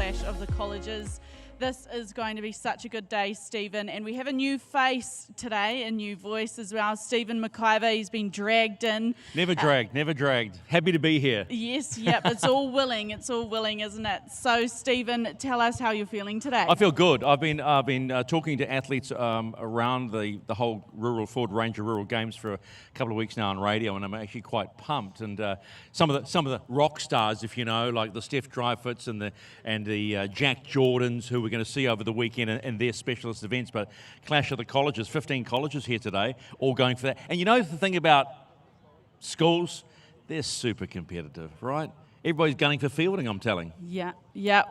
Clash of the Colleges. This is going to be such a good day, Stephen, and we have a new face today, a new voice as well. Stephen McIver, he's been dragged in. Never dragged. Happy to be here. Yes, yep, it's all willing, isn't it? So, Stephen, tell us how you're feeling today. I feel good. I've been talking to athletes around the whole Ford Ranger Rural Games for a couple of weeks now on radio, and I'm actually quite pumped. And some of the rock stars, if you know, like the Steph Dryfoots and the Jack Jordans, who we're going to see over the weekend in their specialist events. But Clash of the Colleges, 15 colleges here today, all going for that. And you know the thing about schools, they're super competitive, right? Everybody's gunning for fielding, I'm telling. Yeah.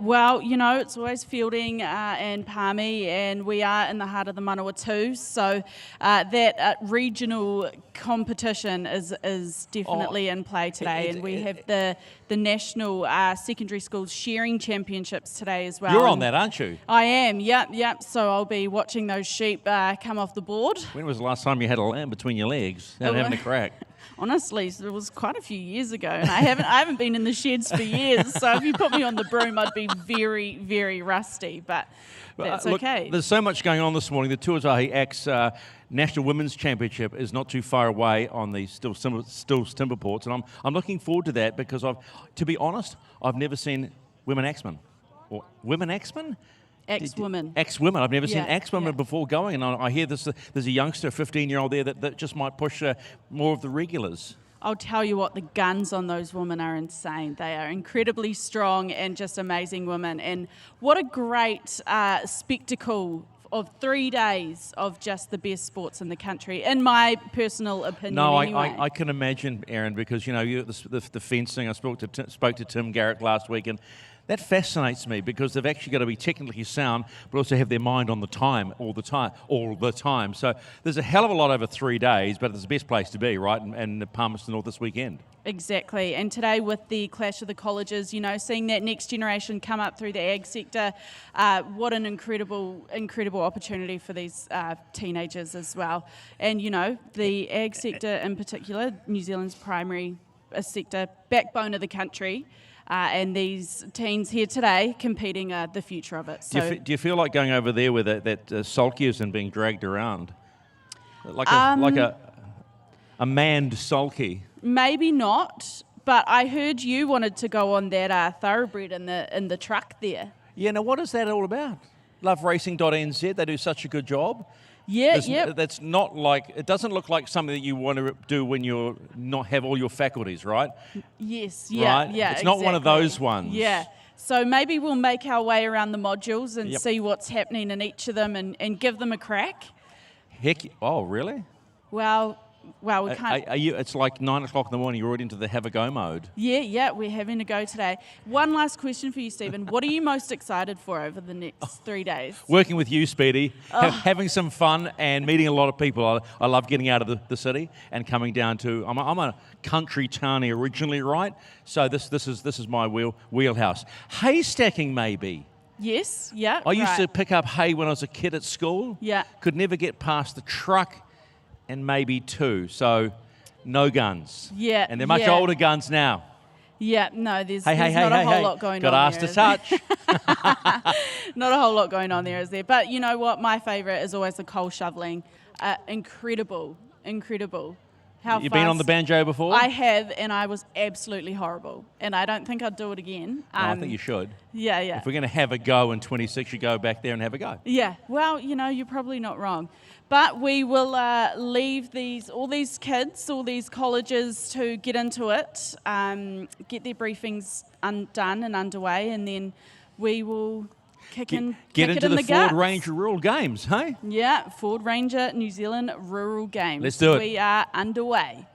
Well, you know, it's always fielding and Palmy, and we are in the heart of the Manawatu, so that regional competition is definitely in play today, and we have the National Secondary Schools Shearing Championships today as well. You're on that, aren't you? I am, yep. So I'll be watching those sheep come off the board. When was the last time you had a lamb between your legs and having a crack? Honestly, it was quite a few years ago, and I haven't been in the sheds for years. So if you put me on the broom, I'd be very, very rusty. But that's okay. Look, there's so much going on this morning. The Tuatahi Axe National Women's Championship is not too far away on the Still Timberports, and I'm looking forward to that because to be honest, I've never seen women axemen or women axemen. Ex-women. I've never seen ex-women before going, and I hear there's a youngster, 15-year-old there that just might push more of the regulars. I'll tell you what, the guns on those women are insane. They are incredibly strong and just amazing women. And what a great spectacle of 3 days of just the best sports in the country, in my personal opinion. No, anyway. I can imagine, Aaron, because you know the fencing. I spoke to Tim Garrett last week, and that fascinates me because they've actually got to be technically sound, but also have their mind on the time all the time. So there's a hell of a lot over 3 days, but it's the best place to be, right? In Palmerston North this weekend. Exactly. And today with the Clash of the Colleges, you know, seeing that next generation come up through the ag sector, what an incredible opportunity for these teenagers as well. And, you know, the ag sector in particular, New Zealand's primary sector, backbone of the country, and these teens here today competing the future of it. So, do you feel like going over there with that sulky is and being dragged around? Like a manned sulky? Maybe not, but I heard you wanted to go on that thoroughbred in the truck there. Yeah, now what is that all about? Loveracing.nz, they do such a good job. Yeah. That's not like, it doesn't look like something that you want to do when you're not have all your faculties, right? Yes, yeah, right? yeah. It's not one of those ones. Yeah. So maybe we'll make our way around the modules and see what's happening in each of them and give them a crack. Oh, really? Well, we can't. It's like 9 o'clock in the morning. You're already into the have a go mode. Yeah, we're having a go today. One last question for you, Stephen. What are you most excited for over the next 3 days? Working with you, Speedy, having some fun and meeting a lot of people. I love getting out of the city and coming down to. I'm a country townie originally, right? So this is my wheelhouse. Hay stacking, maybe. Yes, yeah. I used to pick up hay when I was a kid at school. Yeah. Could never get past the truck and maybe two, so no guns. Yeah. And they're much older guns now. Yeah, no, there's not a whole lot going on there. Got asked to touch. Not a whole lot going on there, is there? But you know what? My favourite is always the coal shoveling. Incredible. How You've been on the banjo before? I have, and I was absolutely horrible. And I don't think I'd do it again. No, I think you should. Yeah. If we're going to have a go in 26, you go back there and have a go. Yeah, well, you know, you're probably not wrong. But we will leave all these kids, all these colleges to get into it, get their briefings done and underway, and then we will get into the Ford Ranger Rural Games, hey? Yeah, Ford Ranger New Zealand Rural Games. Let's do it. We are underway.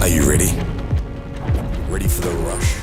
Are you ready? Ready for the rush?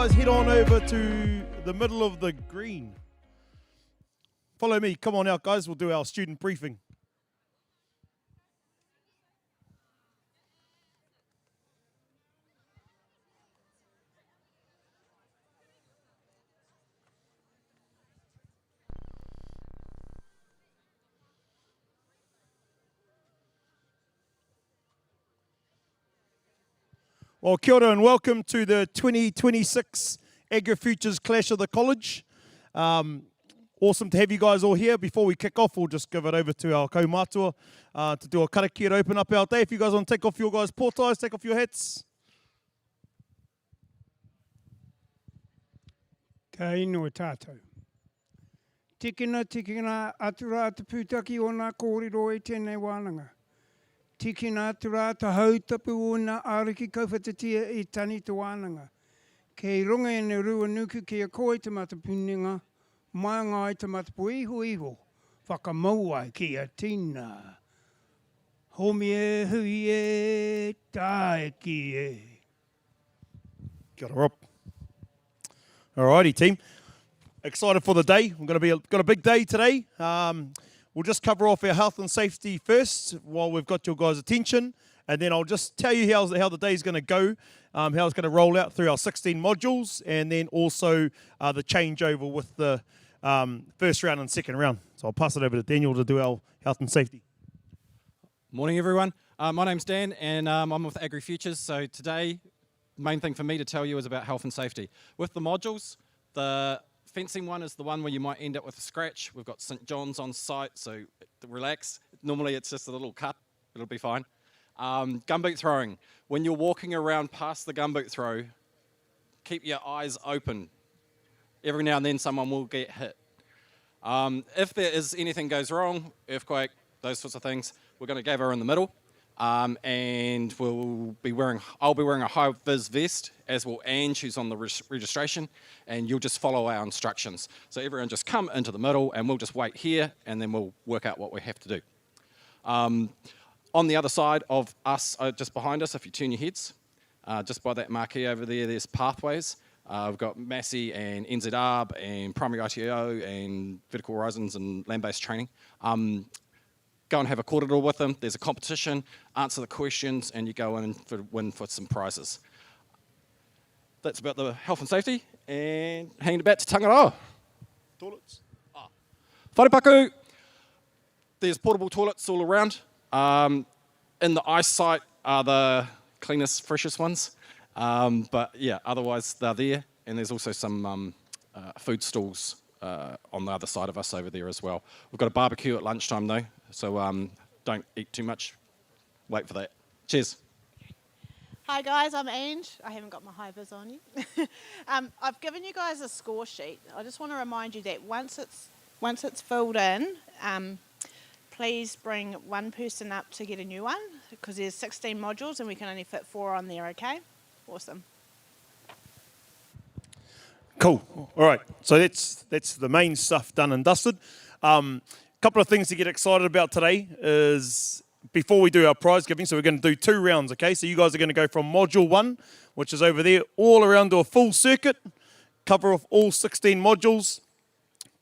guys head on over to the middle of the green. Follow me. Come on out, guys. We'll do our student briefing. Well, kia ora and welcome to the 2026 Agri-Futures Clash of the College. Awesome to have you guys all here. Before we kick off, we'll just give it over to our kaumātua to do a karakia to open up our day. If you guys want to take off your guys' pōtais, take off your hats. Ka ino tātou. Tikina atura te pūtaki o nā kōrero e tēnei wānanga. Tikina atura te hautapu o nā ariki kauwhatatia e tani te wānanga. Kei runga e ne rua nuku ki a koe te matapuninga, mai ngai te matapu iho, whakamaua ki a tina. Homi e hui e, tae ki e. Kia ora, Rob. Alrighty, team. Excited for the day. We're got a big day today. We'll just cover off our health and safety first while we've got your guys' attention. And then I'll just tell you how the day's going to go, how it's going to roll out through our 16 modules, and then also the changeover with the first round and second round. So I'll pass it over to Daniel to do our health and safety. Morning, everyone. My name's Dan, and I'm with Agri-Futures. So today, main thing for me to tell you is about health and safety. With the modules, the fencing one is the one where you might end up with a scratch. We've got St. John's on site, so relax. Normally it's just a little cut. It'll be fine. Gumboot throwing. When you're walking around past the gumboot throw, keep your eyes open. Every now and then someone will get hit. If there is anything goes wrong, earthquake, those sorts of things, we're going to gather in the middle. And I'll be wearing a high-vis vest, as will Ange, who's on the registration, and you'll just follow our instructions. So everyone just come into the middle, and we'll just wait here, and then we'll work out what we have to do. On the other side of us, just behind us, if you turn your heads, just by that marquee over there, there's pathways. We've got Massey and NZARB and Primary ITO and Vertical Horizons and land-based training. Go and have a corridor with them. There's a competition, answer the questions, and you go in and win for some prizes. That's about the health and safety, and handing it back to Tangaroa. Toilets. Wharepaku, there's portable toilets all around. In the ice site are the cleanest, freshest ones. But yeah, otherwise they're there, and there's also some food stalls on the other side of us over there as well. We've got a barbecue at lunchtime though, so don't eat too much. Wait for that. Cheers. Hi guys, I'm Ange. I haven't got my high vis on yet. I've given you guys a score sheet. I just want to remind you that once it's filled in, please bring one person up to get a new one, because there's 16 modules and we can only fit 4 on there, okay? Awesome. Cool. All right. So that's the main stuff done and dusted. Couple of things to get excited about today is before we do our prize giving, so we're going to do 2 rounds, okay? So you guys are going to go from module 1, which is over there, all around to a full circuit, cover off all 16 modules.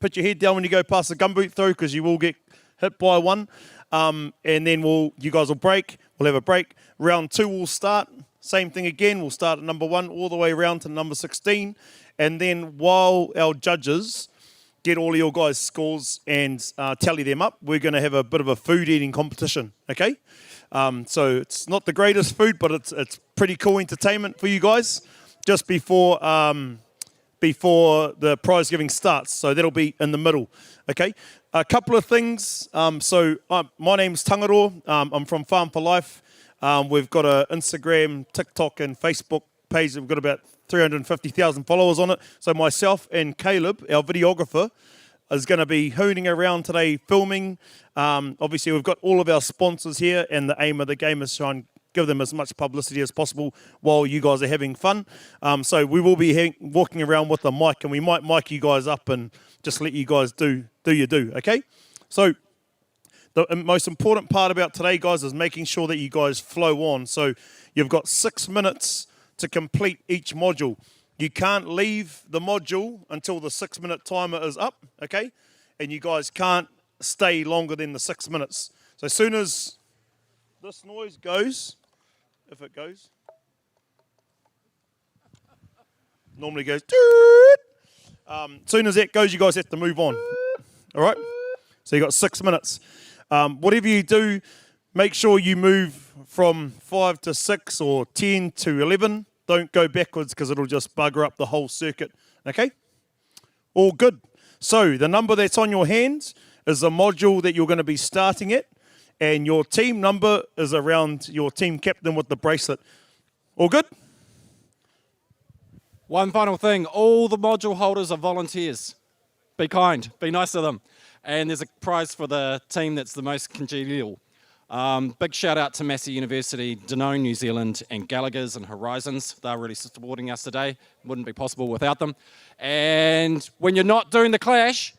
Put your head down when you go past the gumboot throw, because you will get hit by one. And then you guys will break. We'll have a break. Round 2 will start. Same thing again. We'll start at number 1 all the way around to number 16. And then while our judges get all of your guys' scores and tally them up, we're going to have a bit of a food eating competition, okay? So it's not the greatest food, but it's pretty cool entertainment for you guys just before the prize giving starts. So that'll be in the middle, okay? A couple of things. My name's Tangaroa. I'm from Farm for Life. We've got an Instagram, TikTok, and Facebook page. We've got about 350,000 followers on it. So myself and Caleb, our videographer, is going to be hooning around today filming. Obviously, we've got all of our sponsors here, and the aim of the game is to try and give them as much publicity as possible while you guys are having fun. So we will be walking around with a mic, and we might mic you guys up and just let you guys do your do, okay? So the most important part about today, guys, is making sure that you guys flow on. So you've got 6 minutes to complete each module. You can't leave the module until the 6-minute timer is up, okay? And you guys can't stay longer than the 6 minutes. So as soon as this noise goes, if it goes, normally goes, as soon as that goes, you guys have to move on. All right? So you got 6 minutes. Whatever you do, make sure you move from 5 to 6 or 10 to 11. Don't go backwards because it'll just bugger up the whole circuit. Okay? All good. So the number that's on your hands is the module that you're going to be starting at, and your team number is around your team captain with the bracelet. All good? One final thing, all the module holders are volunteers. Be kind, be nice to them. And there's a prize for the team that's the most congenial. Big shout out to Massey University, Danone, New Zealand, and Gallagher's and Horizons. They're really supporting us today. Wouldn't be possible without them. And when you're not doing the clash,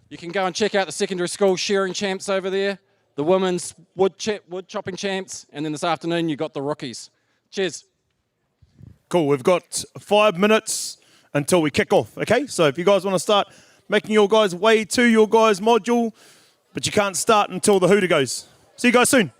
you can go and check out the secondary school shearing champs over there, the women's wood chopping champs, and then this afternoon you've got the rookies. Cheers. Cool, we've got 5 minutes until we kick off, okay? So if you guys want to start making your guys' way to your guys' module, but you can't start until the hooter goes. See you guys soon.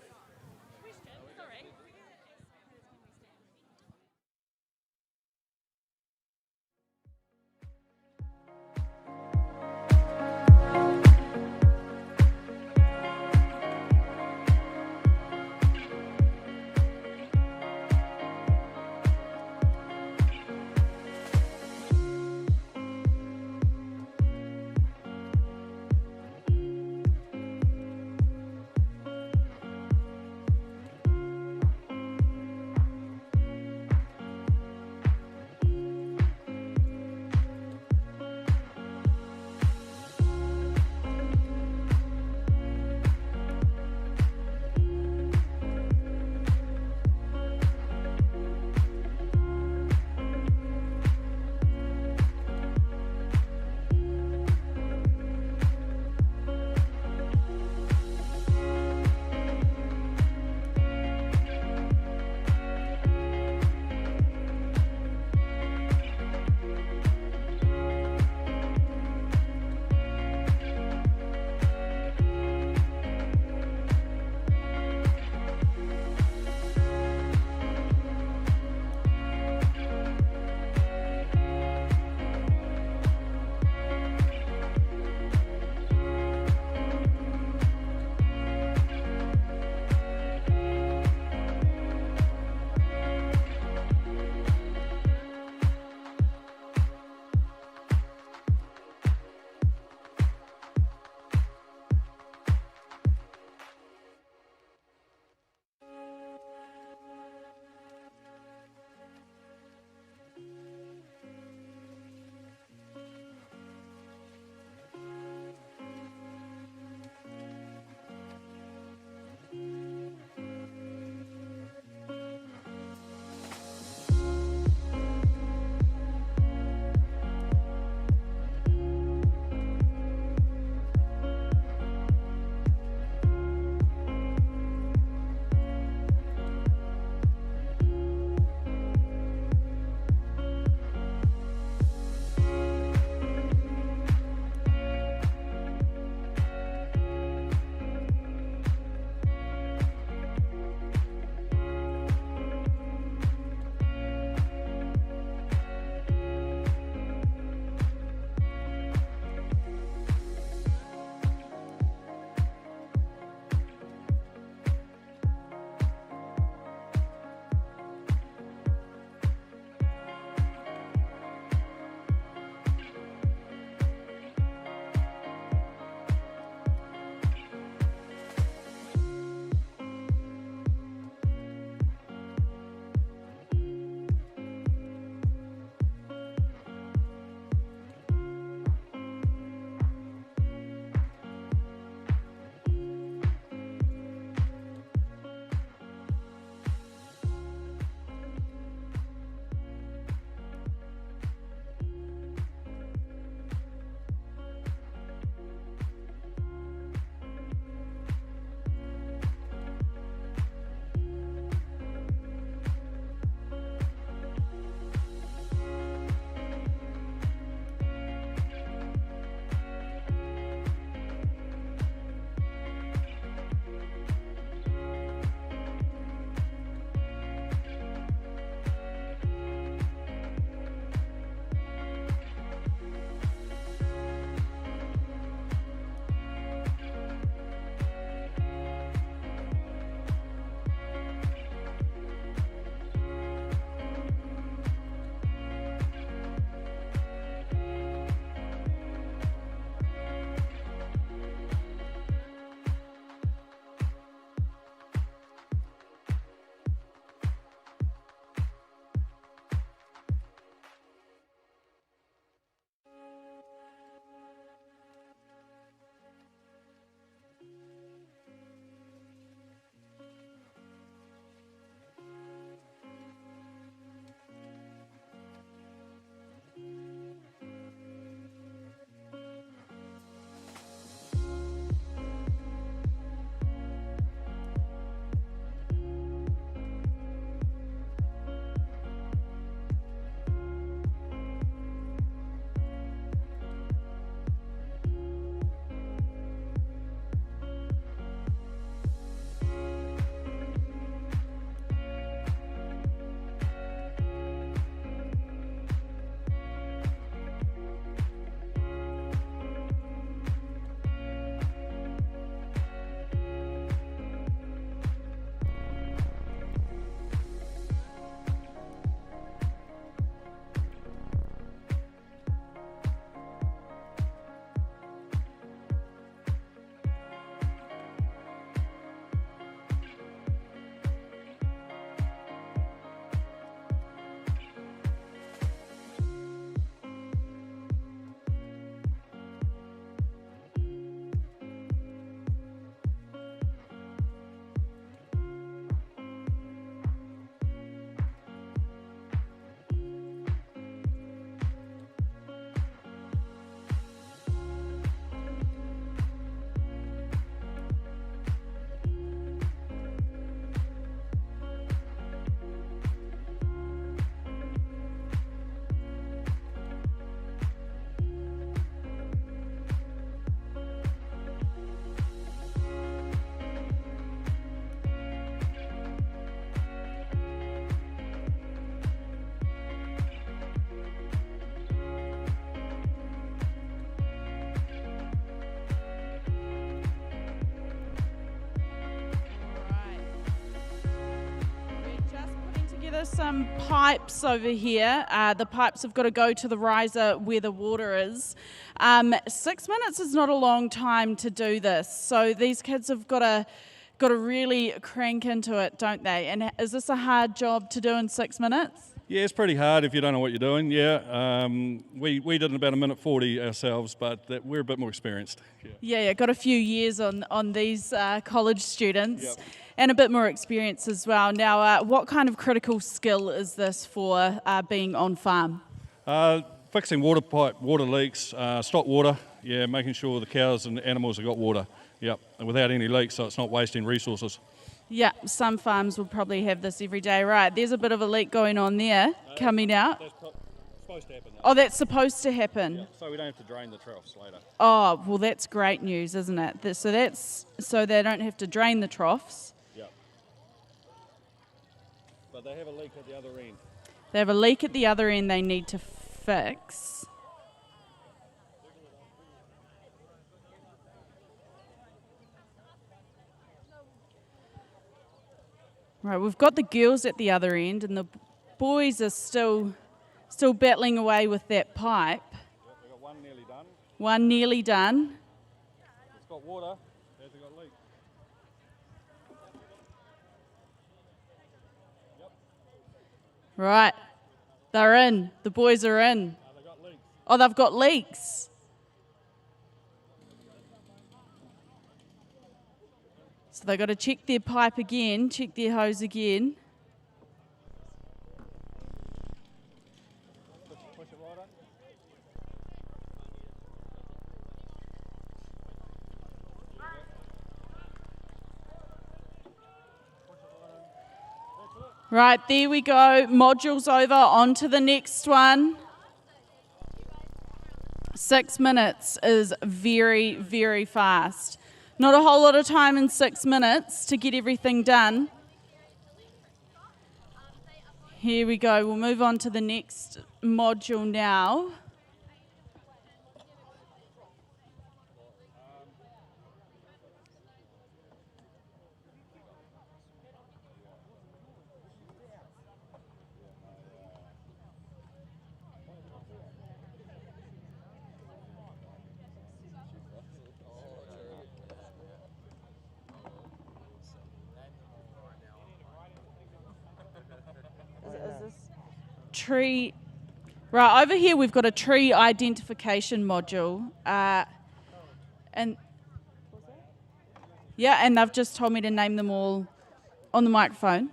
together some pipes over here. The pipes have got to go to the riser where the water is. 6 minutes is not a long time to do this, so these kids have got to really crank into it, don't they? And is this a hard job to do in 6 minutes? Yeah, it's pretty hard if you don't know what you're doing, yeah. We did in about 1:40 ourselves, but we're a bit more experienced. Yeah, got a few years on these college students. Yep. And a bit more experience as well. Now, what kind of critical skill is this for being on farm? Fixing water pipe, water leaks, stock water, yeah, making sure the cows and animals have got water, yep, and without any leaks, so it's not wasting resources. Yeah, some farms will probably have this every day. Right, there's a bit of a leak going on there, coming out. That's supposed to happen. Oh, that's supposed to happen. Yeah, so we don't have to drain the troughs later. Oh, well, that's great news, isn't it? So they don't have to drain the troughs. Yeah. But they have a leak at the other end. They have a leak at the other end they need to fix. Right, we've got the girls at the other end, and the boys are still battling away with that pipe. Yep, we've got one nearly done. One nearly done. It's got water, has it got leak? Yep. Right, they're in. The boys are in. They've got leaks. Oh, they've got leaks. So they've got to check their pipe again, check their hose again. Push it right up. Right, there we go. Modules over, on to the next one. 6 minutes is very, very fast. Not a whole lot of time in 6 minutes to get everything done. Here we go. We'll move on to the next module now. Tree. Right, over here we've got a tree identification module. And they've just told me to name them all on the microphone.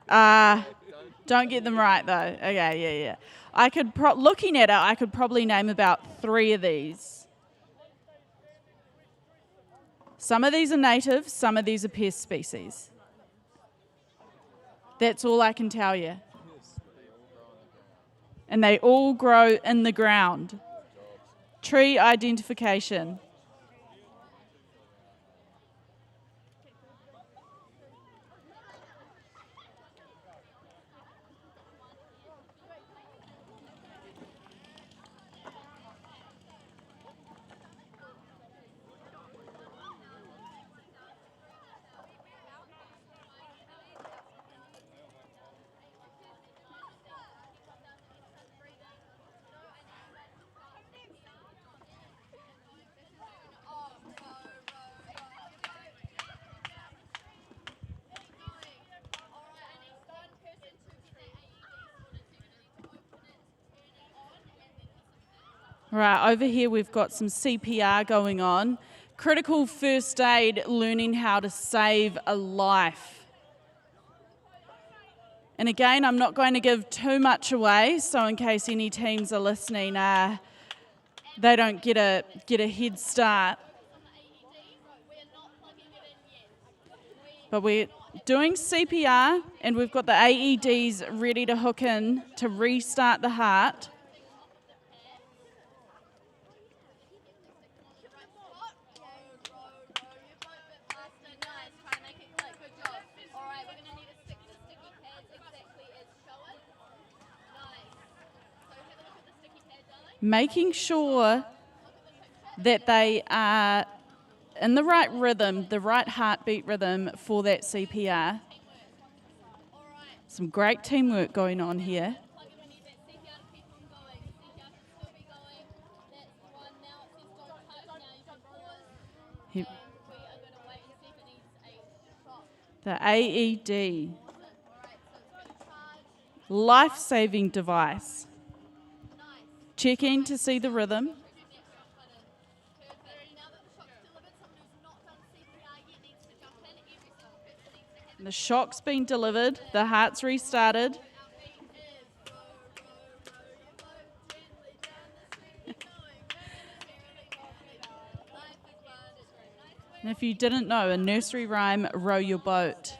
Don't get them right though. Okay, yeah. I could looking at it, I could probably name about 3 of these. Some of these are native, some of these are pest species. That's all I can tell you. And they all grow in the ground. Tree identification. Right, over here we've got some CPR going on. Critical first aid, learning how to save a life. And again, I'm not going to give too much away, so in case any teams are listening, they don't get a head start. But we're doing CPR, and we've got the AEDs ready to hook in to restart the heart. Making sure that they are in the right rhythm, the right heartbeat rhythm for that CPR. Some great teamwork going on here. The AED, life-saving device. Checking to see the rhythm. The shock's been delivered, the heart's restarted. And if you didn't know, a nursery rhyme, Row Your Boat,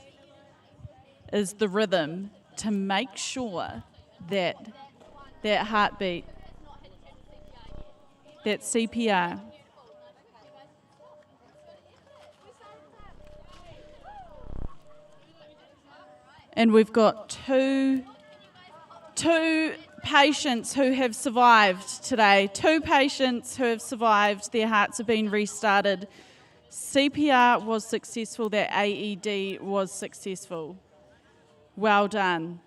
is the rhythm to make sure that that heartbeat, that CPR, and we've got two patients who have survived today. 2 patients who have survived. Their hearts have been restarted. CPR was successful. That AED was successful. Well done.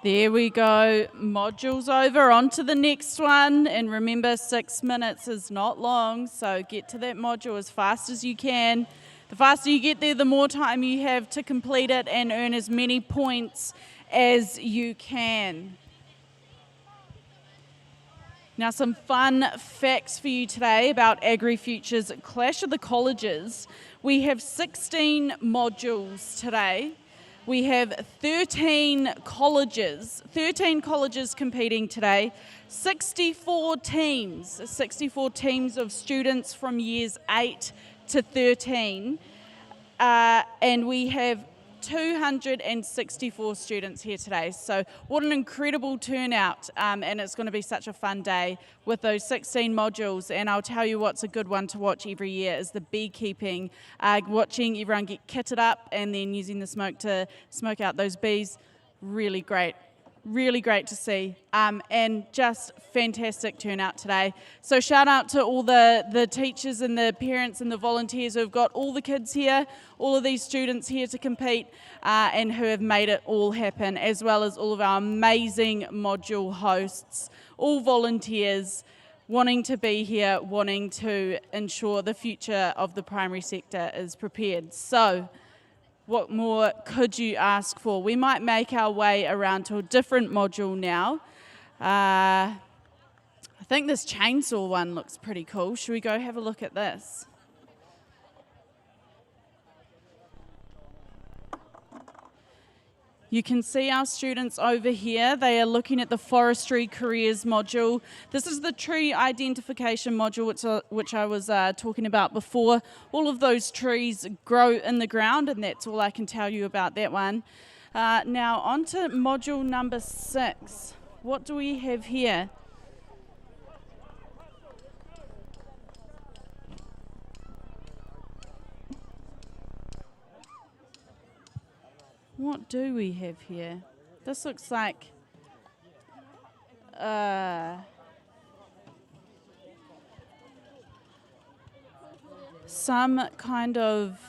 There we go. Modules over. On to the next one. And remember, 6 minutes is not long, so get to that module as fast as you can. The faster you get there, the more time you have to complete it and earn as many points as you can. Now, some fun facts for you today about AgriFuture's Clash of the Colleges. We have 16 modules today. We have 13 colleges competing today, 64 teams of students from years 8 to 13, and we have 264 students here today. So what an incredible turnout, and it's going to be such a fun day with those 16 modules. And I'll tell you what's a good one to watch every year is the beekeeping, watching everyone get kitted up and then using the smoke to smoke out those bees. Really great to see, and just fantastic turnout today. So shout out to all the teachers and the parents and the volunteers who have got all the kids here, all of these students here to compete, and who have made it all happen, as well as all of our amazing module hosts, all volunteers wanting to be here, wanting to ensure the future of the primary sector is prepared. So what more could you ask for? We might make our way around to a different module now. I think this chainsaw one looks pretty cool. Should we go have a look at this? You can see our students over here. They are looking at the forestry careers module. This is the tree identification module, which I was talking about before. All of those trees grow in the ground, and that's all I can tell you about that one. Now on to module number 6. What do we have here? What do we have here? This looks like some kind of,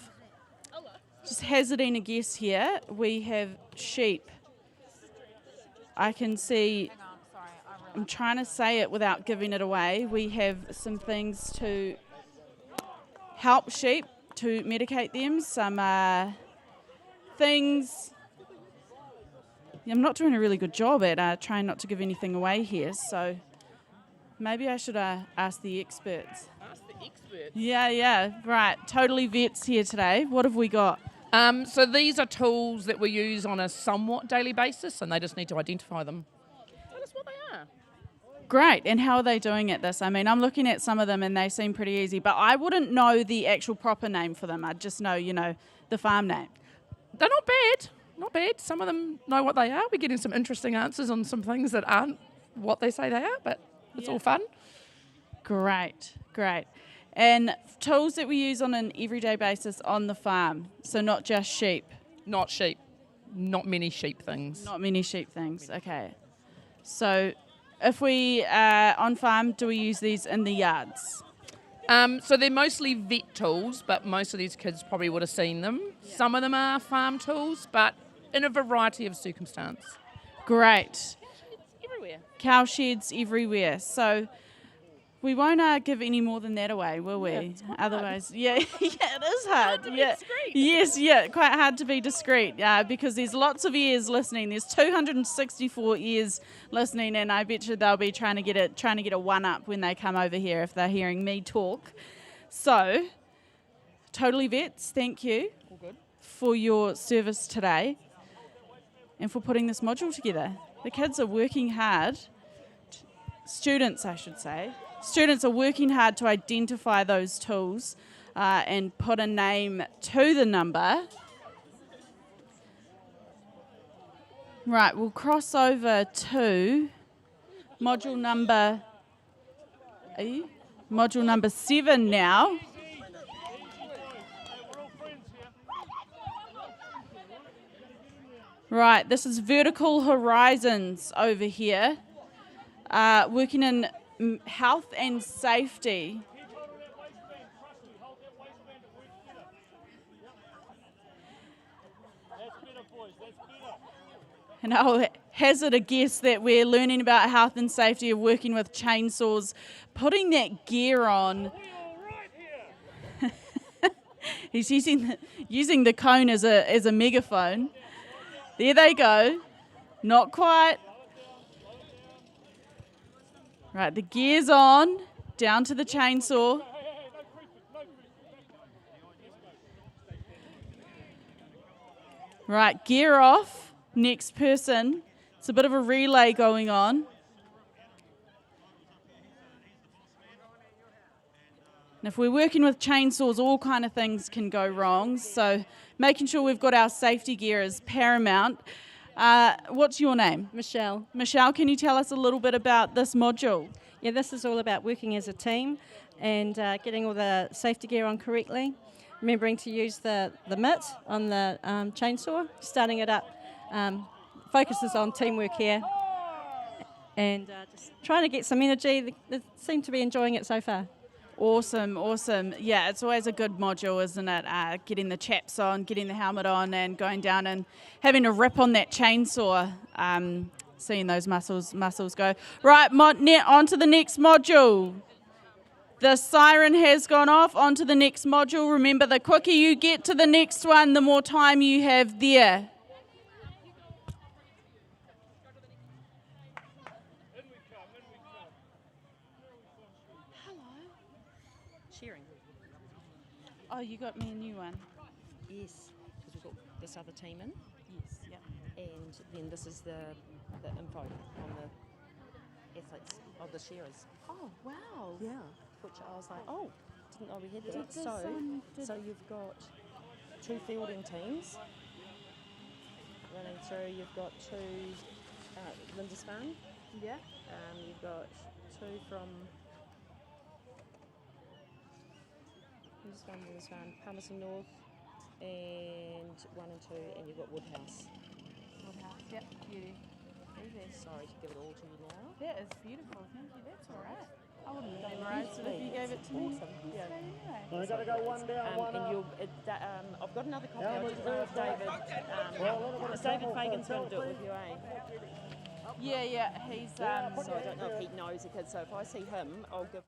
just hazarding a guess here, we have sheep. I can see, I'm trying to say it without giving it away. We have some things to help sheep, to medicate them, some things. I'm not doing a really good job at trying not to give anything away here, so maybe I should ask the experts. Ask the experts? Yeah, right. Totally vets here today. What have we got? So these are tools that we use on a somewhat daily basis, and they just need to identify them. Tell us what they are. Great. And how are they doing at this? I mean, I'm looking at some of them and they seem pretty easy, but I wouldn't know the actual proper name for them. I'd just know, the farm name. They're not bad. Some of them know what they are. We're getting some interesting answers on some things that aren't what they say they are, but it's all fun. Great. And tools that we use on an everyday basis on the farm, so not just sheep. Not sheep. Not many sheep things. Not many sheep things, okay. So if we on farm, do we use these in the yards? So they're mostly vet tools, but most of these kids probably would have seen them. Yeah. Some of them are farm tools, but in a variety of circumstance. Great. Everywhere. Cow sheds everywhere. So we won't give any more than that away, will we? Yeah, otherwise, it is hard. Discreet. Yes, quite hard to be discreet because there's lots of ears listening. There's 264 ears listening, and I bet you they'll be trying to get a one up when they come over here if they're hearing me talk. So, Totally Vets, thank you for your service today and for putting this module together. The kids are working hard. Students, I should say. Students are working hard to identify those tools and put a name to the number. Right, we'll cross over to module number 7 now. Right, this is vertical horizons over here, working in health and safety. And I'll hazard a guess that we're learning about health and safety of working with chainsaws, putting that gear on. He's using the cone as a megaphone. There they go. Not quite. Right, the gear's on, down to the chainsaw. Right, gear off. Next person. It's a bit of a relay going on. And if we're working with chainsaws, all kind of things can go wrong. So making sure we've got our safety gear is paramount. What's your name? Michelle. Michelle, can you tell us a little bit about this module? Yeah, this is all about working as a team and getting all the safety gear on correctly. Remembering to use the mitt on the chainsaw, starting it up. Focuses on teamwork here and just trying to get some energy. They seem to be enjoying it so far. Awesome. Yeah, it's always a good module, isn't it? Getting the chaps on, getting the helmet on and going down and having a rip on that chainsaw, seeing those muscles go. Right, on to the next module. The siren has gone off. On to the next module. Remember, the quicker you get to the next one, the more time you have there. Sharing. Oh, you got me a new one. Yes, because we've got this other team in. Yes, yep. and then this is the info on the athletes of the sharers. Oh, wow. Yeah, which I was like, oh, didn't know we had that. Did this, So you've got 2 fielding teams running through. You've got 2 Lindisfarne. Yeah. You've got 2 from Lindisfarne, Palmerston North, and 1 and 2, and you've got Woodhouse. Woodhouse, yep, beauty. Easy. Sorry to give it all to you now. That is beautiful, thank you. That's all right. I wouldn't have memorised it if you gave it to me. Awesome. Yeah. Anyway. I got to go one down, one and up. I've got another copy. I didn't know if David Fagan's going to do it with you, eh? Yeah, he's... So I don't know if he knows the kids. So if I see him, I'll give...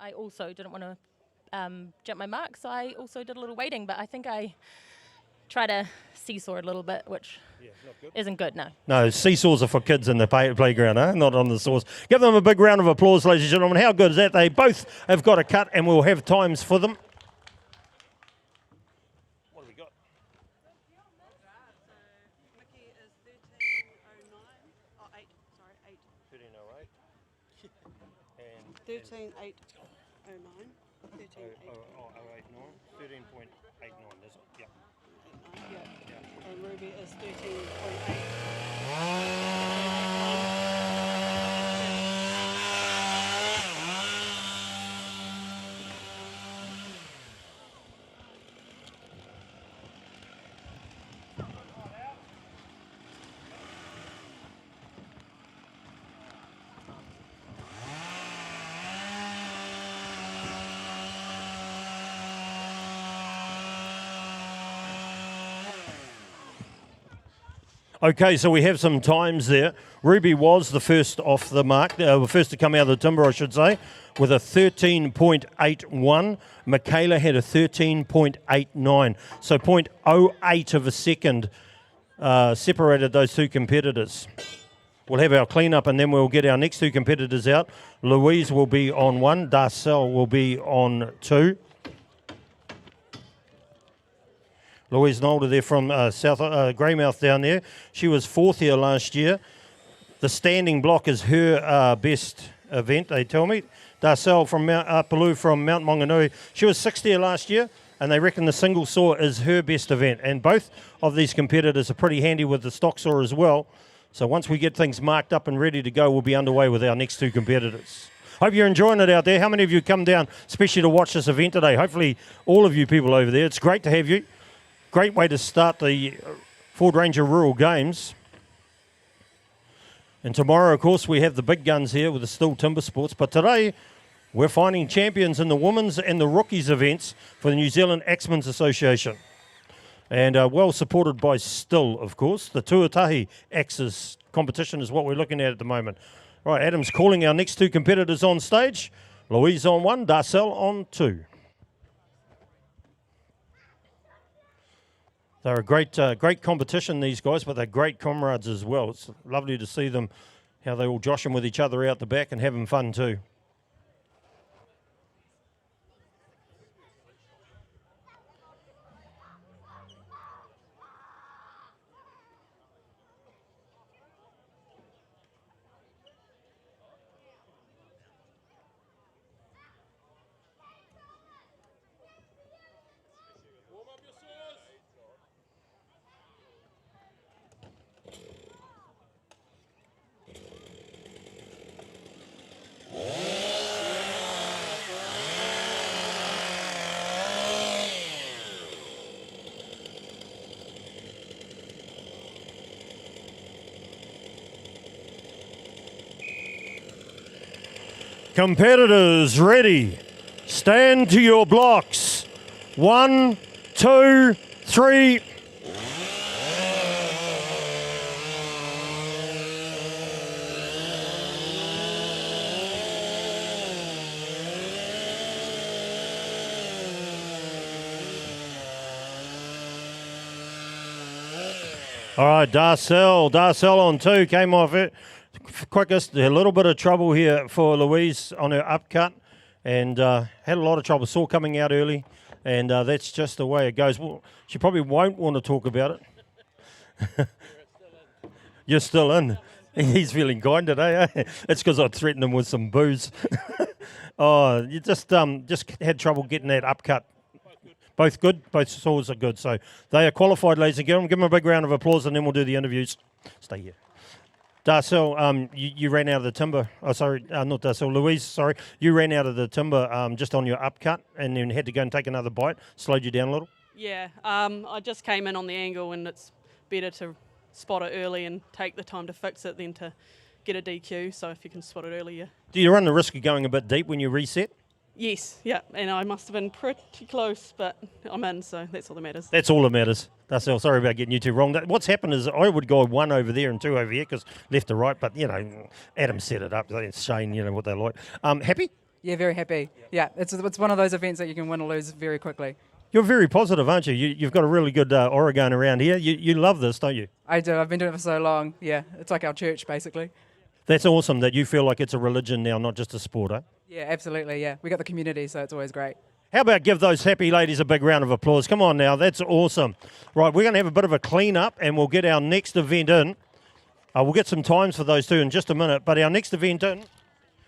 I also didn't want to jump my mark, so I also did a little waiting, but I think I tried to seesaw a little bit, which isn't good, no. No, seesaws are for kids in the playground, not on the saws. Give them a big round of applause, ladies and gentlemen. How good is that? They both have got a cut, and we'll have times for them. What have we got? Mickey is 13.809. 13.89, is it? Yep. Yeah. And Ruby is 13.8. Okay, so we have some times there. Ruby was the first off the mark, the first to come out of the timber, I should say, with a 13.81. Michaela had a 13.89. So 0.08 of a second separated those two competitors. We'll have our clean-up and then we'll get our next two competitors out. Louise will be on 1, Darcel will be on 2. Louise Nolder there from South Greymouth down there. She was 4th here last year. The standing block is her best event, they tell me. Darcel from Upaloo from Mount Maunganui. She was 6th here last year, and they reckon the single saw is her best event. And both of these competitors are pretty handy with the stock saw as well. So once we get things marked up and ready to go, we'll be underway with our next two competitors. Hope you're enjoying it out there. How many of you come down especially to watch this event today? Hopefully all of you people over there. It's great to have you. Great way to start the Ford Ranger Rural Games. And tomorrow, of course, we have the big guns here with the Still Timber Sports. But today, we're finding champions in the women's and the rookies events for the New Zealand Axemen's Association. And well supported by Still, of course. The Tuatahi Axes competition is what we're looking at the moment. Right, Adam's calling our next two competitors on stage. Louise on 1, Darcel on 2. They're a great competition, these guys, but they're great comrades as well. It's lovely to see them, how they all joshing with each other out the back and having fun too. Competitors ready. Stand to your blocks. 1, 2, 3. All right, Darcel on 2 came off it. Quickest, a little bit of trouble here for Louise on her upcut, and had a lot of trouble. Saw coming out early, and that's just the way it goes. Well, she probably won't want to talk about it. You're still in. He's feeling kind today, eh? It's because I threatened him with some booze. Oh, you just had trouble getting that upcut. Both good, both saws are good. So they are qualified, ladies and gentlemen. Give them a big round of applause, and then we'll do the interviews. Stay here. Darcel, you ran out of the timber. Oh, sorry, not Darcel, Louise, sorry. You ran out of the timber just on your upcut and then had to go and take another bite. Slowed you down a little? Yeah, I just came in on the angle, and it's better to spot it early and take the time to fix it than to get a DQ. So if you can spot it early, yeah. Do you run the risk of going a bit deep when you reset? Yes, yeah, and I must have been pretty close, but I'm in, so that's all that matters. That's all that matters. Darcel, sorry about getting you two wrong. What's happened is I would go 1 over there and 2 over here because left to right, but, you know, Adam set it up. It's Shane, you know, what they like. Happy? Yeah, very happy. Yeah, it's one of those events that you can win or lose very quickly. You're very positive, aren't you? You've got a really good aura going around here. You love this, don't you? I do. I've been doing it for so long. Yeah, it's like our church, basically. That's awesome that you feel like it's a religion now, not just a sport, eh? Yeah, absolutely, yeah. We got the community, so it's always great. How about give those happy ladies a big round of applause? Come on now, that's awesome. Right, we're going to have a bit of a clean up and we'll get our next event in. We'll get some times for those two in just a minute, but our next event in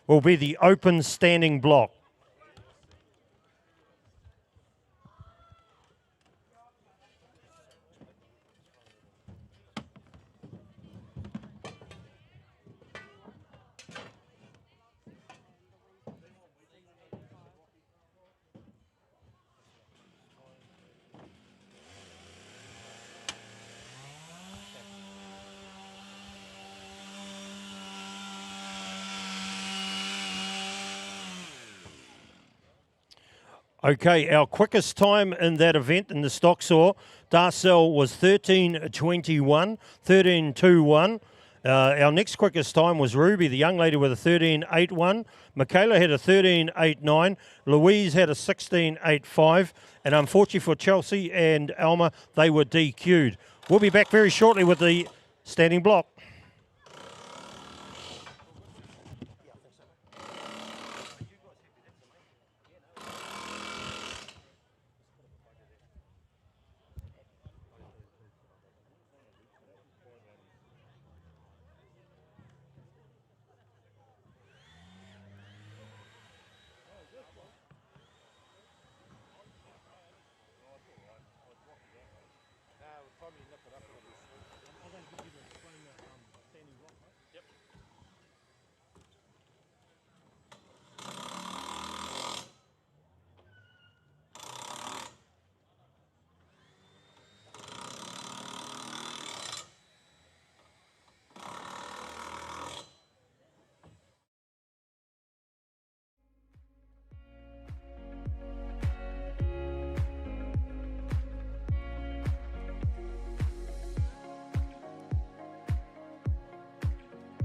will be the open standing block. Okay, our quickest time in that event in the stock saw, Darcel was 13:21, 13:21. Our next quickest time was Ruby, the young lady, with a 13:81. Michaela had a 13:89. Louise had a 16:85. And unfortunately for Chelsea and Alma, they were DQ'd. We'll be back very shortly with the standing block.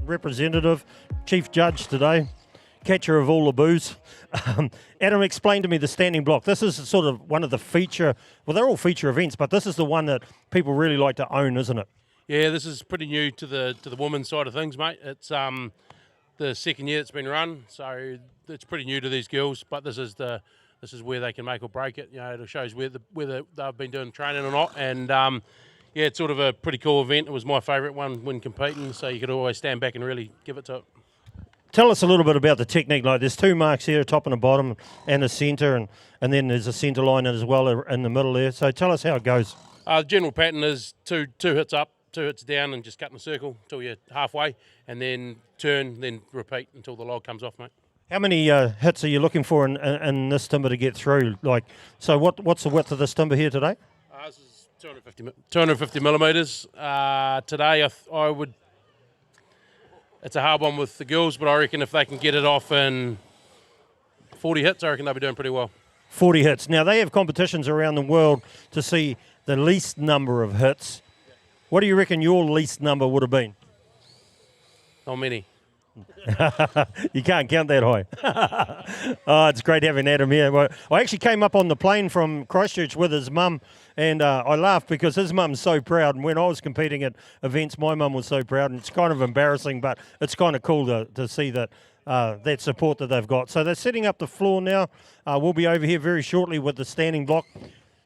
Representative, Chief Judge today, catcher of all the booze. Adam, explain to me the standing block. This is sort of one of the feature, well, they're all feature events, but this is the one that people really like to own, isn't it? Yeah, this is pretty new to the women's side of things, mate. It's the second year it's been run, so it's pretty new to these girls. But this is where they can make or break it. You know, it shows whether they've been doing training or not, and yeah, it's sort of a pretty cool event. It was my favourite one when competing, so you could always stand back and really give it to it. Tell us a little bit about the technique. Like, there's two marks here, a top and a bottom, and a centre, and then there's a centre line as well in the middle there. So tell us how it goes. The general pattern is two hits up, 2 hits down, and just cut in a circle until you're halfway, and then turn, then repeat until the log comes off, mate. How many hits are you looking for in this timber to get through? Like, so what's the width of this timber here today? This is 250 millimetres. Today I would, it's a hard one with the girls, but I reckon if they can get it off in 40 hits, I reckon they'll be doing pretty well. 40 hits. Now, they have competitions around the world to see the least number of hits. What do you reckon your least number would have been? Not many. You can't count that high. Oh, it's great having Adam here. Well, I actually came up on the plane from Christchurch with his mum, and I laughed because his mum's so proud. And when I was competing at events, my mum was so proud, and it's kind of embarrassing, but it's kind of cool to see that that support that they've got. So they're setting up the floor now. We'll be over here very shortly with the standing block.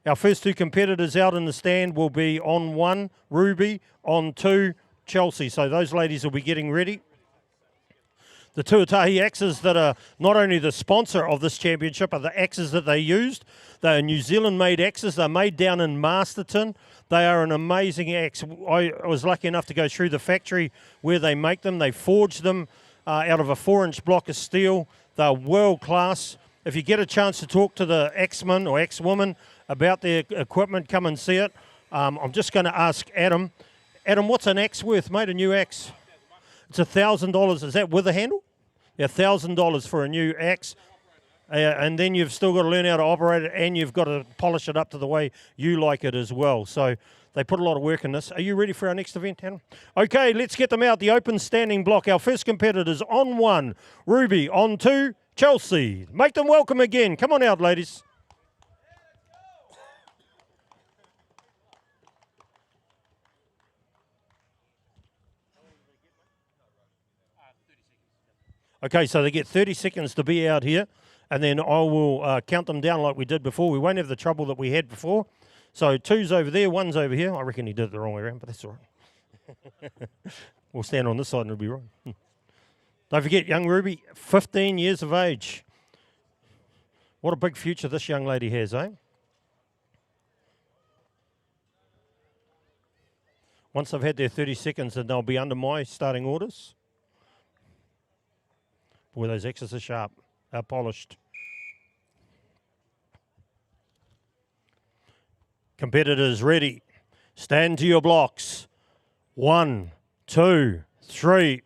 Our first two competitors out in the stand will be on 1, Ruby, on 2, Chelsea. So those ladies will be getting ready. The Tuatahi axes that are not only the sponsor of this championship, but the axes that they used. They are New Zealand-made axes. They're made down in Masterton. They are an amazing axe. I was lucky enough to go through the factory where they make them. They forge them out of a 4-inch block of steel. They're world-class. If you get a chance to talk to the axeman or axewoman about their equipment, come and see it. I'm just going to ask Adam. Adam, what's an axe worth, mate, a new axe? It's $1,000. Is that with a handle? Yeah, $1,000 for a new axe. And then you've still got to learn how to operate it, and you've got to polish it up to the way you like it as well. So they put a lot of work in this. Are you ready for our next event, Hannah? Okay, let's get them out. The open standing block. Our first competitors on 1, Ruby. On 2, Chelsea. Make them welcome again. Come on out, ladies. Okay, so they get 30 seconds to be out here, and then I will count them down like we did before. We won't have the trouble that we had before. So 2's over there, 1's over here. I reckon he did it the wrong way around, but that's all right. We'll stand on this side and it'll be right. Don't forget, young Ruby, 15 years of age. What a big future this young lady has, eh? Once they've had their 30 seconds, then they'll be under my starting orders. Boy, those X's are sharp, are polished. Competitors ready. Stand to your blocks. 1, 2, 3.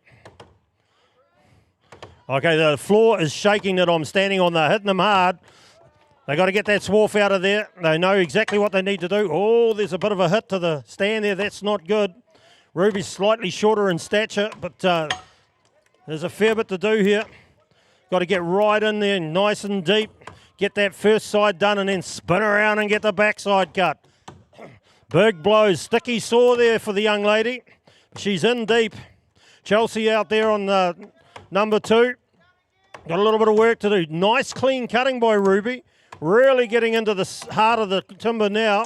Okay, the floor is shaking that I'm standing on. They're hitting them hard. They got to get that swarf out of there. They know exactly what they need to do. Oh, there's a bit of a hit to the stand there. That's not good. Ruby's slightly shorter in stature, but there's a fair bit to do here. Got to get right in there, nice and deep. Get that first side done and then spin around and get the backside cut. Big blows. Sticky sore there for the young lady. She's in deep. Chelsea out there on number 2. Got a little bit of work to do. Nice clean cutting by Ruby. Really getting into the heart of the timber now.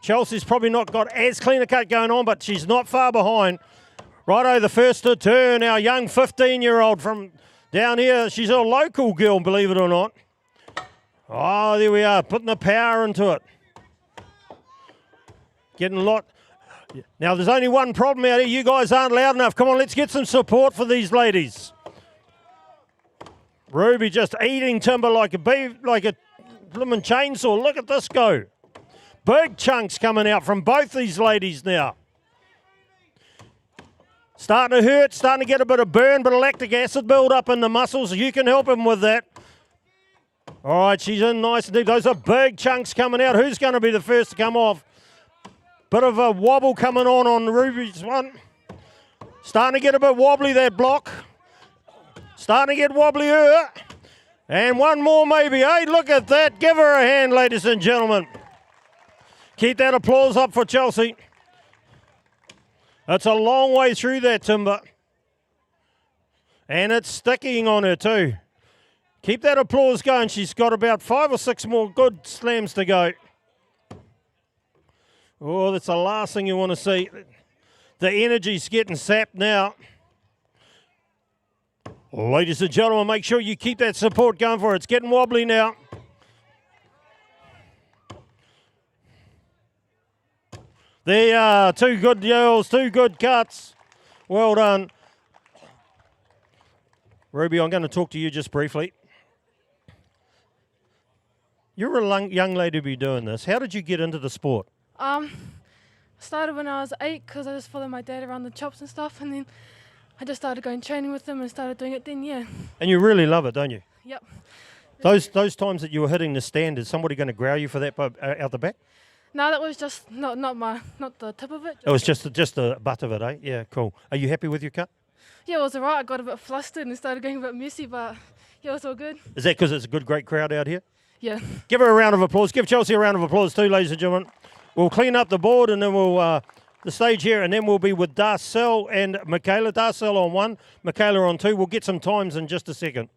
Chelsea's probably not got as clean a cut going on, but she's not far behind. Righto, the first to turn, our young 15-year-old from down here. She's a local girl, believe it or not. Oh, there we are, putting the power into it. Getting a lot. Now, there's only one problem out here. You guys aren't loud enough. Come on, let's get some support for these ladies. Ruby just eating timber like a blooming chainsaw. Look at this go. Big chunks coming out from both these ladies now. Starting to hurt, starting to get a bit of burn, but lactic acid build up in the muscles. You can help them with that. All right, she's in nice and deep. Those are big chunks coming out. Who's going to be the first to come off? Bit of a wobble coming on Ruby's one. Starting to get a bit wobbly, that block. Starting to get wobblier. And one more maybe. Hey, look at that. Give her a hand, ladies and gentlemen. Keep that applause up for Chelsea. It's a long way through that timber. And it's sticking on her too. Keep that applause going. She's got about 5 or 6 more good slams to go. Oh, that's the last thing you want to see. The energy's getting sapped now. Ladies and gentlemen, make sure you keep that support going for it. It's getting wobbly now. There are 2 good yells, 2 good cuts. Well done. Ruby, I'm going to talk to you just briefly. You're a young lady to be doing this. How did you get into the sport? I started when I was 8 because I just followed my dad around the chops and stuff, and then I just started going training with him and started doing it then, yeah. And you really love it, don't you? Yep. Those times that you were hitting the stand, is somebody going to growl you for that out the back? No, that was just not the tip of it. It was just the butt of it, eh? Yeah, cool. Are you happy with your cut? Yeah, it was alright. I got a bit flustered and started going a bit messy, but yeah, it was all good. Is that because it's a good, great crowd out here? Yeah. Give her a round of applause. Give Chelsea a round of applause too, ladies and gentlemen. We'll clean up the board and then we'll the stage here, and then we'll be with Darcel and Michaela. Darcel on 1, Michaela on 2. We'll get some times in just a second.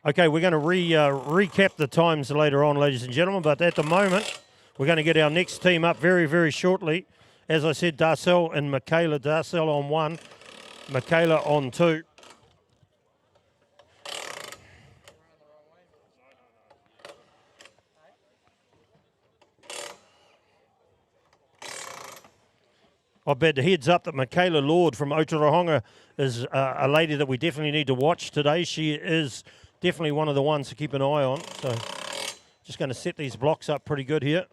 Okay, we're going to recap the times later on, ladies and gentlemen, but at the moment, we're going to get our next team up very, very shortly. As I said, Darcel and Michaela. Darcel on 1, Michaela on 2. I've had the heads up that Michaela Lord from Otorohanga is a lady that we definitely need to watch today. She is definitely one of the ones to keep an eye on. So just going to set these blocks up pretty good here.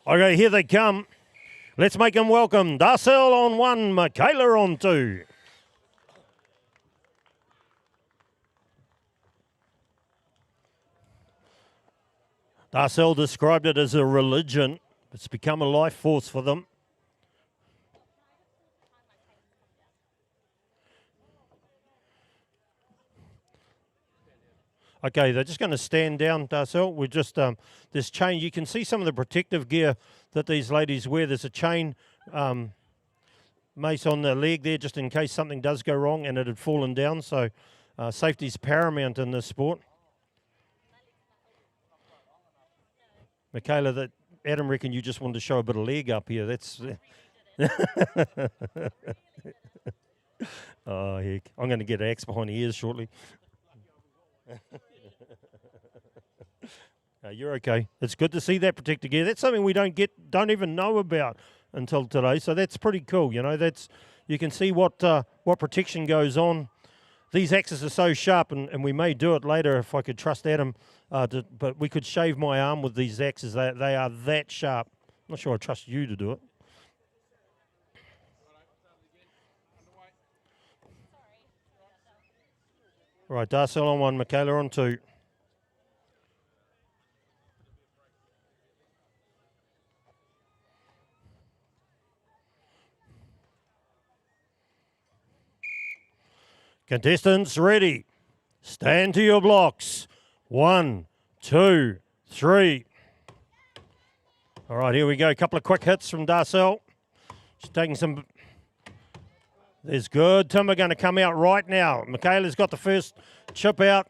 Okay, here they come. Let's make them welcome. Darcel on 1, Michaela on 2. Darcel described it as a religion. It's become a life force for them. Okay, they're just going to stand down, Darcel. We're just, this chain, you can see some of the protective gear that these ladies wear. There's a chain mace on the leg there just in case something does go wrong and it had fallen down. So safety is paramount in this sport. Michaela, that Adam reckon you just wanted to show a bit of leg up here. That's... oh, heck. I'm going to get an axe behind the ears shortly. You're okay. It's good to see that protected gear. That's something we don't even know about until today. So that's pretty cool. You know, you can see what protection goes on. These axes are so sharp, and we may do it later if I could trust Adam. But we could shave my arm with these axes. They are that sharp. I'm not sure I trust you to do it. All right, Darcel on 1, Michaela on 2. Contestants ready. Stand to your blocks. 1, 2, 3. All right, here we go. A couple of quick hits from Darcel. She's taking some... There's good timber going to come out right now. Michaela's got the first chip out.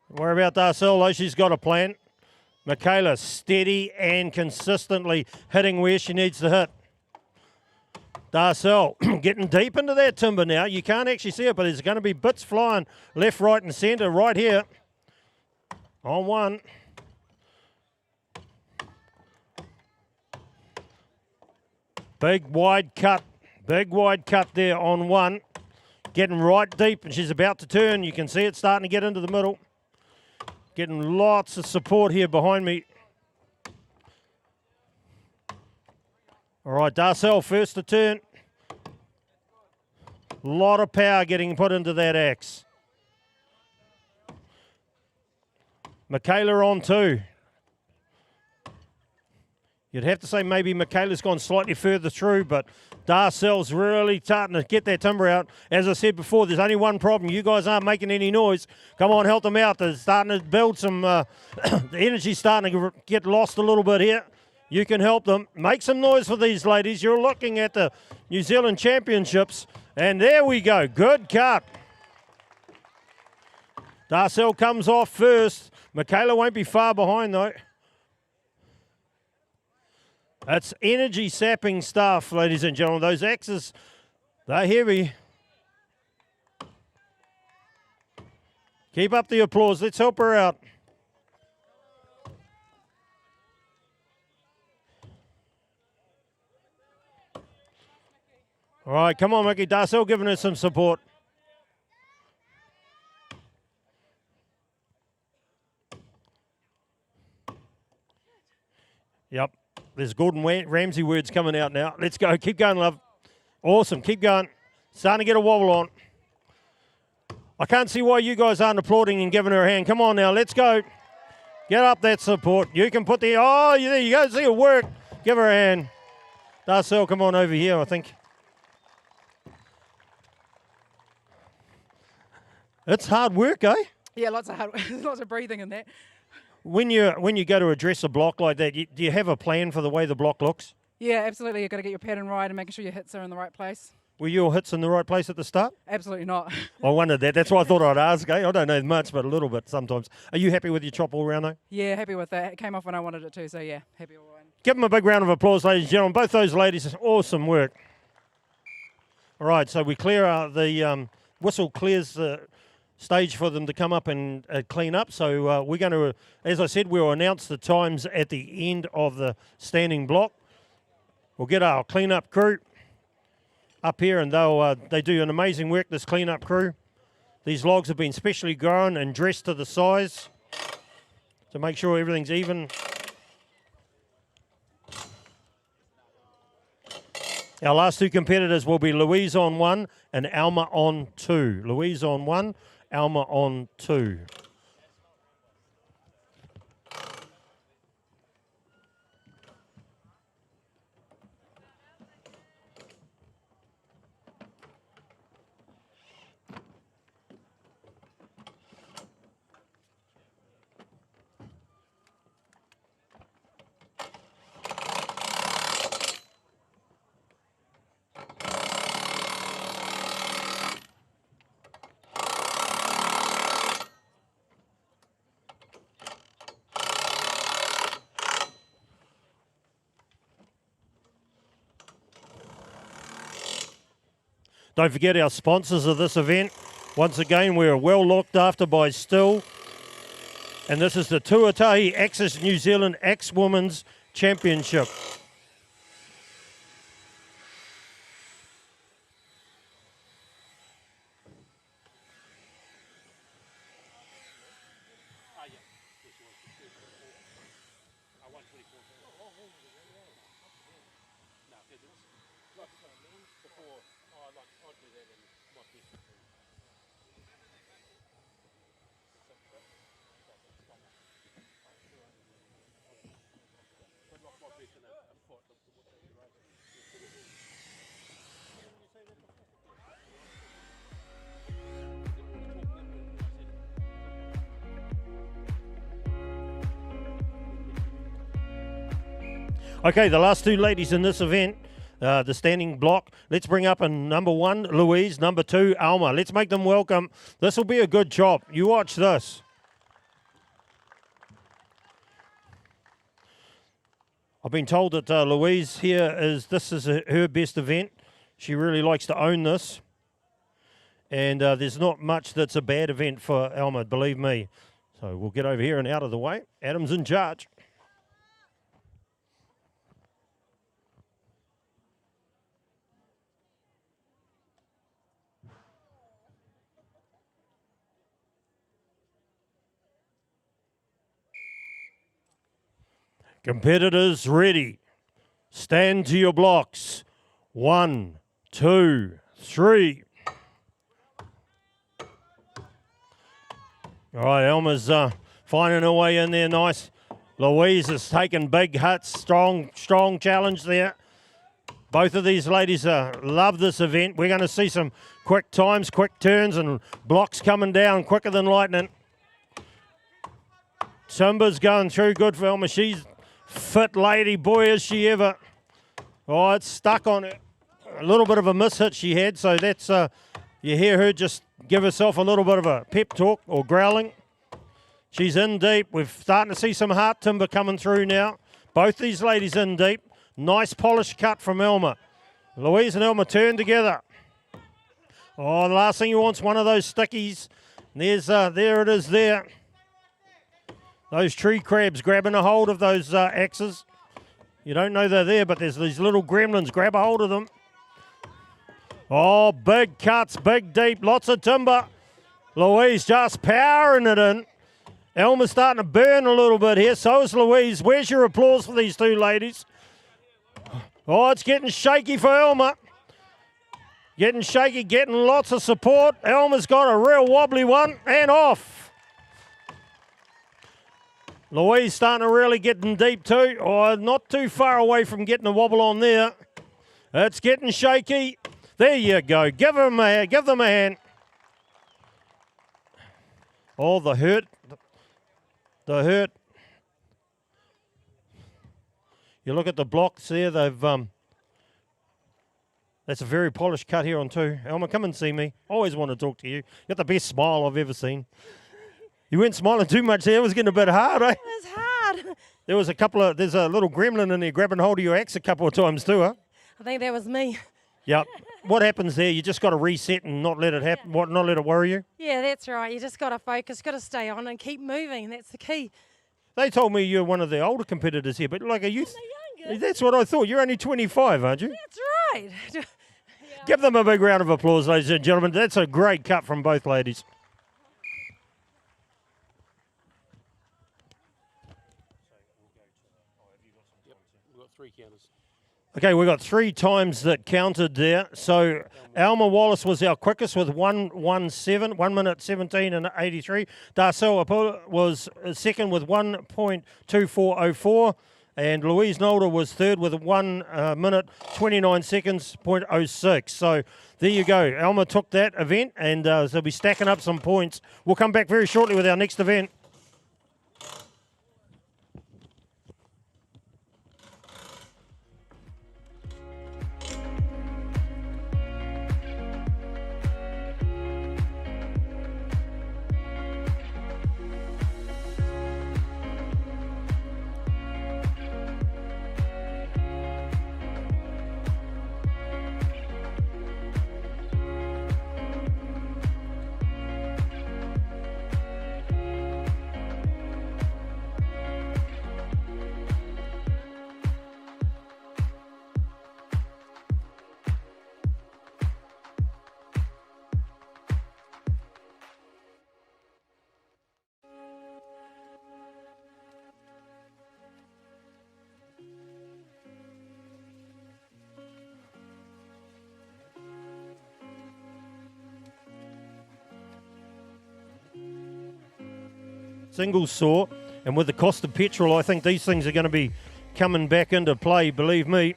Worry about Darcel, though. She's got a plan. Michaela steady and consistently hitting where she needs to hit. Darcel getting deep into that timber now. You can't actually see it, but there's going to be bits flying left, right, and centre right here. On 1. Big wide cut there on 1. Getting right deep, and she's about to turn. You can see it starting to get into the middle. Getting lots of support here behind me. All right, Darcel first to turn. A lot of power getting put into that axe. Michaela on 2. You'd have to say maybe Michaela's gone slightly further through, but Darcel's really starting to get that timber out. As I said before, there's only one problem. You guys aren't making any noise. Come on, help them out. They're starting to build some, the energy's starting to get lost a little bit here. You can help them. Make some noise for these ladies. You're looking at the New Zealand Championships. And there we go. Good cut. Darcel comes off first. Michaela won't be far behind, though. That's energy sapping stuff, ladies and gentlemen. Those axes, they're heavy. Keep up the applause. Let's help her out. All right, come on, Mickey. Darcel giving her some support. Yep. There's Gordon Ramsay words coming out now. Let's go. Keep going, love. Awesome. Keep going. Starting to get a wobble on. I can't see why you guys aren't applauding and giving her a hand. Come on now. Let's go. Get up that support. You can put the... Oh, there you go. See it work. Give her a hand. Darcel, come on over here, I think. It's hard work, eh? Yeah, lots of breathing in that. When you go to address a block like that, do you have a plan for the way the block looks? Yeah, absolutely. You've got to get your pattern right and making sure your hits are in the right place. Were your hits in the right place at the start? Absolutely not. I wondered that. That's why I thought I'd ask. Eh? I don't know much, but a little bit sometimes. Are you happy with your chop all round, though? Yeah, happy with that. It came off when I wanted it to, so yeah, happy all round. Give them a big round of applause, ladies and gentlemen. Both those ladies, awesome work. All right, so we clear the whistle clears the stage for them to come up and clean up. So we're going to, as I said, we'll announce the times at the end of the standing block. We'll get our clean-up crew up here, and they do an amazing work, this clean-up crew. These logs have been specially grown and dressed to the size to make sure everything's even. Our last two competitors will be Louise on 1 and Alma on 2. Louise on 1, Alma on 2. Don't forget our sponsors of this event. Once again, we're well looked after by Still. And this is the Tuatahi Access New Zealand Axe Women's Championship. Okay, the last two ladies in this event, the standing block. Let's bring up in number 1, Louise, number 2, Alma. Let's make them welcome. This will be a good chop. You watch this. I've been told that Louise here this is her best event. She really likes to own this. And there's not much that's a bad event for Alma, believe me. So we'll get over here and out of the way. Adam's in charge. Competitors ready. Stand to your blocks. 1, 2, 3. All right, Elma's finding her way in there nice. Louise has taken big hits. Strong challenge there. Both of these ladies love this event. We're going to see some quick times, quick turns, and blocks coming down quicker than lightning. Timber's going through good for Elma. She's fit lady, boy, is she ever. Oh, it's stuck on her. A little bit of a mishit she had, so that's, you hear her just give herself a little bit of a pep talk or growling. She's in deep. We're starting to see some heart timber coming through now. Both these ladies in deep. Nice polished cut from Elma. Louise and Elma turn together. Oh, the last thing you want's one of those stickies. There it is there. Those tree crabs grabbing a hold of those axes. You don't know they're there, but there's these little gremlins. Grab a hold of them. Oh, big cuts, big deep, lots of timber. Louise just powering it in. Elma's starting to burn a little bit here. So is Louise. Where's your applause for these two ladies? Oh, it's getting shaky for Elma. Getting shaky, getting lots of support. Elma's got a real wobbly one and off. Louise starting to really get in deep too. Oh, not too far away from getting a wobble on there. It's getting shaky. There you go. Give them a hand. Oh, the hurt. The hurt. You look at the blocks there. They've that's a very polished cut here on 2. Elma, come and see me. Always want to talk to you. You got the best smile I've ever seen. You weren't smiling too much there. It was getting a bit hard, eh? It was hard. There's a little gremlin in there grabbing hold of your axe a couple of times too, huh? I think that was me. Yep. What happens there? You just got to reset and not let it happen. What? Not let it worry you. Yeah, that's right. You just got to focus, got to stay on and keep moving. That's the key. They told me you're one of the older competitors here, but like a youth. That's what I thought. You're only 25, aren't you? That's right. Give them a big round of applause, ladies and gentlemen. That's a great cut from both ladies. We've got 3 counters. Okay, we've got 3 times that counted there. So Alma Wallace was our quickest with 1:17, 1 minute 17 and 83. Darcel Apollo was second with 1.2404. And Louise Nolder was third with 1 minute 29 seconds, .06. So there you go. Alma took that event, and they'll be stacking up some points. We'll come back very shortly with our next event. Single saw, and with the cost of petrol, I think these things are going to be coming back into play, believe me.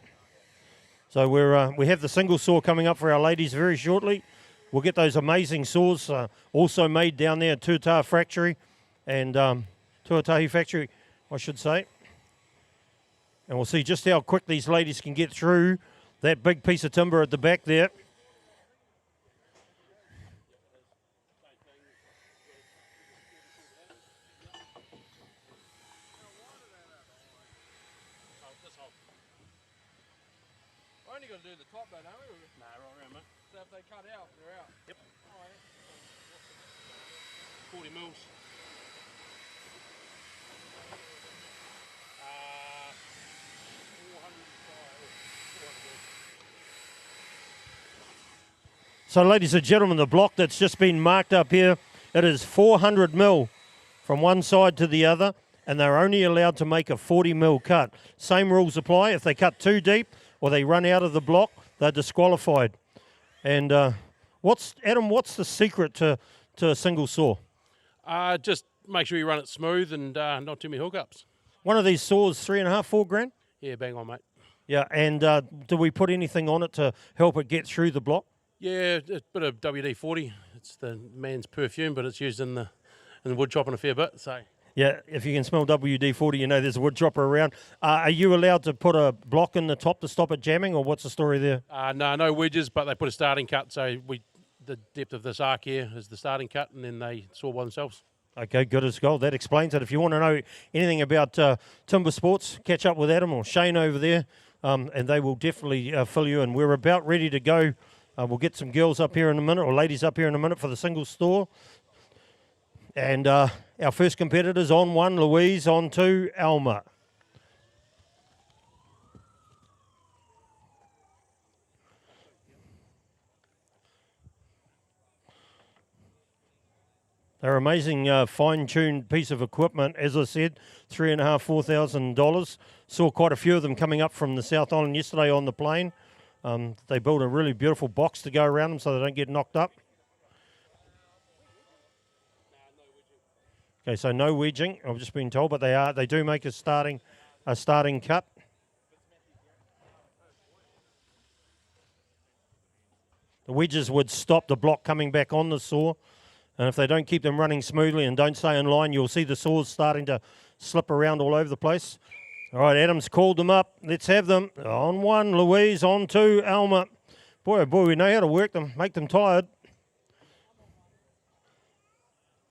So we have the single saw coming up for our ladies very shortly. We'll get those amazing saws also made down there at Tuatahi Factory, and Tuatahi Factory, I should say. And we'll see just how quick these ladies can get through that big piece of timber at the back there. Only got to do the top though, don't we? Nah, right around, mate. So if they cut out, they're out? Yep. Oh, yeah. 40 mils. 400 So, ladies and gentlemen, the block that's just been marked up here, it is 400 mil from one side to the other, and they're only allowed to make a 40 mil cut. Same rules apply. If they cut too deep or they run out of the block, they're disqualified. And what's the secret to a single saw? Just make sure you run it smooth and not too many hookups. One of these saws, $3.5, $4 grand? Yeah, bang on, mate. Yeah, and do we put anything on it to help it get through the block? Yeah, a bit of WD-40. It's the man's perfume, but it's used in the wood chopping a fair bit. So. Yeah, if you can smell WD-40, you know there's a wood chopper around. Are you allowed to put a block in the top to stop it jamming, or what's the story there? No wedges, but they put a starting cut. So the depth of this arc here is the starting cut, and then they saw by themselves. Okay, good as gold. That explains it. If you want to know anything about timber sports, catch up with Adam or Shane over there, and they will definitely fill you in. We're about ready to go. We'll get some girls up here in a minute, or ladies up here in a minute for the single store. And our first competitors on 1, Louise, on 2, Alma. They're amazing, fine-tuned piece of equipment. As I said, $3,500, $4,000. Saw quite a few of them coming up from the South Island yesterday on the plane. They built a really beautiful box to go around them so they don't get knocked up. Okay, so no wedging, I've just been told, but they do make a starting cut. The wedges would stop the block coming back on the saw, and if they don't keep them running smoothly and don't stay in line, you'll see the saws starting to slip around all over the place. All right, Adam's called them up. Let's have them. On one, Louise. On two, Alma. Boy, oh boy, we know how to work them, make them tired.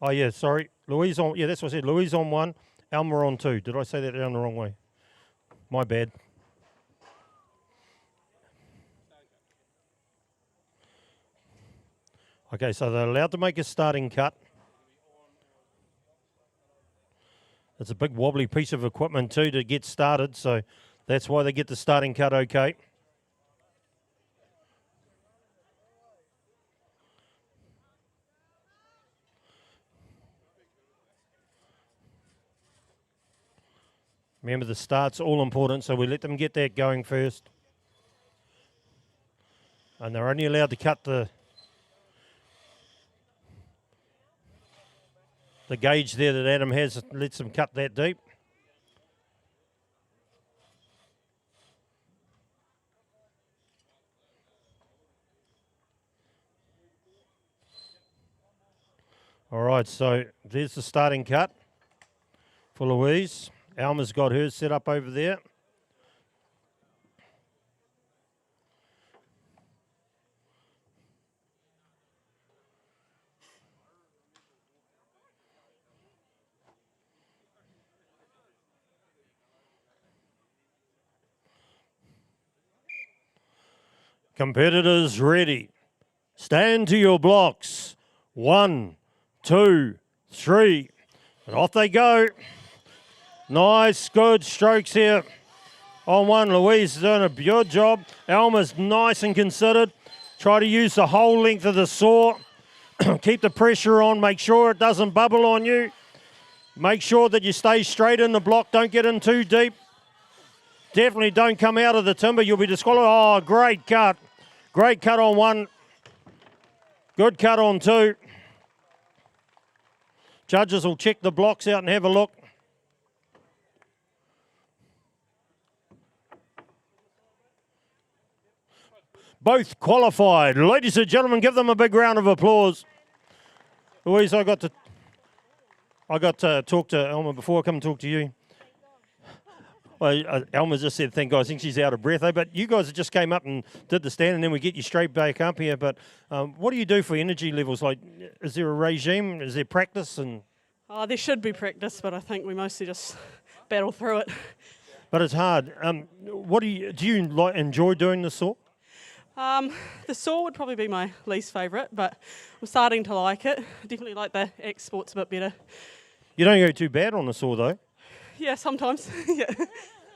Oh, yeah, sorry. Louise on, yeah, that's what I said. Louise on one, Alma on two. Did I say that down the wrong way? My bad. Okay, so they're allowed to make a starting cut. It's a big wobbly piece of equipment too to get started, so that's why they get the starting cut okay. Remember, the start's all important, so we let them get that going first. And they're only allowed to cut the gauge there that Adam has, lets them cut that deep. All right, so there's the starting cut for Louise. Alma's got hers set up over there. Competitors ready. Stand to your blocks. 1, 2, 3. And off they go. Nice, good strokes here. On one, Louise is doing a good job. Alma's nice and considered. Try to use the whole length of the saw. Keep the pressure on. Make sure it doesn't bubble on you. Make sure that you stay straight in the block. Don't get in too deep. Definitely don't come out of the timber. You'll be disqualified. Oh, great cut. Great cut on one. Good cut on two. Judges will check the blocks out and have a look. Both qualified. Ladies and gentlemen, give them a big round of applause. Louise, I got to talk to Alma before I come and talk to you. Well, Alma just said, thank God, I think she's out of breath. But you guys just came up and did the stand, and then we get you straight back up here. But what do you do for energy levels? Like, is there a regime? Is there practice? There should be practice, but I think we mostly just battle through it. But it's hard. What do you enjoy doing the saw? The saw would probably be my least favourite, but I'm starting to like it. I definitely like the axe sports a bit better. You don't go too bad on the saw, though. Yeah, sometimes. Yeah.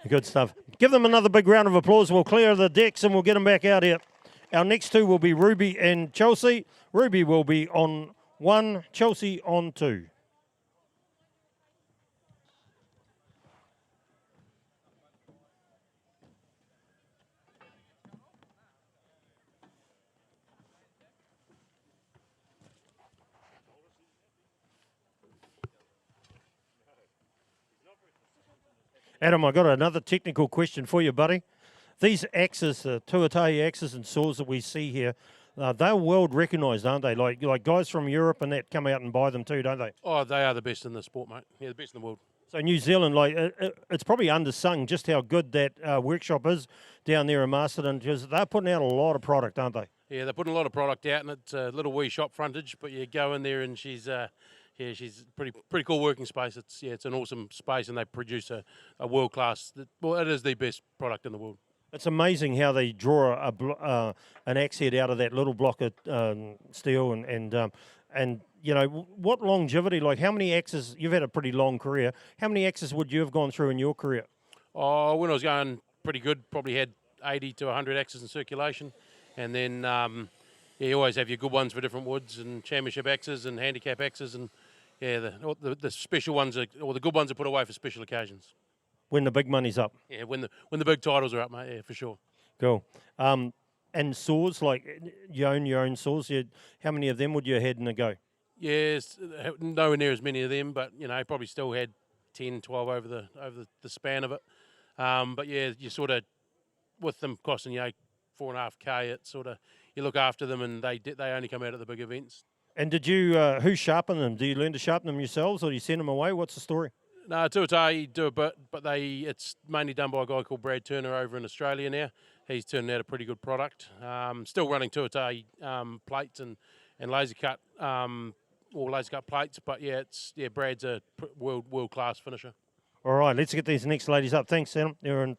Good stuff. Give them another big round of applause. We'll clear the decks and we'll get them back out here. Our next two will be Ruby and Chelsea. Ruby will be on 1, Chelsea on 2. Adam, I've got another technical question for you, buddy. These axes, the tuatara axes and saws that we see here, they're world recognised, aren't they? Like guys from Europe and that come out and buy them too, don't they? Oh, they are the best in the sport, mate. Yeah, the best in the world. So New Zealand, it's probably undersung just how good that workshop is down there in Masterton, because they're putting out a lot of product, aren't they? Yeah, they're putting a lot of product out, and it's a little wee shop frontage, but you go in there and she's pretty cool working space. It's an awesome space, and they produce a world class. Well, it is the best product in the world. It's amazing how they draw an axe head out of that little block of steel, and you know what longevity. Like, how many axes? You've had a pretty long career. How many axes would you have gone through in your career? Oh, when I was going pretty good, probably had 80 to 100 axes in circulation, and then you always have your good ones for different woods and championship axes and handicap axes, and yeah, the special ones or the good ones are put away for special occasions. When the big money's up. Yeah, when the big titles are up, mate. Yeah, for sure. Cool. And saws, like you own your own saws. How many of them would you have had in a go? Yes, nowhere near as many of them, but probably still had 10, 12 over the span of it. But yeah, you sort of with them costing $4.5K, it's sort of you look after them and they only come out at the big events. And did you who sharpen them? Do you learn to sharpen them yourselves, or do you send them away? What's the story? No, Tuatai do a bit, but it's mainly done by a guy called Brad Turner over in Australia now. He's turned out a pretty good product. Still running Tuatai plates and laser cut or laser cut plates, but Brad's a world class finisher. All right, let's get these next ladies up. Thanks, Sam. You're a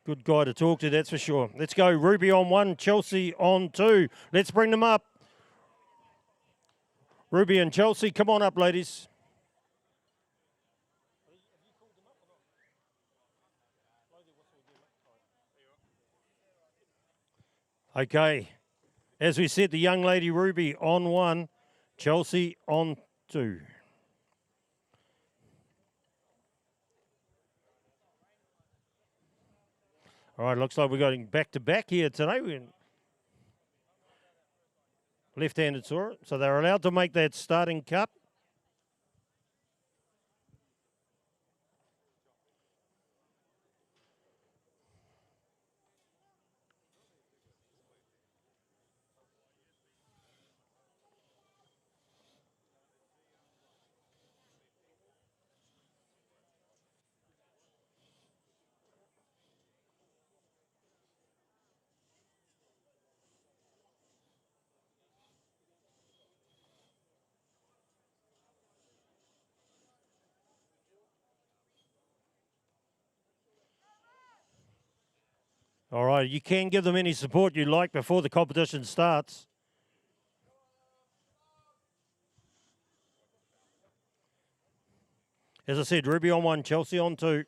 good guy to talk to, that's for sure. Let's go. Ruby on 1, Chelsea on 2. Let's bring them up. Ruby and Chelsea, come on up, ladies. Okay, as we said, the young lady Ruby on 1, Chelsea on 2. All right, looks like we're going back-to-back here today. Left-handed saw, so they're allowed to make that starting cut. All right, you can give them any support you like before the competition starts. As I said, Ruby on 1, Chelsea on 2.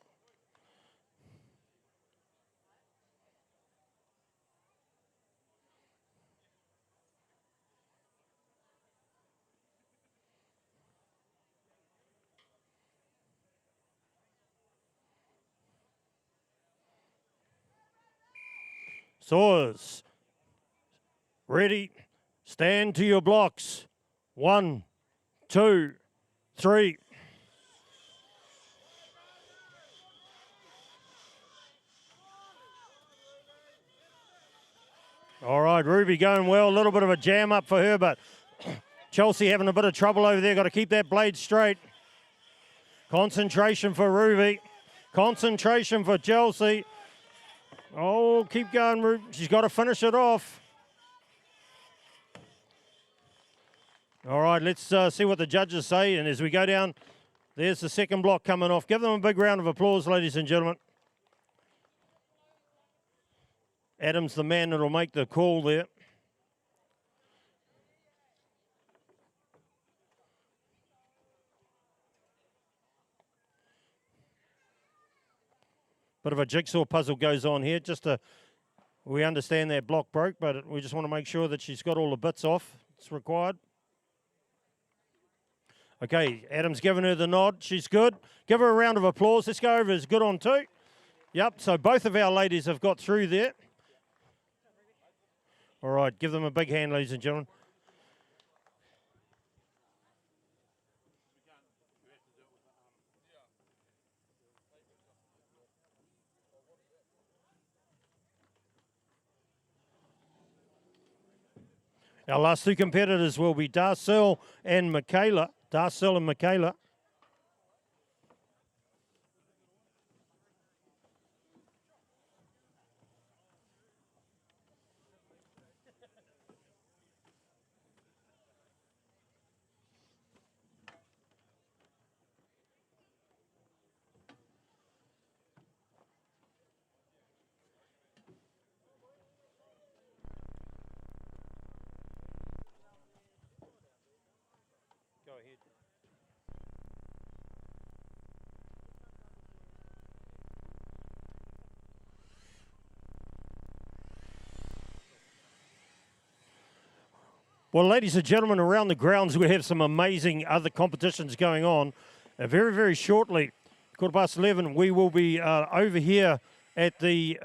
Saws, ready, stand to your blocks. 1, 2, 3. All right, Ruby going well. A little bit of a jam up for her, but Chelsea having a bit of trouble over there. Got to keep that blade straight. Concentration for Ruby. Concentration for Chelsea. Oh, keep going, Ruby. She's got to finish it off. All right, let's see what the judges say. And as we go down, there's the second block coming off. Give them a big round of applause, ladies and gentlemen. Adam's the man that'll make the call there. Bit of a jigsaw puzzle goes on here. We understand that block broke, but we just want to make sure that she's got all the bits off that's required. Okay, Adam's given her the nod. She's good. Give her a round of applause. Let's go over as good on 2. Yep, so both of our ladies have got through there. All right, give them a big hand, ladies and gentlemen. Our last 2 competitors will be Darcel and Michaela. Darcel and Michaela. Go ahead. Well, ladies and gentlemen, around the grounds we have some amazing other competitions going on. Very, very shortly, 11:15, we will be over here at the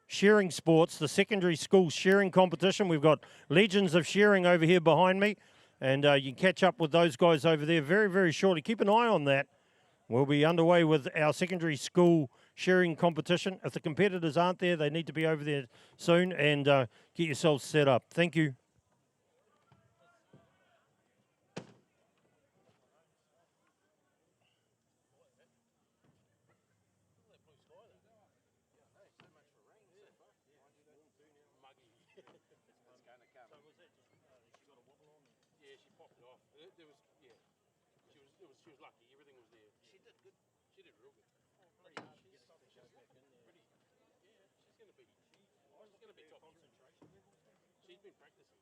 shearing sports, the secondary school shearing competition. We've got legends of shearing over here behind me, and you can catch up with those guys over there very, very shortly. Keep an eye on that. We'll be underway with our secondary school shearing competition. If the competitors aren't there, they need to be over there soon, and get yourselves set up. Thank you. She was lucky. Everything was there. She did good. She did real good. She's going to be. She's going to be top. She's been practicing.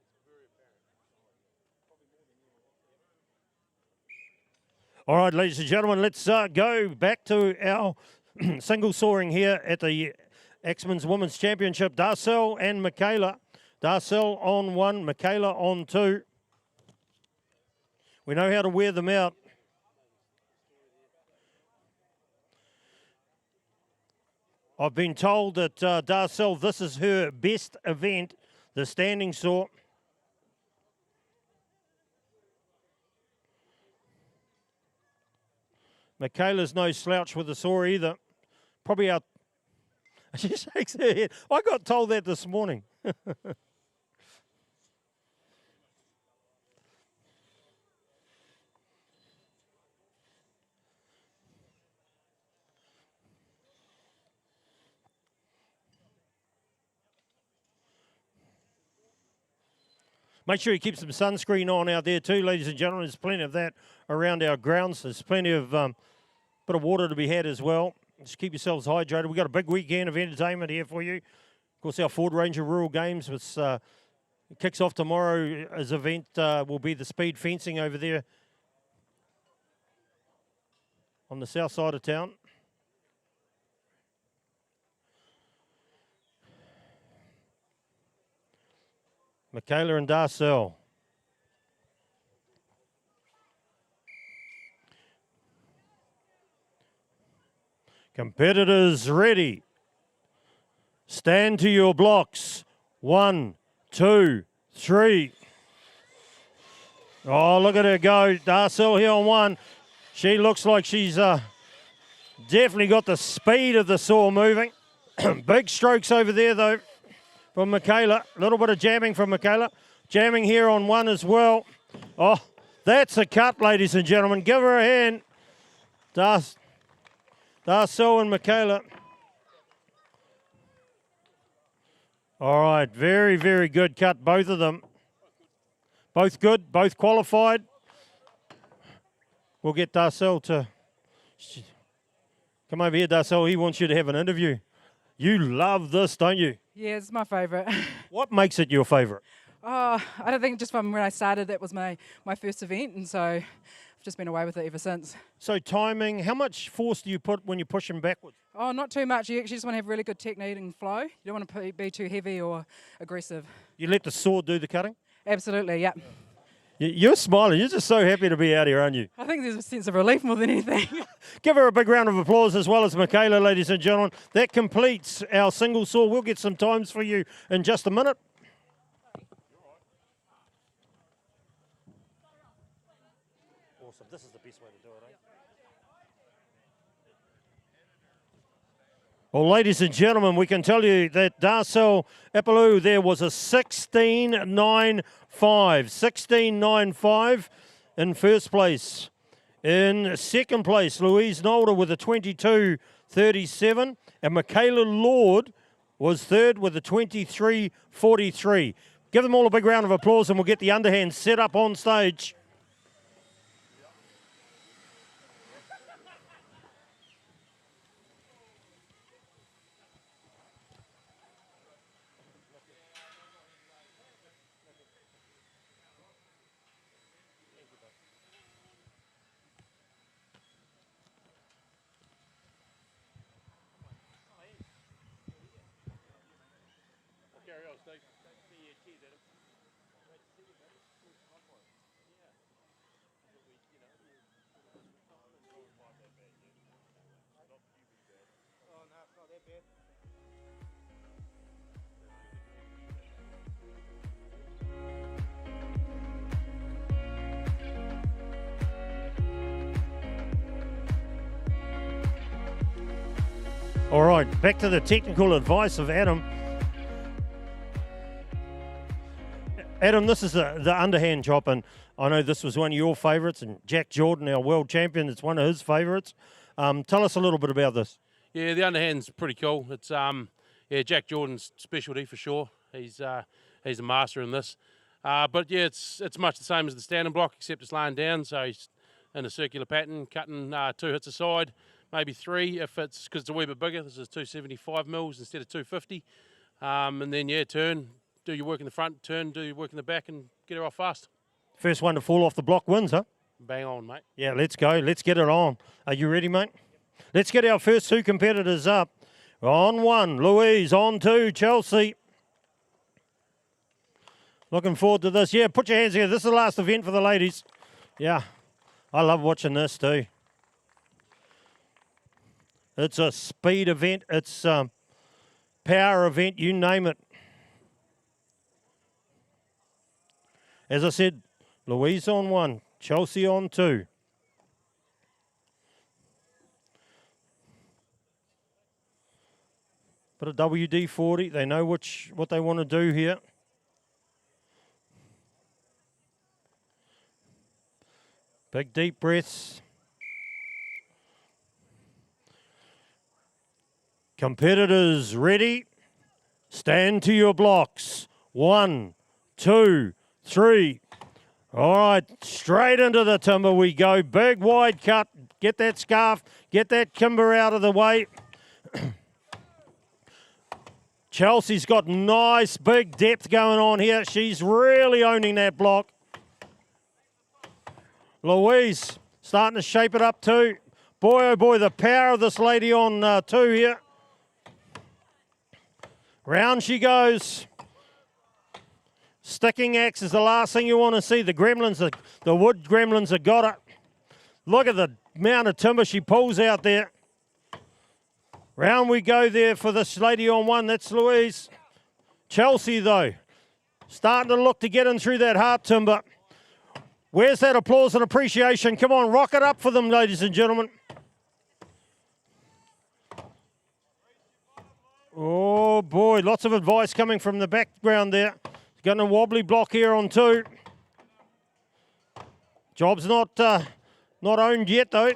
It's very apparent. All right, ladies and gentlemen, let's go back to our single soaring here at the Axemen's Women's Championship. Darcel and Michaela. Darcel on 1, Michaela on 2. We know how to wear them out. I've been told that Darcel, this is her best event, the standing saw. Michaela's no slouch with the saw either. Probably our... She shakes her head. I got told that this morning. Make sure you keep some sunscreen on out there too, ladies and gentlemen. There's plenty of that around our grounds. There's plenty of bit of water to be had as well. Just keep yourselves hydrated. We've got a big weekend of entertainment here for you. Of course, our Ford Ranger Rural Games, which kicks off tomorrow as event, will be the speed fencing over there on the south side of town. Michaela and Darcel. Competitors ready. Stand to your blocks. 1, 2, 3. Oh, look at her go. Darcel here on 1. She looks like she's definitely got the speed of the saw moving. Big strokes over there, though, from Michaela. A little bit of jamming from Michaela. Jamming here on 1 as well. Oh, that's a cut, ladies and gentlemen. Give her a hand. Darcel and Michaela. All right, very, very good cut, both of them. Both good, both qualified. We'll get Darcel to come over here, Darcel. He wants you to have an interview. You love this, don't you? Yeah, it's my favourite. What makes it your favourite? Oh, I don't think just from when I started, that was my first event, and so I've just been away with it ever since. So timing, how much force do you put when you're pushing backwards? Oh, not too much. You actually just want to have really good technique and flow. You don't want to be too heavy or aggressive. You let the saw do the cutting? Absolutely, yeah. You're smiling. You're just so happy to be out here, aren't you? I think there's a sense of relief more than anything. Give her a big round of applause as well as Michaela, ladies and gentlemen. That completes our single saw. We'll get some times for you in just a minute. Awesome. This is the best way to do it, eh? Well, ladies and gentlemen, we can tell you that Darcel Epalou there was a 16.95. 16.95 in first place. In second place, Louise Nolder with a 22.37. And Michaela Lord was third with a 23.43. Give them all a big round of applause and we'll get the underhand set up on stage. Carry on, Steve. All right, back to the technical advice of Adam. Adam, this is the underhand chop, and I know this was one of your favourites, and Jack Jordan, our world champion, it's one of his favourites. Tell us a little bit about this. Yeah, the underhand's pretty cool. It's Jack Jordan's specialty for sure. He's a master in this. But yeah, it's much the same as the standing block, except it's laying down. So he's in a circular pattern, cutting 2 hits aside, maybe 3 if it's because it's a wee bit bigger. This is 275 mils instead of 250. And then turn, do your work in the front, turn, do your work in the back, and get her off fast. First one to fall off the block wins, huh? Bang on, mate. Yeah, let's go. Let's get it on. Are you ready, mate? Let's get our first 2 competitors up. On 1, Louise. On 2, Chelsea. Looking forward to this. Yeah, put your hands together. This is the last event for the ladies. Yeah, I love watching this too. It's a speed event. It's power event. You name it. As I said, Louise on 1, Chelsea on 2. Bit of WD-40. They know what they want to do here. Big deep breaths. Competitors ready? Stand to your blocks. 1, 2, 3. All right, straight into the timber we go. Big wide cut. Get that scarf. Get that timber out of the way. Chelsea's got nice big depth going on here. She's really owning that block. Louise starting to shape it up too. Boy, oh boy, the power of this lady on 2 here. Round she goes. Sticking axe is the last thing you want to see. The gremlins, the wood gremlins have got it. Look at the amount of timber she pulls out there. Round we go there for this lady on 1. That's Louise. Chelsea, though, starting to look to get in through that heart timber. Where's that applause and appreciation? Come on, rock it up for them, ladies and gentlemen. Oh, boy, lots of advice coming from the background there. Got a wobbly block here on 2. Job's not owned yet, though.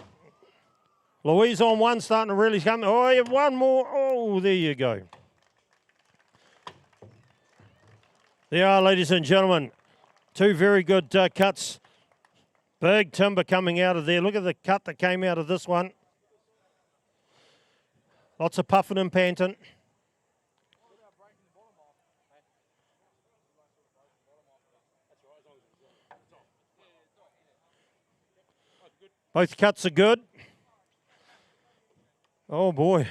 Louise on 1, starting to really come. Oh, you have one more. Oh, there you go. There are, ladies and gentlemen, 2 very good cuts. Big timber coming out of there. Look at the cut that came out of this one. Lots of puffing and panting. Both cuts are good. Oh, boy.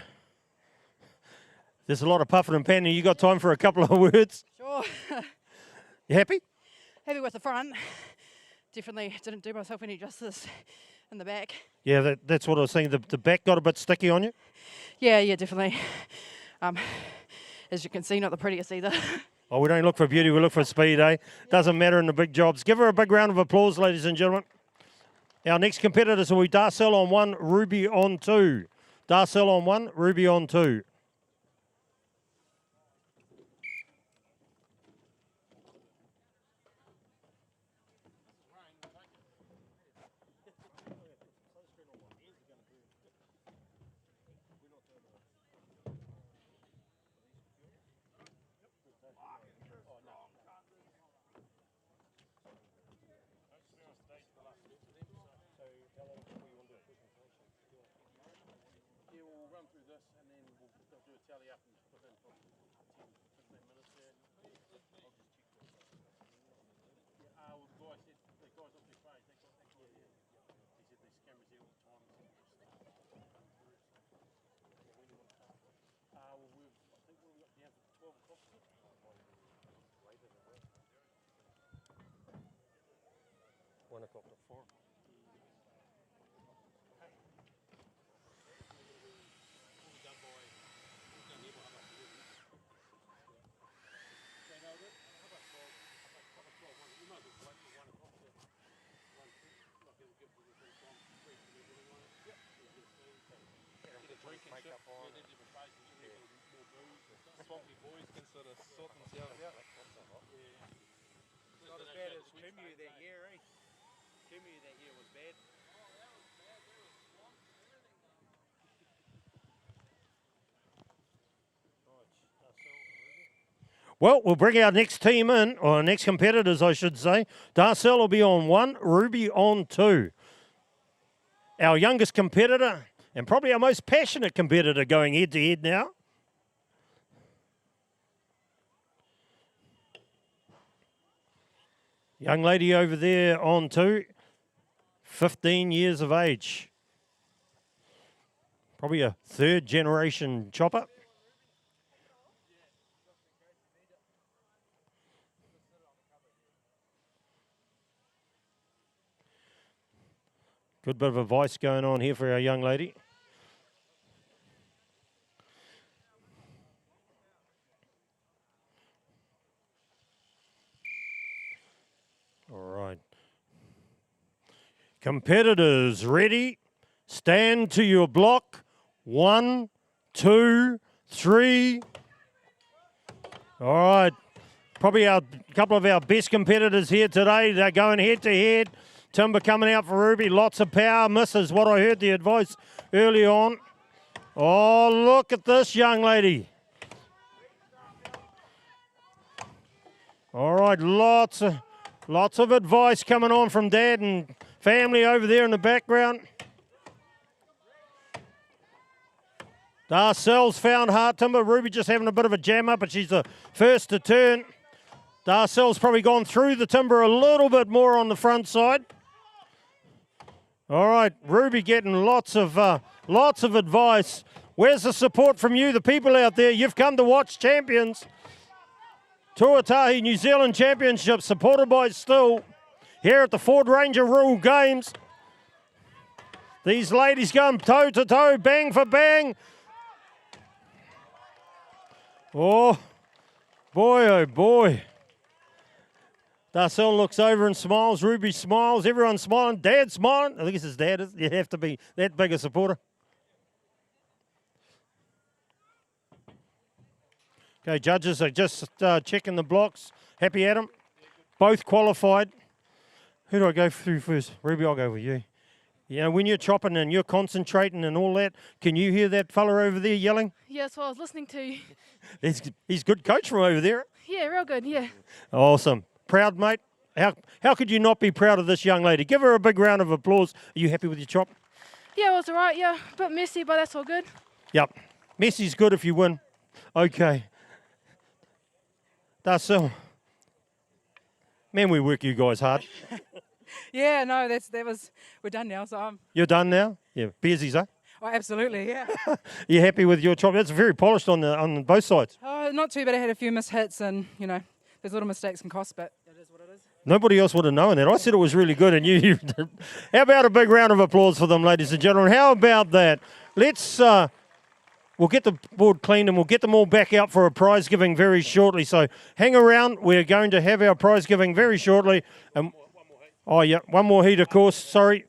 There's a lot of puffing and panting. You got time for a couple of words? Sure. You happy? Happy with the front. Definitely didn't do myself any justice in the back. Yeah, that's what I was saying. The back got a bit sticky on you? Yeah, definitely. As you can see, not the prettiest either. Oh, we don't look for beauty, we look for speed, eh? Doesn't matter in the big jobs. Give her a big round of applause, ladies and gentlemen. Our next competitors will be Darcel on 1, Ruby on 2. Darcel on 1, Ruby on 2. Well, we'll bring our next team in, or our next competitors, I should say. Darcel will be on 1, Ruby on 2. Our youngest competitor, and probably our most passionate competitor going head-to-head now. Young lady over there on 2, 15 years of age. Probably a third-generation chopper. Good bit of advice going on here for our young lady. All right. Competitors ready? Stand to your block. 1, 2, 3. All right. Probably a couple of our best competitors here today. They're going head to head. Timber coming out for Ruby. Lots of power. Misses what I heard the advice early on. Oh, look at this young lady. All right, lots of advice coming on from Dad and family over there in the background. Darcel's found hard timber. Ruby just having a bit of a jam up, but she's the first to turn. Darcel's probably gone through the timber a little bit more on the front side. All right, Ruby getting lots of advice. Where's the support from you, the people out there? You've come to watch champions. Tuatahi New Zealand Championship, supported by Still, here at the Ford Ranger Rural Games. These ladies going toe to toe, bang for bang. Oh boy. Darcel looks over and smiles. Ruby smiles. Everyone's smiling. Dad's smiling. I think it's his dad. You have to be that big a supporter. Okay, judges are just checking the blocks. Happy Adam. Both qualified. Who do I go through first? Ruby, I'll go with you. You know, when you're chopping and you're concentrating and all that, can you hear that fella over there yelling? Yeah, that's what I was listening to. He's good coach from over there. Yeah, real good, yeah. Awesome. Proud, mate? How could you not be proud of this young lady? Give her a big round of applause. Are you happy with your chop? Yeah, it was all right, yeah. A bit messy, but that's all good. Yep. Messy's good if you win. Okay. Darcel. Man, we work you guys hard. Yeah, no, we're done now. So You're done now? Yeah, beersies, eh? Oh, absolutely, yeah. You happy with your chop? That's very polished on both sides. Oh, not too bad. I had a few mishits, and there's little mistakes can cost, but it is what it is. Nobody else would have known that. I said it was really good, and you How about a big round of applause for them, ladies and gentlemen? How about that? Let's. We'll get the board cleaned and we'll get them all back out for a prize giving very shortly. So hang around. We're going to have our prize giving very shortly. Oh, yeah, one more heat, of course. Sorry.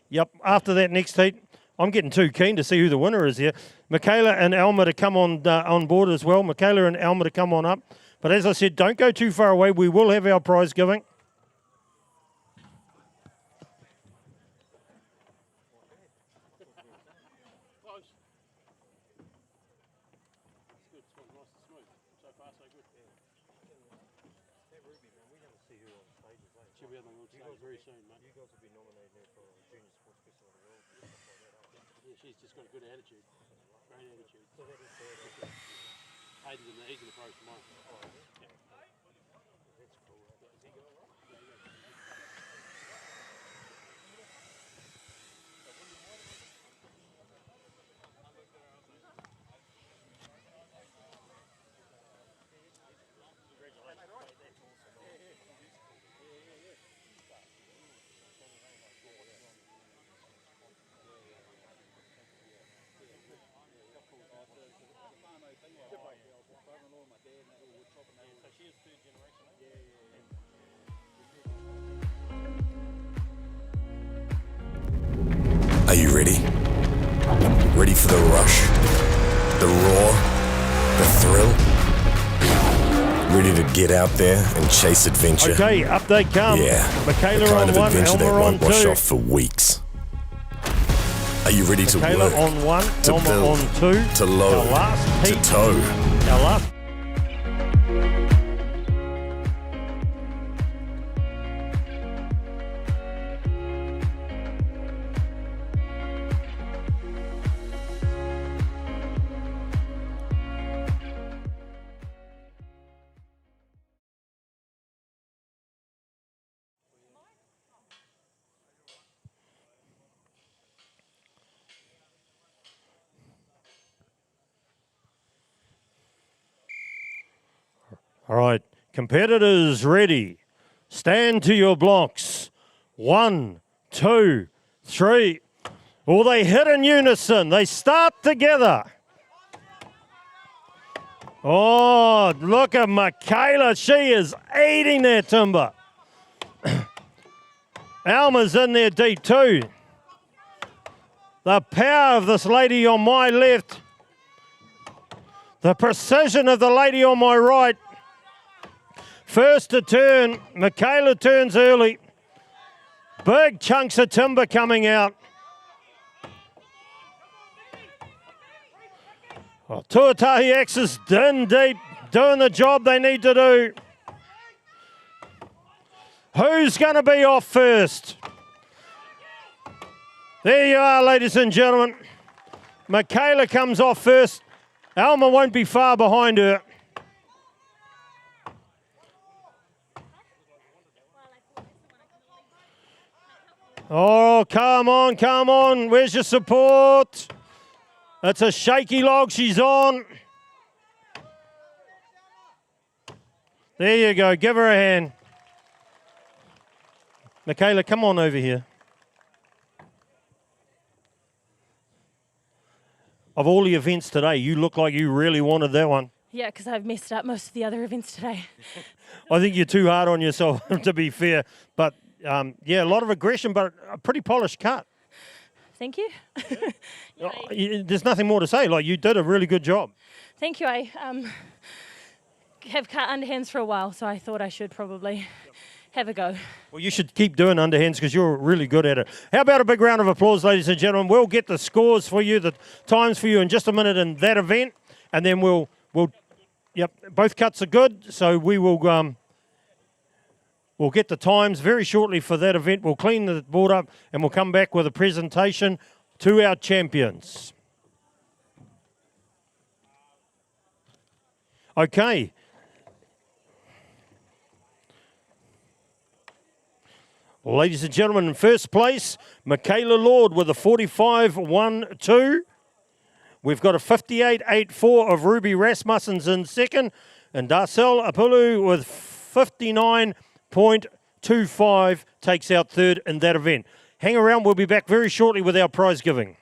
Yep, after that next heat. I'm getting too keen to see who the winner is here. Michaela and Alma to come on board as well. Michaela and Alma to come on up. But as I said, don't go too far away. We will have our prize giving. She's just got a good attitude, great attitude. Hayden's in the pro tomorrow. That's cool. Are you ready? Ready for the rush, the roar, the thrill? Ready to get out there and chase adventure? Okay, update come. Yeah, Michaela the kind on of one, adventure that Elmer on won't wash two. off for weeks. Are you ready to Michaela work, on one, to Elmer build, on two. to load, Our last to heat. tow? Our last. All right, competitors ready. Stand to your blocks. 1, 2, 3. Oh, they hit in unison. They start together. Oh, look at Michaela. She is eating that timber. Alma's in there deep too. The power of this lady on my left. The precision of the lady on my right. First to turn, Michaela turns early. Big chunks of timber coming out. Oh, Tuatahi X's in deep, doing the job they need to do. Who's going to be off first? There you are, ladies and gentlemen. Michaela comes off first. Alma won't be far behind her. Oh, come on, come on. Where's your support? That's a shaky log she's on. There you go. Give her a hand. Michaela, come on over here. Of all the events today, you look like you really wanted that one. Yeah, because I've messed up most of the other events today. I think you're too hard on yourself, to be fair. But, yeah, a lot of aggression, but a pretty polished cut. Thank you. There's nothing more to say. Like, you did a really good job. Thank you. I have cut underhands for a while, so I thought I should probably have a go. Well, you should keep doing underhands because you're really good at it. How about a big round of applause, ladies and gentlemen? We'll get the scores for you, the times for you in just a minute in that event, and then we'll yep, both cuts are good, so we will we'll get the times very shortly for that event. We'll clean the board up, and we'll come back with a presentation to our champions. Okay. Ladies and gentlemen, in first place, Michaela Lord with a 45.12. We've got a 58.84 of Ruby Rasmussen's in second, and Darcel Apulu with 59.25 takes out third in that event. Hang around, we'll be back very shortly with our prize giving.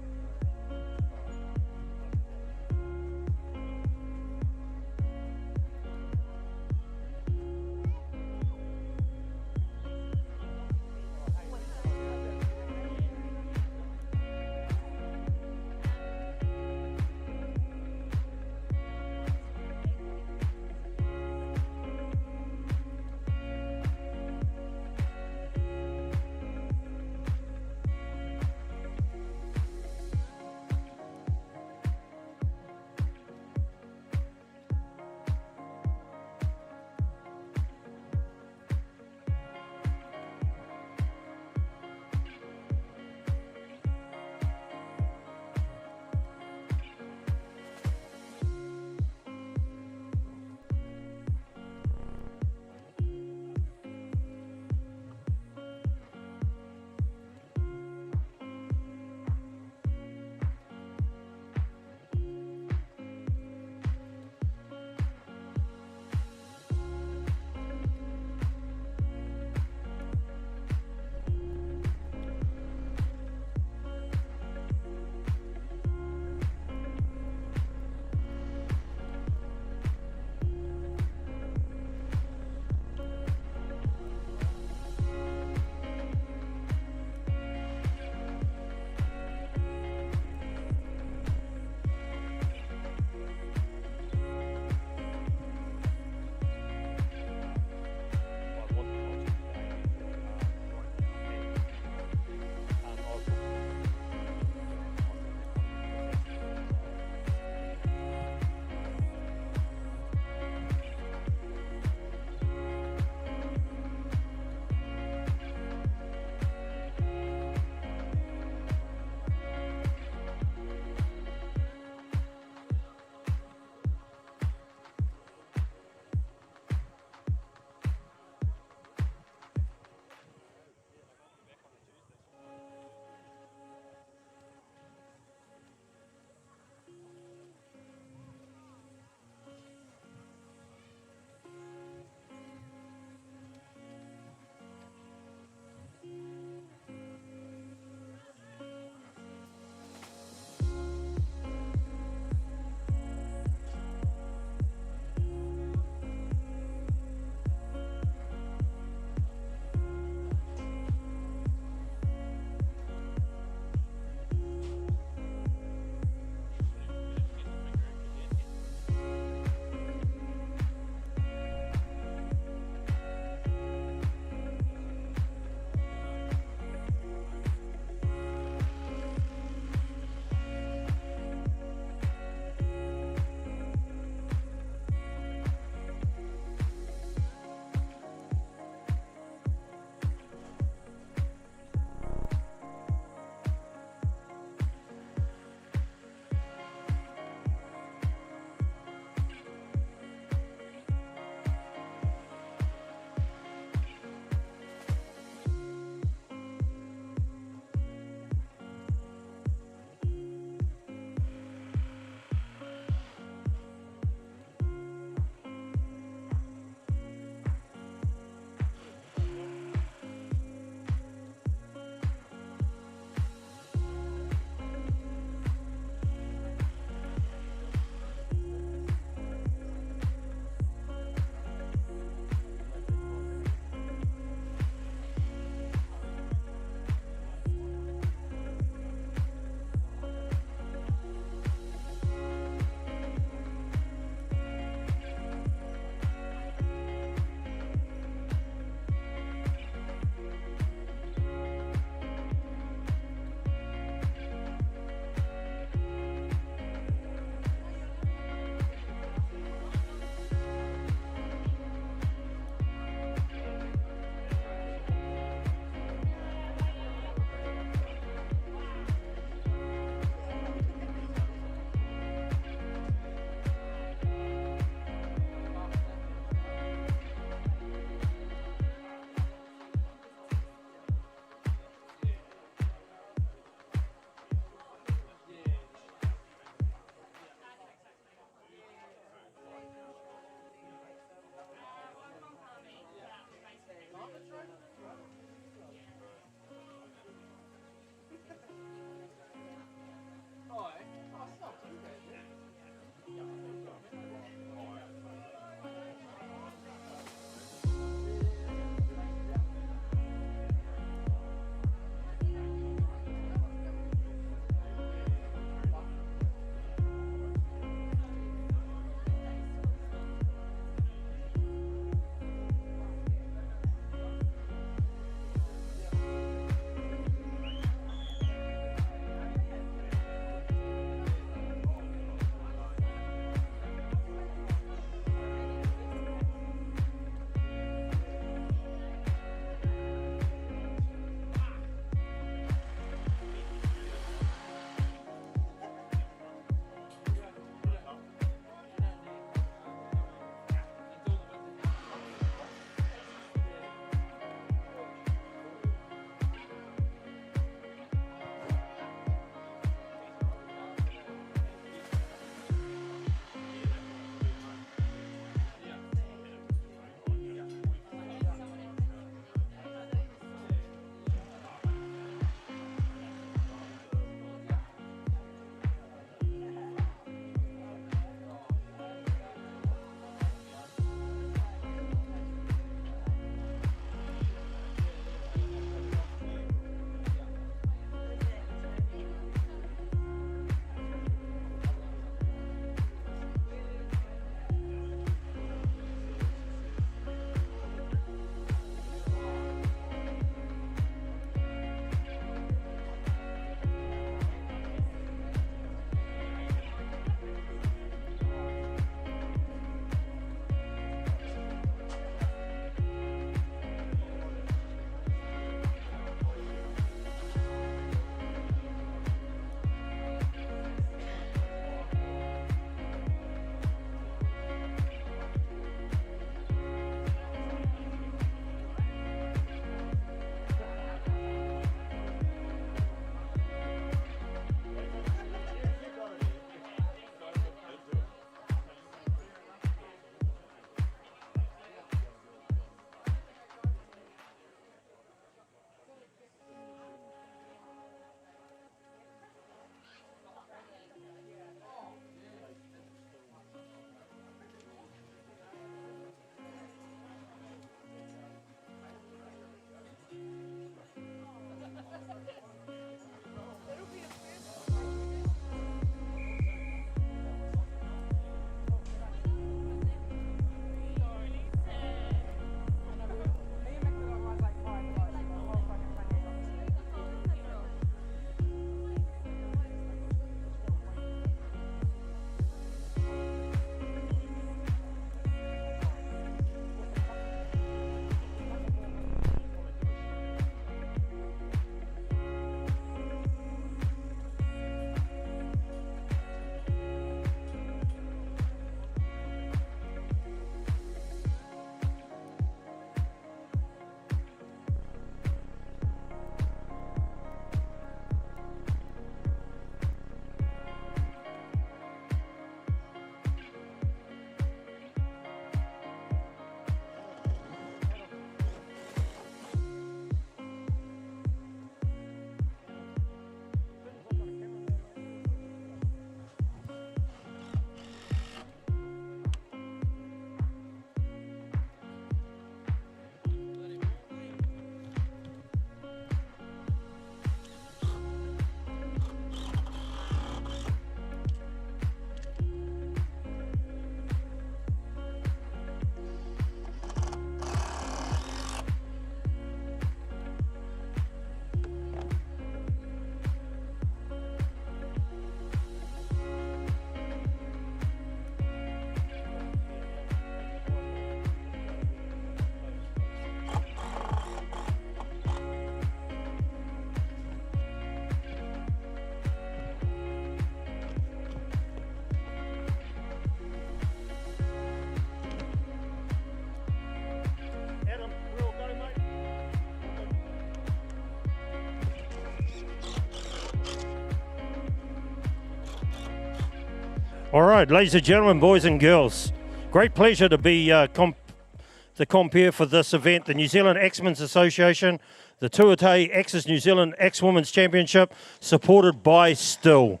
All right, ladies and gentlemen, boys and girls, great pleasure to be the compere for this event, the New Zealand Axemen's Association, the Tuatei Axes New Zealand Axe Women's Championship, supported by Still.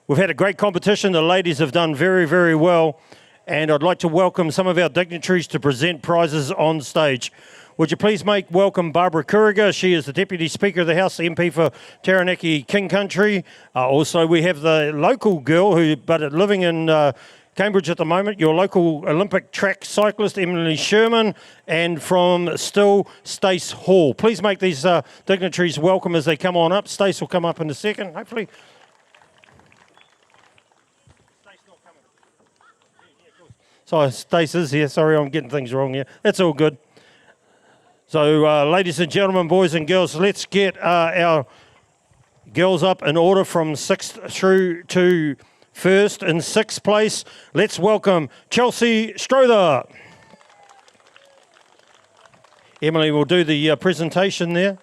We've had a great competition. The ladies have done very, very well, and I'd like to welcome some of our dignitaries to present prizes on stage. Would you please make welcome Barbara Kuriga? She is the Deputy Speaker of the House, the MP for Taranaki King Country. Also, we have the local girl but living in Cambridge at the moment, your local Olympic track cyclist, Emily Sherman, and from Still, Stace Hall. Please make these dignitaries welcome as they come on up. Stace will come up in a second, hopefully. So Stace is here. Sorry, I'm getting things wrong here. That's all good. So, ladies and gentlemen, boys and girls, let's get our girls up in order from 6th through to 1st. In 6th place, let's welcome Chelsea Strother. Emily will do the presentation there.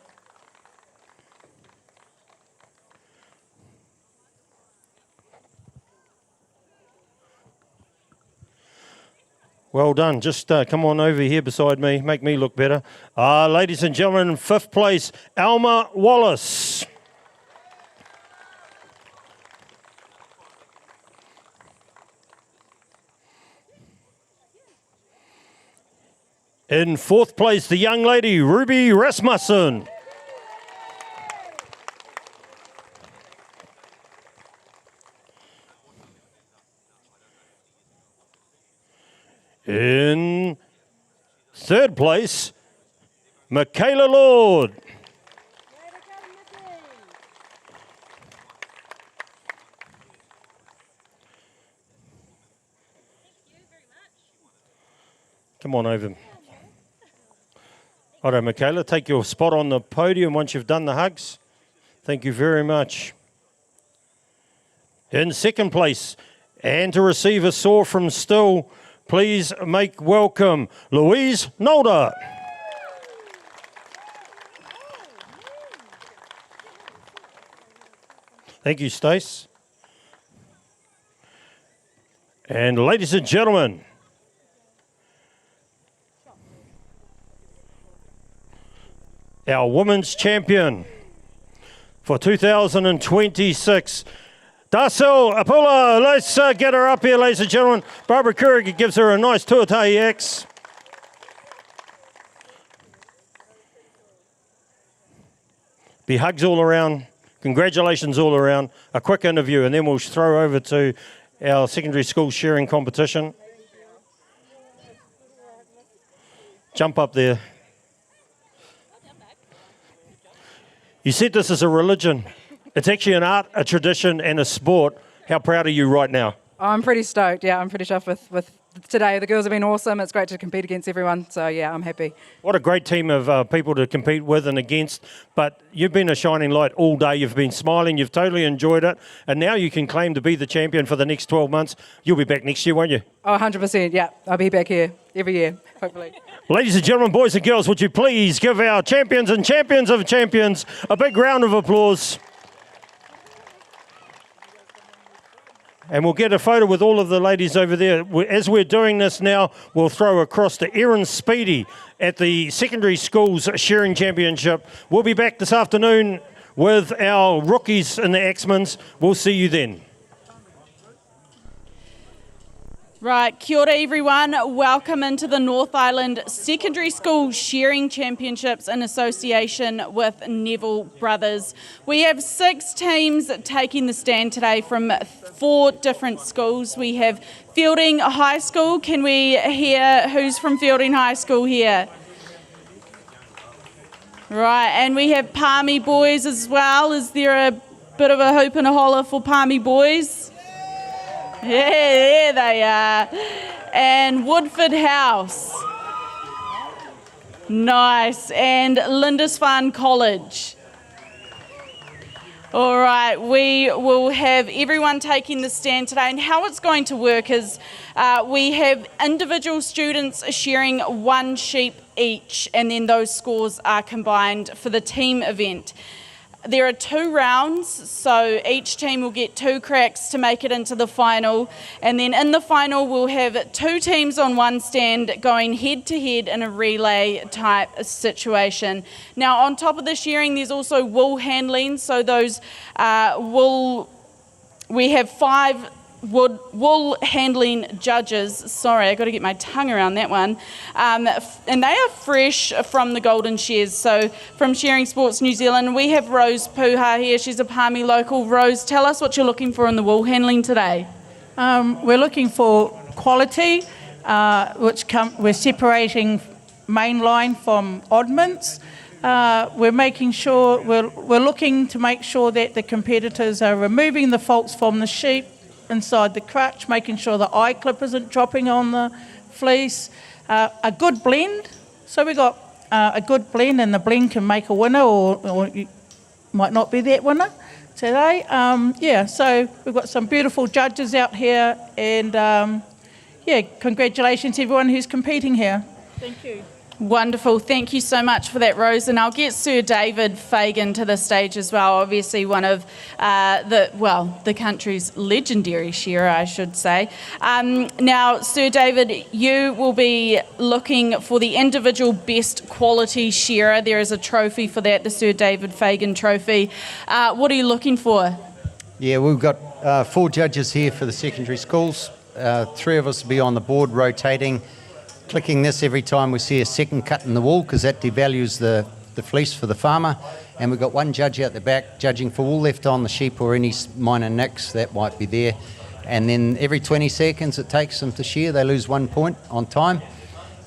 Well done. Just come on over here beside me. Make me look better. Ladies and gentlemen, in 5th place, Alma Wallace. In 4th place, the young lady, Ruby Rasmussen. In 3rd place, Michaela Lord. Come on over. All right, Michaela, take your spot on the podium once you've done the hugs. Thank you very much. In 2nd place, and to receive a saw from Still, please make welcome Louise Nolder. Thank you, Stace. And ladies and gentlemen, our women's champion for 2026, Darcel Apula. Let's get her up here, ladies and gentlemen. Barbara Kuriga gives her a nice Tuatei axe. Be hugs all around. Congratulations all around. A quick interview, and then we'll throw over to our secondary school sharing competition. Jump up there. You said this is a religion. It's actually an art, a tradition, and a sport. How proud are you right now? I'm pretty stoked. Yeah, I'm pretty chuffed with today. The girls have been awesome. It's great to compete against everyone. So, yeah, I'm happy. What a great team of people to compete with and against. But you've been a shining light all day. You've been smiling. You've totally enjoyed it. And now you can claim to be the champion for the next 12 months. You'll be back next year, won't you? Oh, 100%. Yeah, I'll be back here every year, hopefully. Ladies and gentlemen, boys and girls, would you please give our champions and champions of champions a big round of applause. And we'll get a photo with all of the ladies over there. As we're doing this now, we'll throw across to Erin Speedy at the Secondary Schools Sharing Championship. We'll be back this afternoon with our rookies in the Axemans. We'll see you then. Right, kia ora everyone. Welcome into the North Island Secondary School Sharing Championships in association with Neville Brothers. We have 6 teams taking the stand today from 4 different schools. We have Fielding High School. Can we hear who's from Fielding High School here? Right, and we have Palmy boys as well. Is there a bit of a hoop and a holler for Palmy boys? Yeah, there they are. And Woodford House. Nice. And Lindisfarne College. All right, we will have everyone taking the stand today. And how it's going to work is we have individual students sharing 1 sheep each, and then those scores are combined for the team event. There are 2 rounds, so each team will get 2 cracks to make it into the final. And then in the final, we'll have 2 teams on one stand going head-to-head in a relay type situation. Now, on top of the shearing, there's also wool handling. So those we have 5 wool handling judges. Sorry, I got to get my tongue around that one. And they are fresh from the Golden Shears. So from Shearing Sports New Zealand, we have Rose Puha here. She's a Palmy local. Rose, tell us what you're looking for in the wool handling today. We're looking for quality, we're separating mainline from oddments. We're making sure, we're looking to make sure that the competitors are removing the faults from the sheep inside the crutch, making sure the eye clip isn't dropping on the fleece. A good blend. So we've got a good blend, and the blend can make a winner, or you might not be that winner today. So we've got some beautiful judges out here, and congratulations to everyone who's competing here. Thank you. Wonderful. Thank you so much for that, Rose. And I'll get Sir David Fagan to the stage as well. Obviously one of the country's legendary shearer, I should say. Now, Sir David, you will be looking for the individual best quality shearer. There is a trophy for that, the Sir David Fagan trophy. What are you looking for? Yeah, we've got 4 judges here for the secondary schools. 3 of us will be on the board rotating, clicking this every time we see a second cut in the wool, because that devalues the fleece for the farmer. And we've got 1 judge out the back judging for wool left on the sheep or any minor nicks that might be there. And then every 20 seconds it takes them to shear, they lose 1 point on time,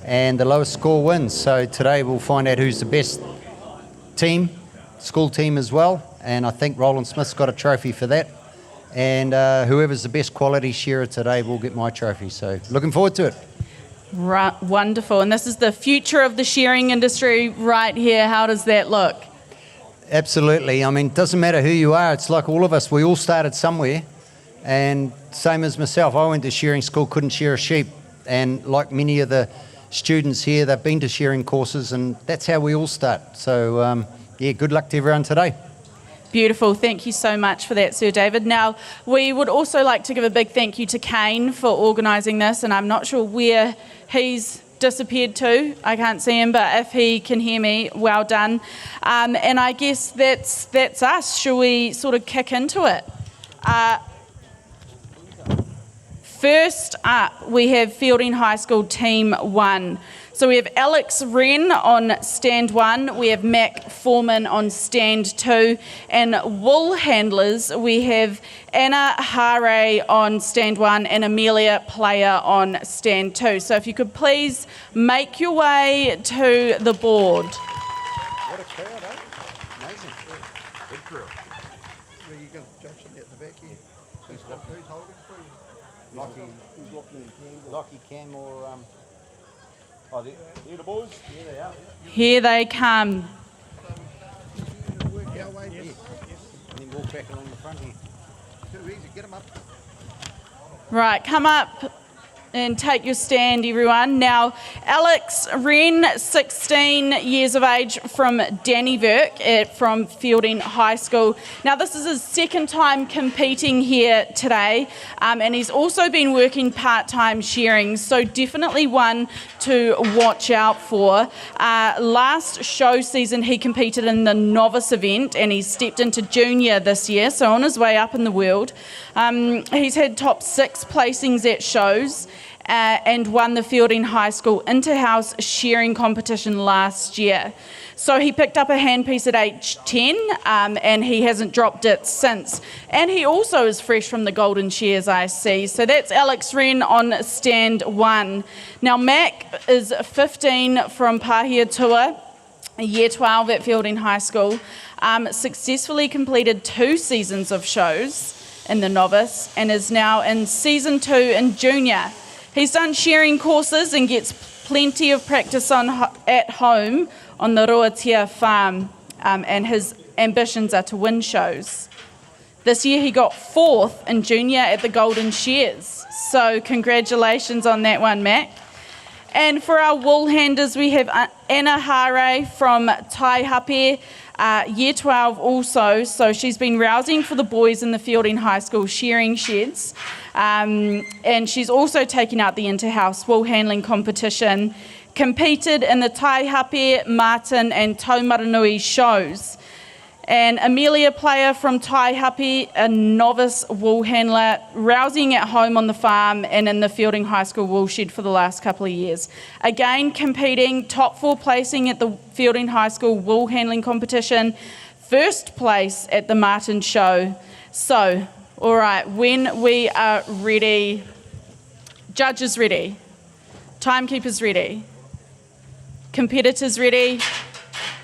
and the lowest score wins. So today we'll find out who's the best team, school team as well, and I think Roland Smith's got a trophy for that. And whoever's the best quality shearer today will get my trophy. So looking forward to it. Right, wonderful. And this is the future of the shearing industry right here. How does that look? Absolutely. I mean, it doesn't matter who you are. It's like all of us. We all started somewhere. And same as myself, I went to shearing school, couldn't shear a sheep. And like many of the students here, they've been to shearing courses, and that's how we all start. So, good luck to everyone today. Beautiful. Thank you so much for that, Sir David. Now, we would also like to give a big thank you to Kane for organising this, and I'm not sure where he's disappeared to. I can't see him, but if he can hear me, well done. And I guess that's us. Shall we sort of kick into it? First up, we have Fielding High School Team 1. So we have Alex Wren on stand 1, we have Mac Foreman on stand 2, and wool handlers, we have Anna Hare on stand 1 and Amelia Player on stand 2. So if you could please make your way to the board. What a crowd, eh? Amazing. Big crew. Where are you going to junction at the back here? Who's holding for you? Lockie Cam or... Oh, there the boys? Yeah, they are. Here they come. Work our way, and then walk back along the front here. Too easy, get them up. Right, come up and take your stand, everyone. Now, Alex Wren, 16 years of age, from Dannyverk from Fielding High School. Now, this is his second time competing here today, and he's also been working part-time shearing, so definitely one to watch out for. Last show season, he competed in the novice event, and he's stepped into junior this year, so on his way up in the world. He's had top 6 placings at shows, and won the Fielding High School Inter-House shearing competition last year. So he picked up a handpiece at age 10, and he hasn't dropped it since. And he also is fresh from the Golden Shears, I see. So that's Alex Wren on stand 1. Now Mac is 15 from Pahiatua, year 12 at Fielding High School, successfully completed 2 seasons of shows in the novice and is now in season 2 in junior. He's done shearing courses and gets plenty of practice at home on the Roatia farm, and his ambitions are to win shows. This year he got 4th in junior at the Golden Shears, so congratulations on that one, Mac. And for our wool handers, we have Anna Hare from Taihape. Year 12 also, so she's been rousing for the boys in the Fielding High School shearing sheds, and she's also taken out the inter-house wool handling competition, competed in the Taihape, Martin and Taumaranui shows. And Amelia Player from Taihape, a novice wool handler, rousing at home on the farm and in the Fielding High School wool shed for the last couple of years. Again, competing, top 4 placing at the Fielding High School wool handling competition, first place at the Martin show. So, all right, when we are ready, judges ready, timekeepers ready, competitors ready,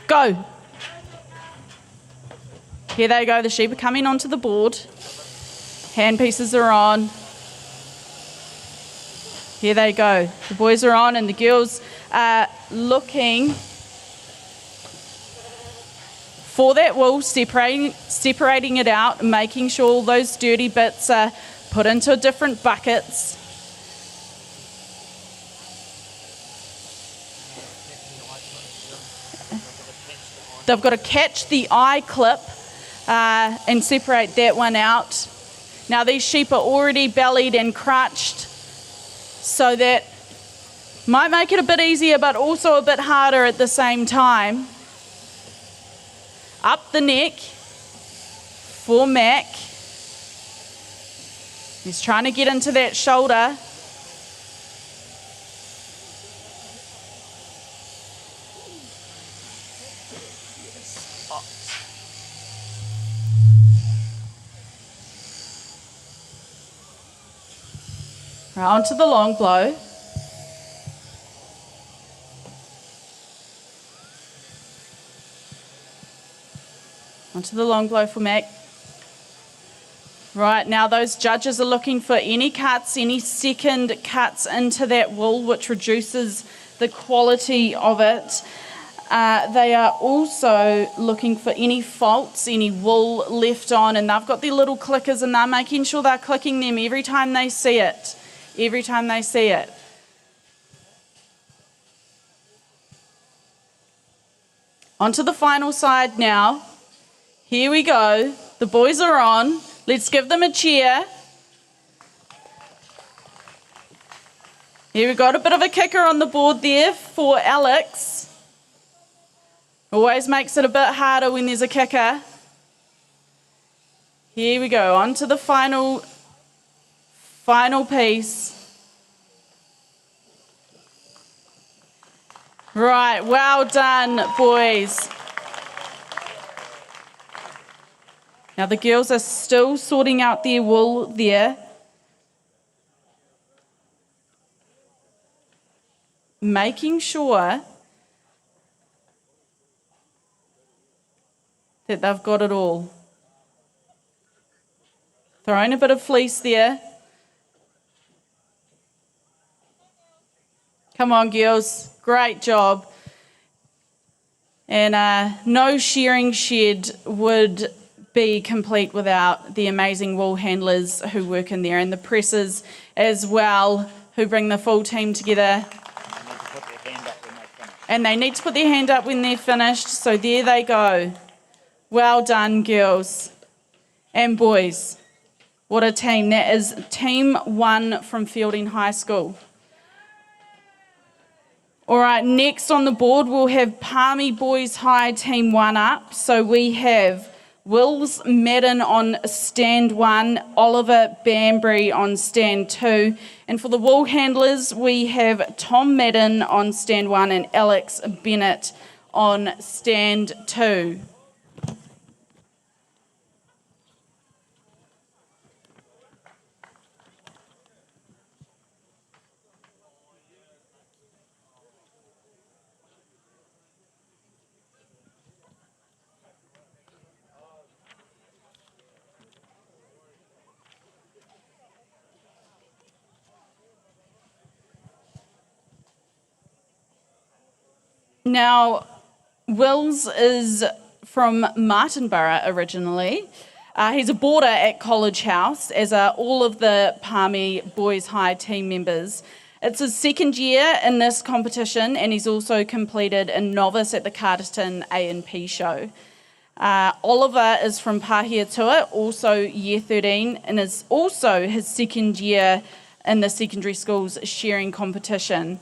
go. Here they go, the sheep are coming onto the board. Handpieces are on. Here they go. The boys are on and the girls are looking for that wool, separating it out, making sure all those dirty bits are put into different buckets. They've got to catch the eye clip and separate that one out. Now these sheep are already bellied and crutched, so that might make it a bit easier but also a bit harder at the same time. Up the neck for Mac. He's trying to get into that shoulder. Right, onto the long blow. Onto the long blow for Mac. Right, now those judges are looking for any cuts, any second cuts into that wool, which reduces the quality of it. They are also looking for any faults, any wool left on, and they've got their little clickers and they're making sure they're clicking them every time they see it. Every time they see it. Onto the final side now. Here we go. The boys are on. Let's give them a cheer. Here we got a bit of a kicker on the board there for Alex. Always makes it a bit harder when there's a kicker. Here we go. On to the final piece. Right, well done, boys. Now the girls are still sorting out their wool there. Making sure that they've got it all. Throwing a bit of fleece there. Come on, girls. Great job. And no shearing shed would be complete without the amazing wool handlers who work in there, and the pressers as well, who bring the full team together. And they need to put their hand up when they're finished. So there they go. Well done, girls and boys. What a team. That is Team 1 from Fielding High School. All right, next on the board we'll have Palmy Boys High Team 1 up. So we have Wills Madden on stand 1, Oliver Banbury on stand 2. And for the wool handlers, we have Tom Madden on stand 1 and Alex Bennett on stand 2. Now, Wills is from Martinborough originally. He's a boarder at College House, as are all of the Palmy Boys High team members. It's his second year in this competition, and he's also completed a novice at the Carterton A&P show. Oliver is from Pahiatua, also year 13, and is also his second year in the secondary schools sharing competition.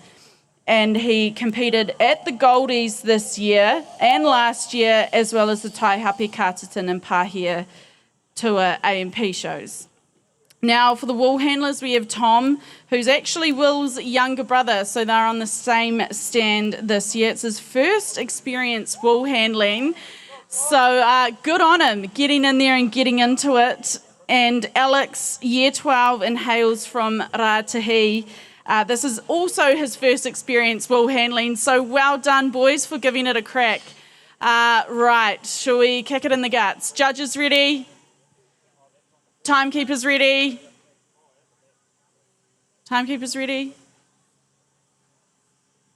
And he competed at the Goldies this year and last year, as well as the Taihape Kātatin and Pahiatua A&P shows. Now, for the wool handlers, we have Tom, who's actually Will's younger brother, so they're on the same stand this year. It's his first experience wool handling, so good on him, getting in there and getting into it. And Alex, year 12, and hails from Rātahi. This is also his first experience wool handling, so well done, boys, for giving it a crack. Right, shall we kick it in the guts? Judges ready? Timekeepers ready? Timekeepers ready?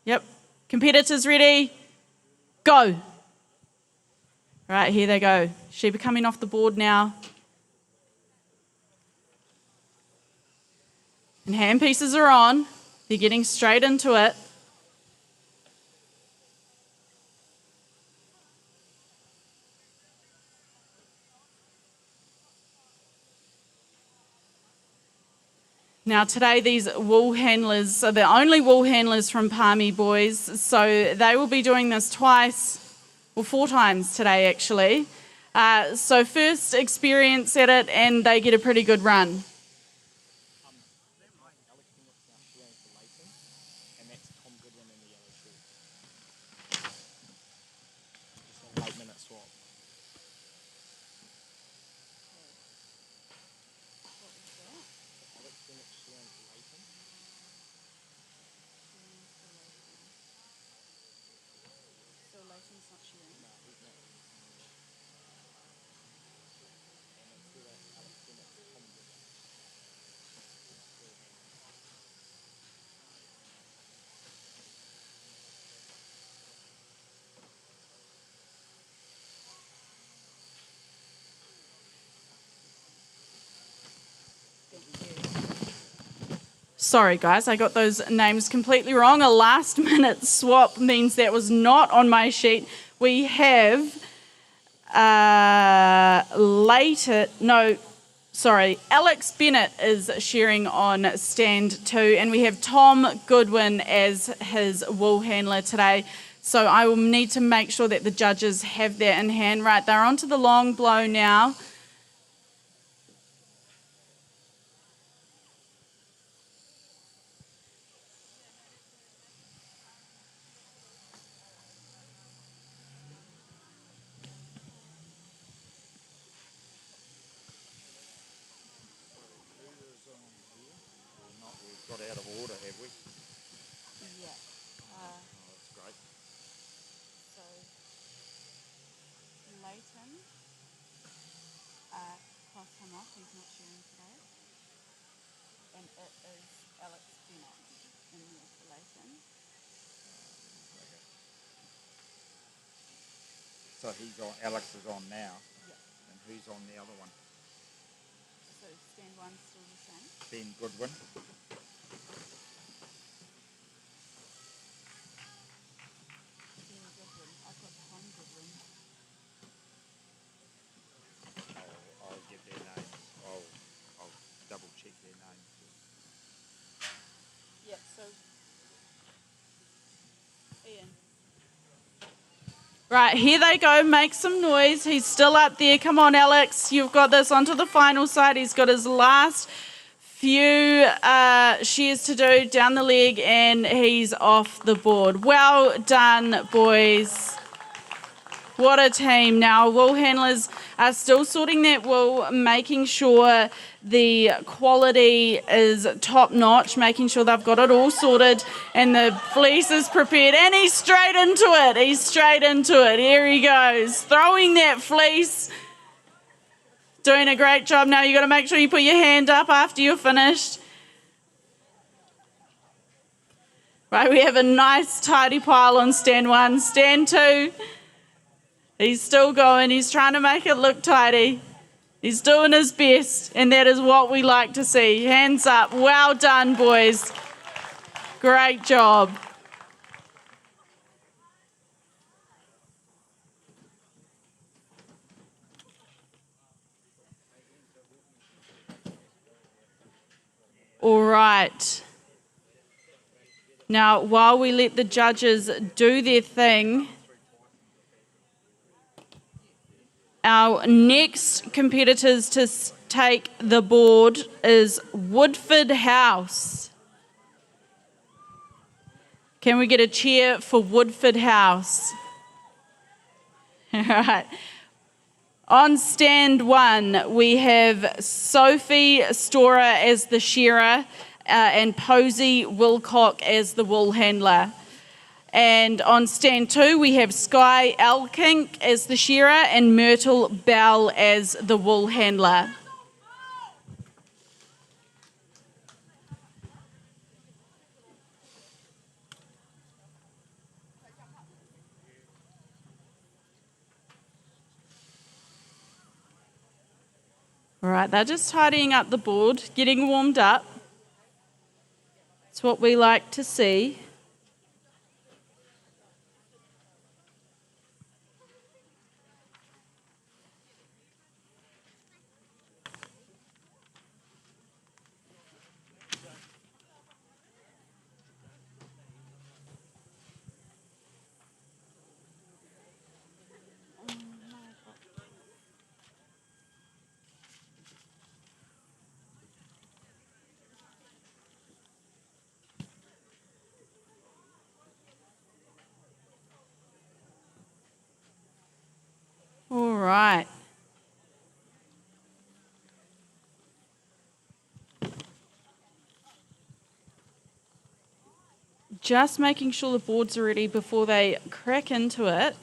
Yep. Competitors ready? Go. Right, here they go. Sheba coming off the board now. And hand pieces are on. They're getting straight into it. Now today these wool handlers are the only wool handlers from Palmy, boys, so they will be doing this twice, well 4 times today actually. So first experience at it and they get a pretty good run. Sorry guys, I got those names completely wrong. A last minute swap means that was not on my sheet. We have Alex Bennett is sharing on stand 2, and we have Tom Goodwin as his wool handler today. So I will need to make sure that the judges have that in hand. Right, they're onto the long blow now. So Alex is on now, and who's on the other one? So stand 1's still the same. Ben Goodwin. I've got Tom Goodwin. I'll get their names. I'll double check their names. Yeah, so Ian. Right, here they go, make some noise. He's still up there. Come on, Alex, you've got this onto the final side. He's got his last few shears to do down the leg, and he's off the board. Well done, boys. What a team. Now, wool handlers are still sorting that wool, making sure the quality is top notch, making sure they've got it all sorted and the fleece is prepared. And he's straight into it. He's straight into it. Here he goes, throwing that fleece. Doing a great job. Now you've got to make sure you put your hand up after you're finished. Right, we have a nice tidy pile on stand 1. Stand 2. He's still going. He's trying to make it look tidy. He's doing his best, and that is what we like to see. Hands up. Well done, boys. Great job. All right. Now, while we let the judges do their thing, our next competitors to take the board is Woodford House. Can we get a cheer for Woodford House? All right. On stand 1, we have Sophie Storer as the shearer and Posey Wilcock as the wool handler. And on stand 2, we have Sky Elkink as the shearer and Myrtle Bell as the wool handler. All right, they're just tidying up the board, getting warmed up. It's what we like to see. All right. Just making sure the boards are ready before they crack into it.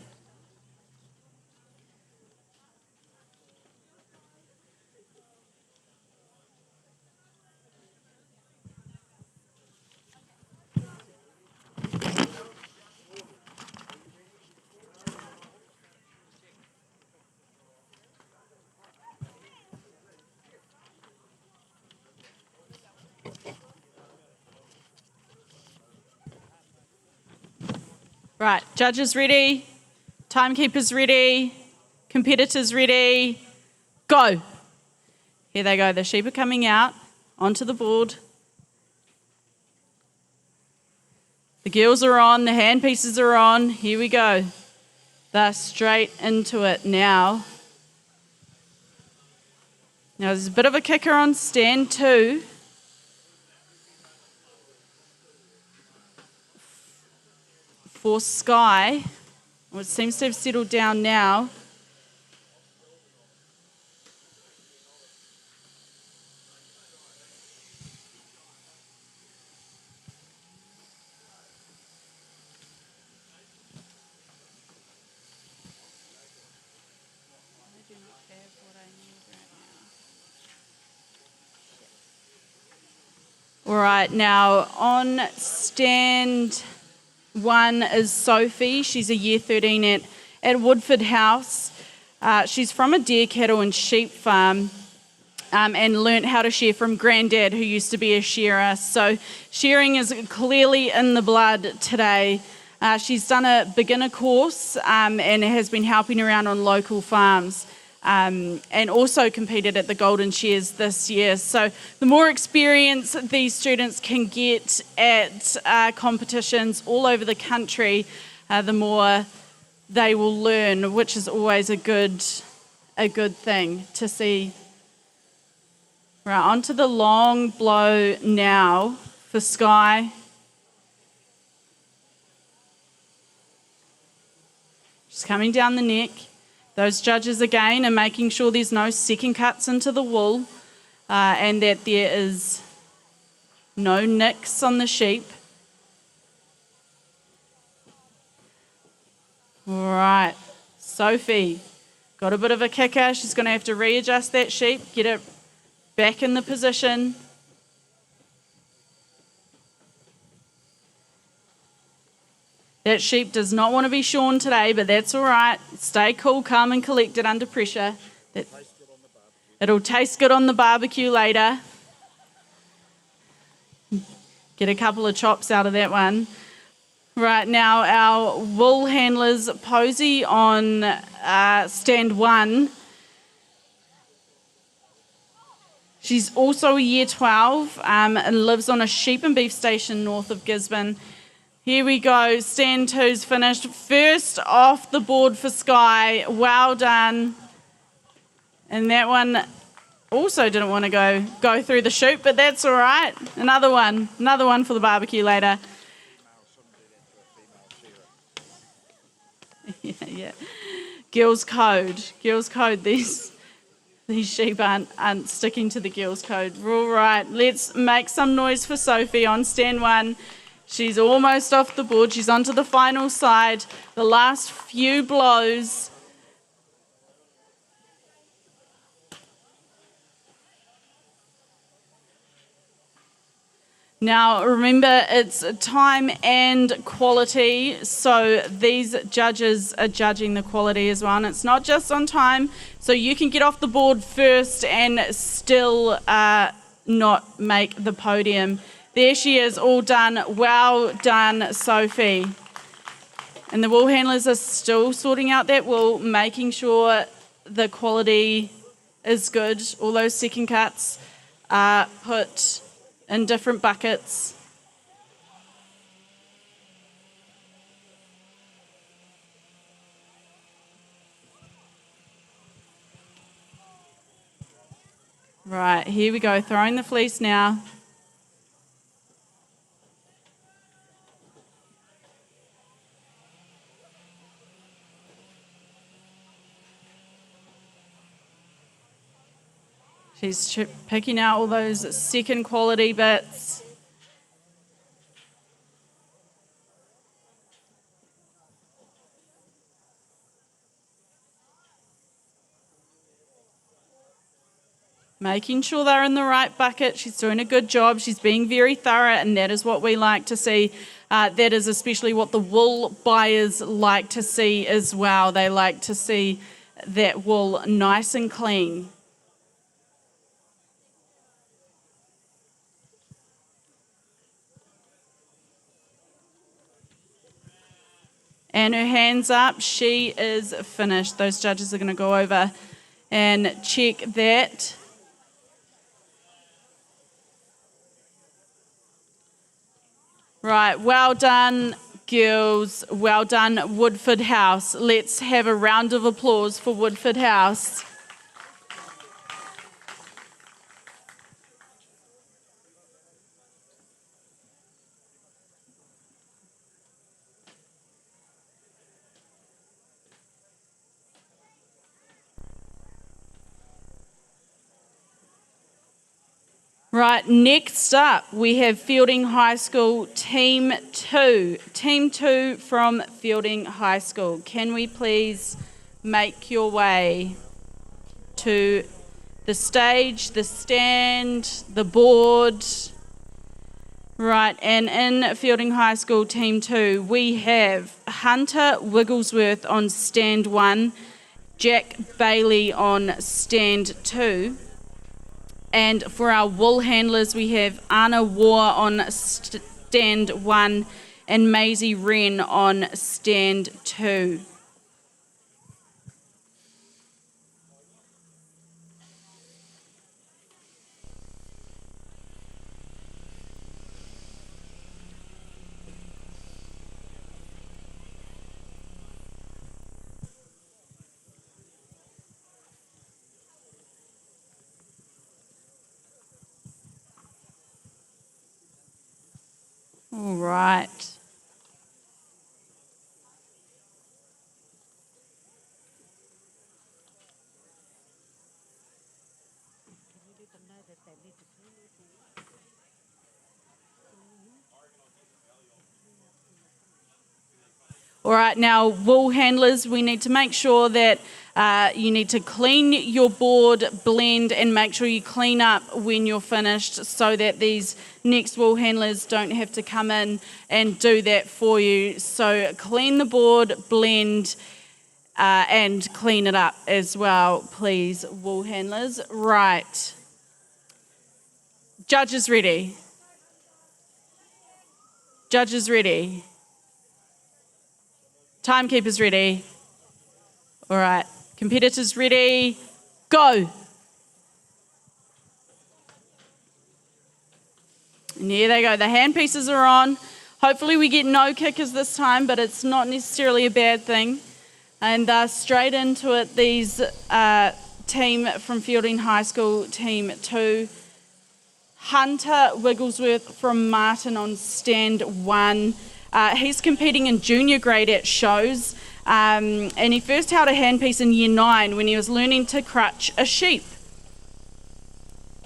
Right, judges ready, timekeepers ready, competitors ready, go. Here they go, the sheep are coming out onto the board. The girls are on, the handpieces are on, here we go. They're straight into it now. Now there's a bit of a kicker on stand 2. For Sky, well, it seems to have settled down now. All right, now on stand 1 is Sophie. She's a year 13 at Woodford House. She's from a deer, cattle and sheep farm and learnt how to shear from Granddad, who used to be a shearer. So shearing is clearly in the blood today. She's done a beginner course and has been helping around on local farms. And also competed at the Golden Shears this year. So the more experience these students can get at competitions all over the country, the more they will learn, which is always a good thing to see. Right, onto the long blow now for Sky. Just coming down the neck. Those judges again are making sure there's no second cuts into the wool and that there is no nicks on the sheep. All right, Sophie, got a bit of a kicker. She's going to have to readjust that sheep, get it back in the position. That sheep does not want to be shorn today, but that's all right. Stay cool, calm and collected under pressure. It'll taste good on the barbecue later. Get a couple of chops out of that one. Right, now our wool handlers, Posey on stand 1. She's also a year 12 and lives on a sheep and beef station north of Gisborne. Here we go, stand 2's finished. First off the board for Sky, well done. And that one also didn't want to go through the chute, but that's all right. Another one for the barbecue later. Yeah. Girls' code. These sheep aren't sticking to the girls' code. All right, let's make some noise for Sophie on stand 1. She's almost off the board. She's onto the final side. The last few blows. Now, remember, it's time and quality, so these judges are judging the quality as well, and it's not just on time, so you can get off the board first and still not make the podium. There she is, all done. Well done, Sophie. And the wool handlers are still sorting out that wool, making sure the quality is good. All those second cuts are put in different buckets. Right, here we go, throwing the fleece now. She's picking out all those second quality bits. Making sure they're in the right bucket. She's doing a good job. She's being very thorough, and that is what we like to see. That is especially what the wool buyers like to see as well. They like to see that wool nice and clean. And her hands up, she is finished. Those judges are going to go over and check that. Right, well done, girls. Well done, Woodford House. Let's have a round of applause for Woodford House. Right, next up we have Fielding High School Team 2. Team 2 from Fielding High School. Can we please make your way to the stage, the stand, the board? Right, and in Fielding High School Team 2 we have Hunter Wigglesworth on stand 1, Jack Bailey on stand 2. And for our wool handlers, we have Anna War on stand 1 and Maisie Wren on stand 2. All right. All right, now wool handlers, we need to make sure that you need to clean your board, blend, and make sure you clean up when you're finished so that these next wool handlers don't have to come in and do that for you. So clean the board, blend, and clean it up as well, please, wool handlers. Right. Judges ready? Judges ready? Timekeepers ready? All right. Competitors ready? Go. And here they go. The handpieces are on. Hopefully we get no kickers this time, but it's not necessarily a bad thing. And straight into it, these team from Fielding High School, Team 2. Hunter Wigglesworth from Martin on stand 1. He's competing in junior grade at shows, and he first held a handpiece in year 9 when he was learning to crutch a sheep.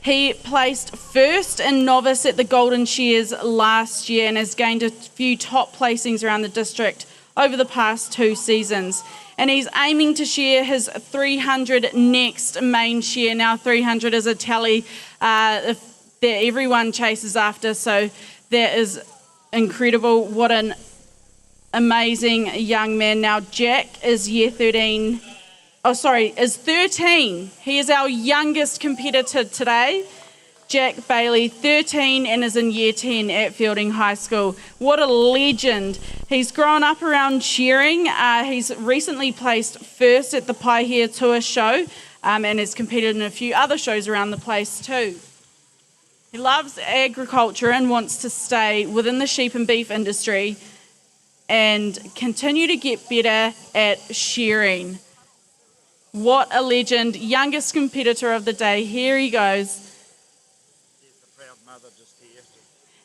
He placed first in novice at the Golden Shears last year and has gained a few top placings around the district over the past 2 seasons. And he's aiming to share his 300 next main share. Now 300 is a tally that everyone chases after, so that is incredible. What an amazing young man. Now Jack is year 13. Is 13. He is our youngest competitor today. Jack Bailey, 13, and is in year 10 at Fielding High School. What a legend. He's grown up around shearing. He's recently placed first at the Paihia Tour show and has competed in a few other shows around the place too. He loves agriculture and wants to stay within the sheep and beef industry and continue to get better at shearing. What a legend. Youngest competitor of the day. Here he goes.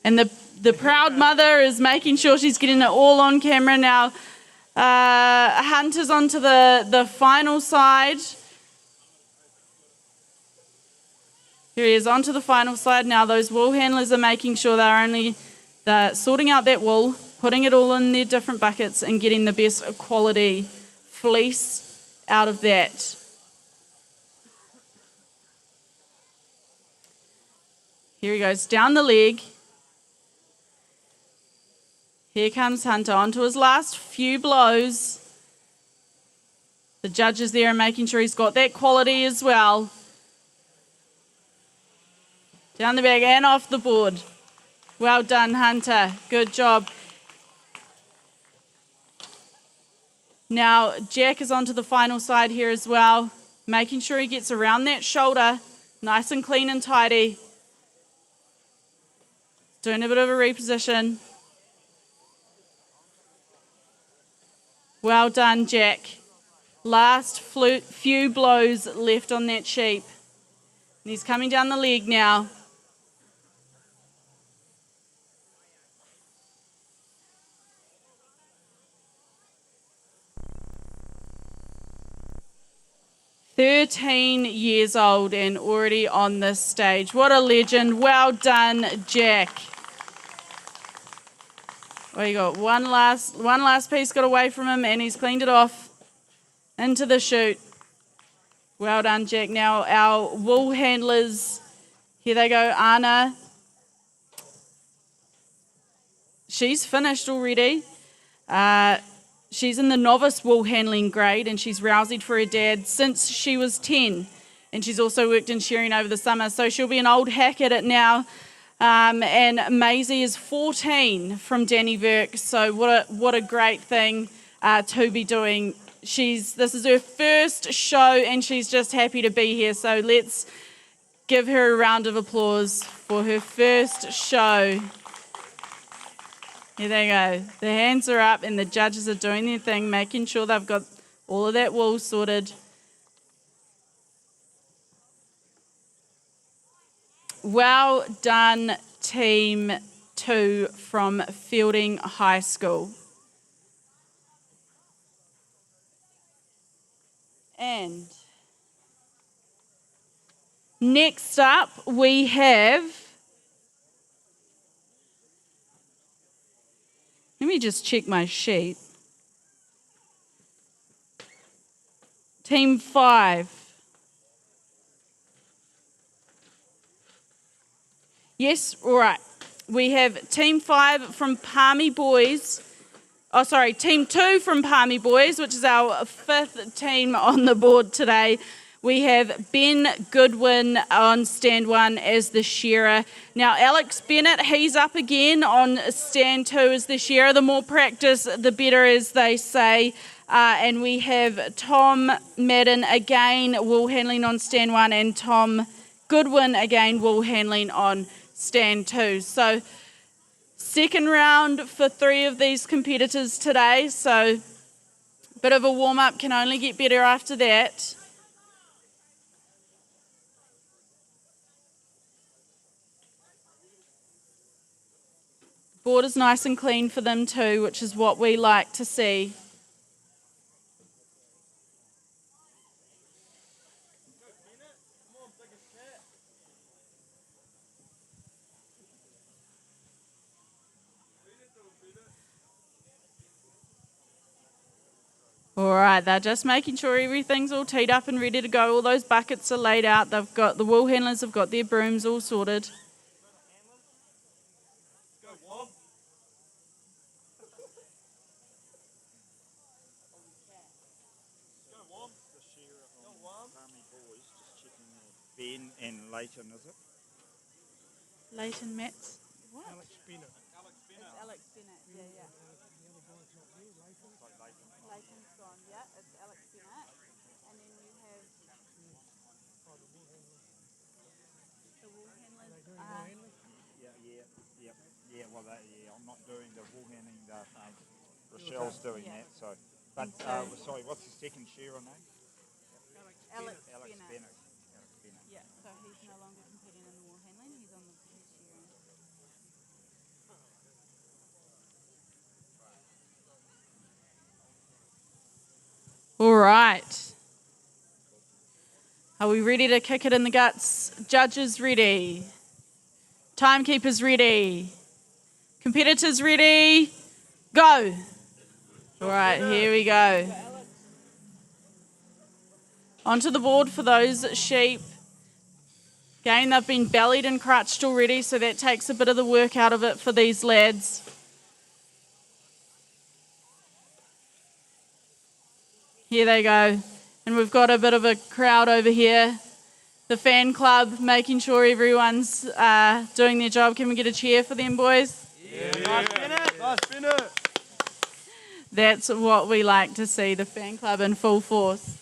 And the proud mother is making sure she's getting it all on camera now. Hunter's onto the final side. Here he is onto the final side. Now those wool handlers are making sure they're sorting out that wool, putting it all in their different buckets and getting the best quality fleece out of that. Here he goes down the leg. Here comes Hunter onto his last few blows. The judges there are making sure he's got that quality as well. Down the back and off the board. Well done, Hunter. Good job. Now, Jack is onto the final side here as well, making sure he gets around that shoulder, nice and clean and tidy. Doing a bit of a reposition. Well done, Jack. Last few blows left on that sheep. And he's coming down the leg now. "13 years old and already on this stage. What a legend. Well done, Jack." Well, you got one last piece got away from him and he's cleaned it off into the chute. Well done, Jack. Now our wool handlers, here they go. Anna, she's finished already. She's in the novice wool handling grade and she's roused for her dad since she was 10. And she's also worked in shearing over the summer, so she'll be an old hack at it now. And Maisie is 14 from Danny Verk, so what a great thing to be doing. This is her first show and she's just happy to be here, so let's give her a round of applause for her first show. Here they go. The hands are up and the judges are doing their thing, making sure they've got all of that wool sorted. Well done, Team 2 from Fielding High School. And next up we have, let me just check my sheet. Team 5. Yes, all right. We have Team 5 from Palmy Boys. Team 2 from Palmy Boys, which is our 5th team on the board today. We have Ben Goodwin on stand 1 as the shearer. Now, Alex Bennett, he's up again on stand 2 as the shearer. The more practice, the better, as they say. And we have Tom Madden again, wool handling on stand 1, and Tom Goodwin again, wool handling on stand 2. So second round for 3 of these competitors today. So bit of a warm-up, can only get better after that. Board is nice and clean for them too, which is what we like to see. All right, they're just making sure everything's all teed up and ready to go. All those buckets are laid out. They've got the wool handlers have got their brooms all sorted. Ben and Leighton, is it? Leighton Metz. What? Alex Bennett. It's Alex Bennett, yeah. Leighton's gone, yeah, it's Alex Bennett. And then you have the wool handlers. Well, I'm not doing the wool handling. Rochelle's doing that. So, but sorry, what's the second shearer name? Alex Bennett. Yeah, so he's no longer competing in the wool handling. He's on the shearing. All right. Are we ready to kick it in the guts? Judges ready. Timekeepers ready. Competitors ready. Go. All right, here we go. Onto the board for those sheep. Again, they've been bellied and crutched already, so that takes a bit of the work out of it for these lads. Here they go. And we've got a bit of a crowd over here. The fan club, making sure everyone's doing their job. Can we get a cheer for them, boys? Yeah. Nice Bennett. Nice Bennett. That's what we like to see, the fan club in full force.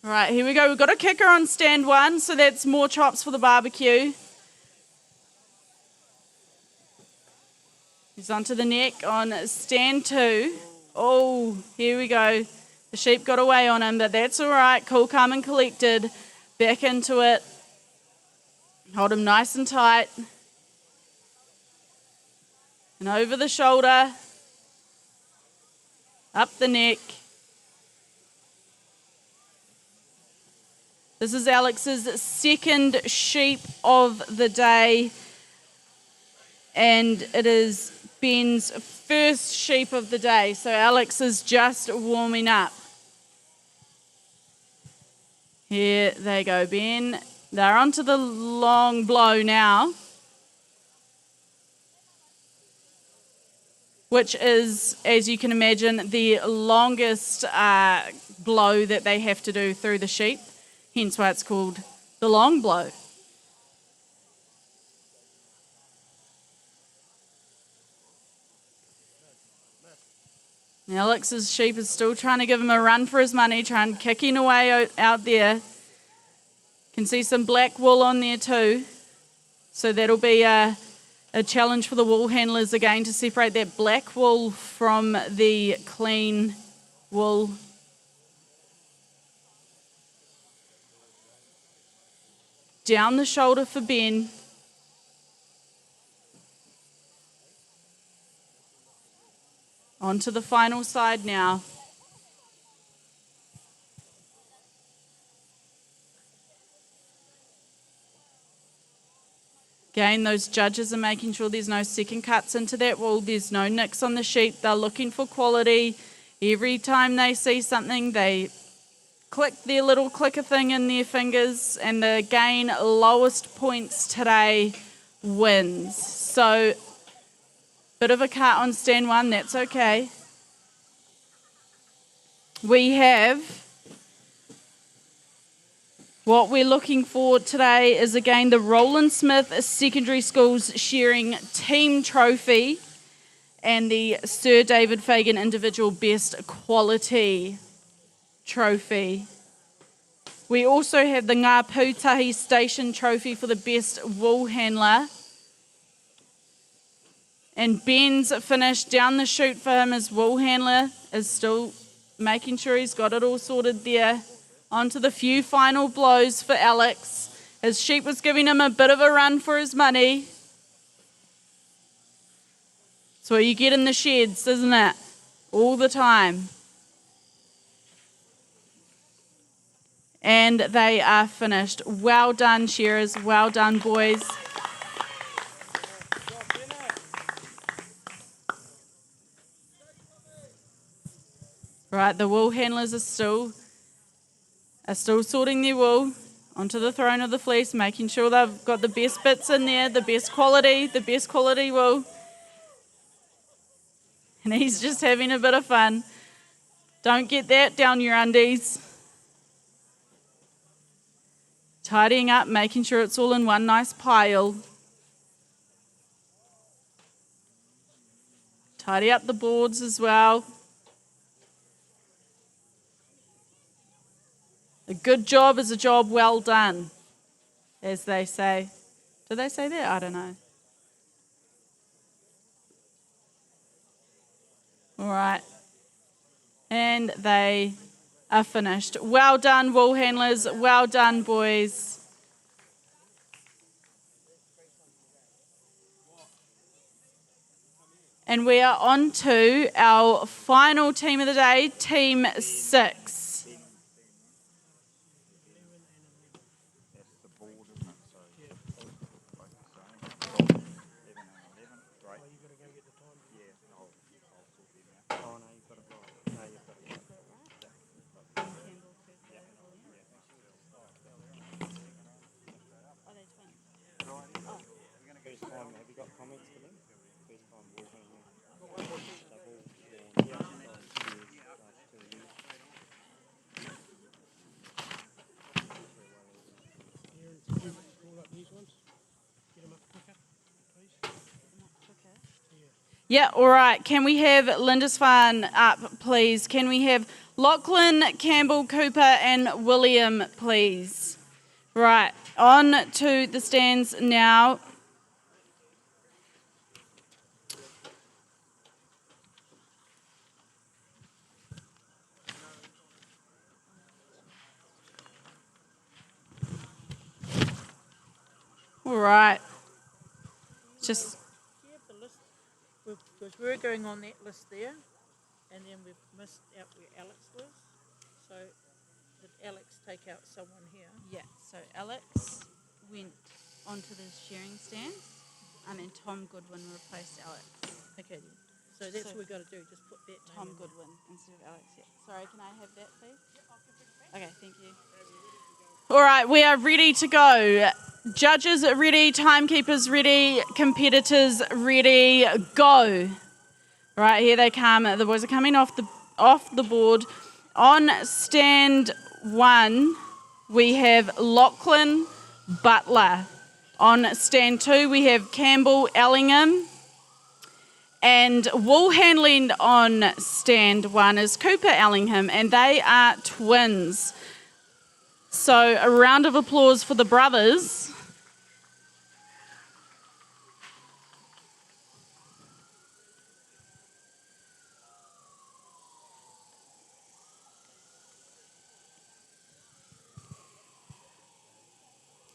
All right, here we go. We've got a kicker on stand 1, so that's more chops for the barbecue. He's onto the neck on stand 2. Oh, here we go. The sheep got away on him, but that's all right. Cool, calm and collected. Back into it. Hold him nice and tight. And over the shoulder. Up the neck. This is Alex's second sheep of the day, and it is Ben's first sheep of the day. So Alex is just warming up. Here they go, Ben. They're onto the long blow now, which is, as you can imagine, the longest blow that they have to do through the sheep. Hence why it's called the long blow. Now Alex's sheep is still trying to give him a run for his money, kicking away out there. Can see some black wool on there too. So that'll be a challenge for the wool handlers again to separate that black wool from the clean wool. Down the shoulder for Ben. Onto the final side now. Again, those judges are making sure there's no second cuts into that wool. There's no nicks on the sheep. They're looking for quality. Every time they see something, they click their little clicker thing in their fingers, and the gain lowest points today wins. So, bit of a cut on stand 1, that's okay. We have what we're looking for today is again the Roland Smith Secondary Schools Shearing Team Trophy, and the Sir David Fagan Individual Best Quality Trophy. We also have the Ngā Pūtahi Station Trophy for the Best Wool Handler. And Ben's finished down the chute for him as wool handler, is still making sure he's got it all sorted there. On to the few final blows for Alex. His sheep was giving him a bit of a run for his money. It's what you get in the sheds, isn't it? All the time. And they are finished. Well done, shearers. Well done, boys. Right, the wool handlers are still sorting their wool onto the throne of the fleece, making sure they've got the best bits in there, the best quality wool. And he's just having a bit of fun. Don't get that down your undies. Tidying up, making sure it's all in one nice pile. Tidy up the boards as well. A good job is a job well done, as they say. Do they say that? I don't know. All right. And they are finished. Well done, wool handlers. Well done, boys. And we are on to our final team of the day, Team 6. Yeah, all right. Can we have Lindisfarne up, please? Can we have Lachlan, Campbell, Cooper and William, please? Right, on to the stands now. All right. Just... Because we're going on that list there, and then we've missed out where Alex was. So did Alex take out someone here? Yeah, so Alex went onto the shearing stand, and then Tom Goodwin replaced Alex. Okay, then. So that's what we've got to do, just put that Tom name in. Goodwin instead of Alex. Yeah. Sorry, can I have that, please? Okay, thank you. All right, we are ready to go. Judges ready, timekeepers ready, competitors ready, go. Right, here they come. The boys are coming off the board. On stand 1, we have Lachlan Butler. On stand 2, we have Campbell Ellingham. And wool handling on stand 1 is Cooper Ellingham, and they are twins. So a round of applause for the brothers.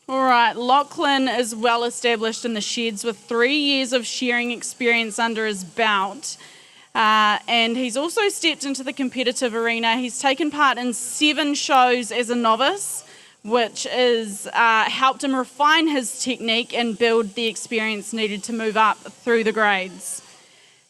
All right, Lachlan is well established in the sheds with 3 years of shearing experience under his belt. And he's also stepped into the competitive arena. He's taken part in 7 shows as a novice, which has helped him refine his technique and build the experience needed to move up through the grades.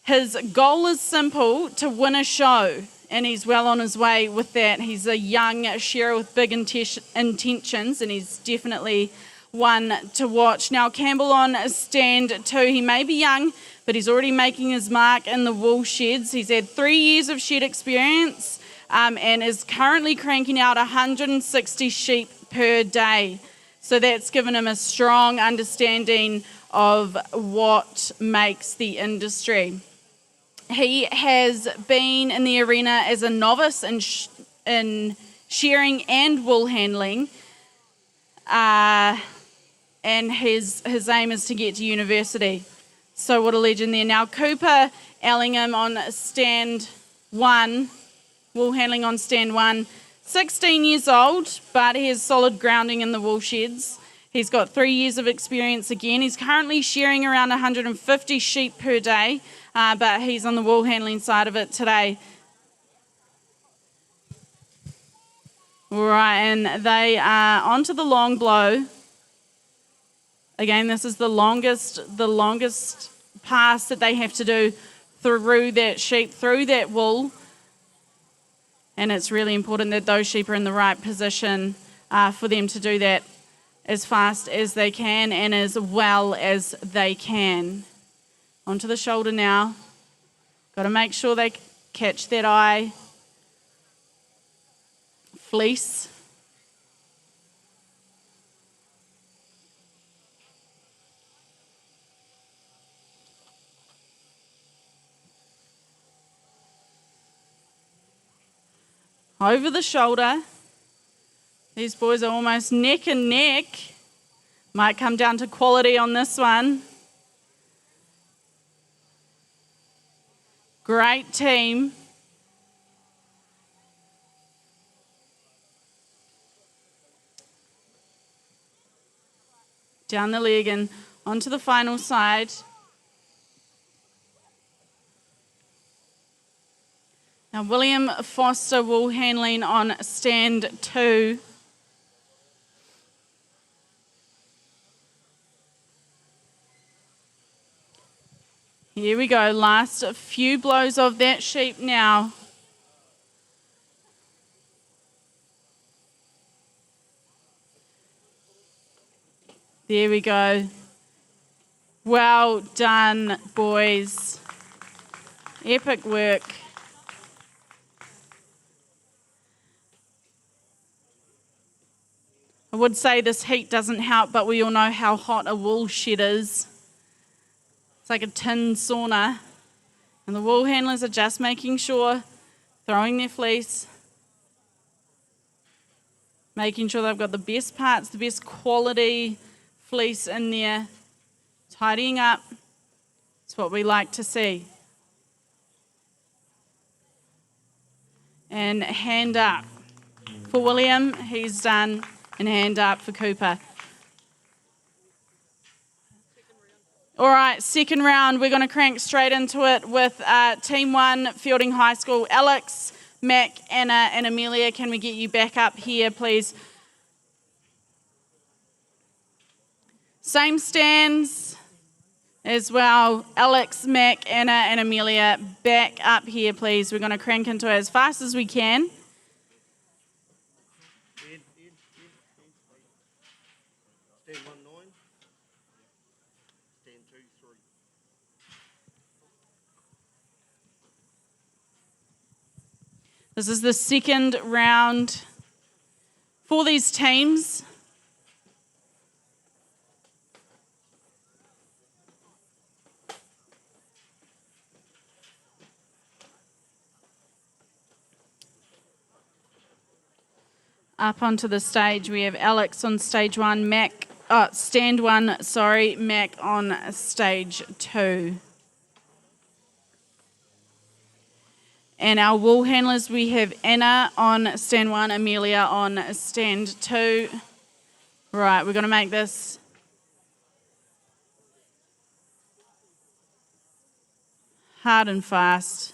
His goal is simple, to win a show, and he's well on his way with that. He's a young shearer with big intentions, and he's definitely one to watch. Now, Campbell on stand 2, he may be young, but he's already making his mark in the wool sheds. He's had 3 years of shed experience and is currently cranking out 160 sheep per day. So that's given him a strong understanding of what makes the industry. He has been in the arena as a novice in shearing and wool handling, and his aim is to get to university. So what a legend there. Now Cooper Ellingham on stand 1, wool handling on stand 1, 16 years old, but he has solid grounding in the wool sheds. He's got 3 years of experience again. He's currently shearing around 150 sheep per day, but he's on the wool handling side of it today. All right, and they are onto the long blow. Again, this is the longest pass that they have to do through that sheep, through that wool. And it's really important that those sheep are in the right position for them to do that as fast as they can and as well as they can. Onto the shoulder now. Got to make sure they catch that eye. Fleece. Over the shoulder. These boys are almost neck and neck. Might come down to quality on this one. Great team. Down the leg and onto the final side. Now William Foster wool handling on stand 2. Here we go, last few blows of that sheep now. There we go. Well done, boys. Epic work. I would say this heat doesn't help, but we all know how hot a wool shed is. It's like a tin sauna. And the wool handlers are just making sure, throwing their fleece, making sure they've got the best parts, the best quality fleece in there, tidying up. It's what we like to see. And hand up for William, he's done, and hand up for Cooper. All right, second round, we're going to crank straight into it with Team 1, Fielding High School. Alex, Mac, Anna, and Amelia, can we get you back up here, please? Same stands as well. Alex, Mac, Anna, and Amelia, back up here, please. We're going to crank into it as fast as we can. This is the second round for these teams. Up onto the stage, we have Alex on stage 1, stand 1, Mac on stage 2. And our wool handlers, we have Anna on stand 1, Amelia on stand 2. Right, we're going to make this hard and fast.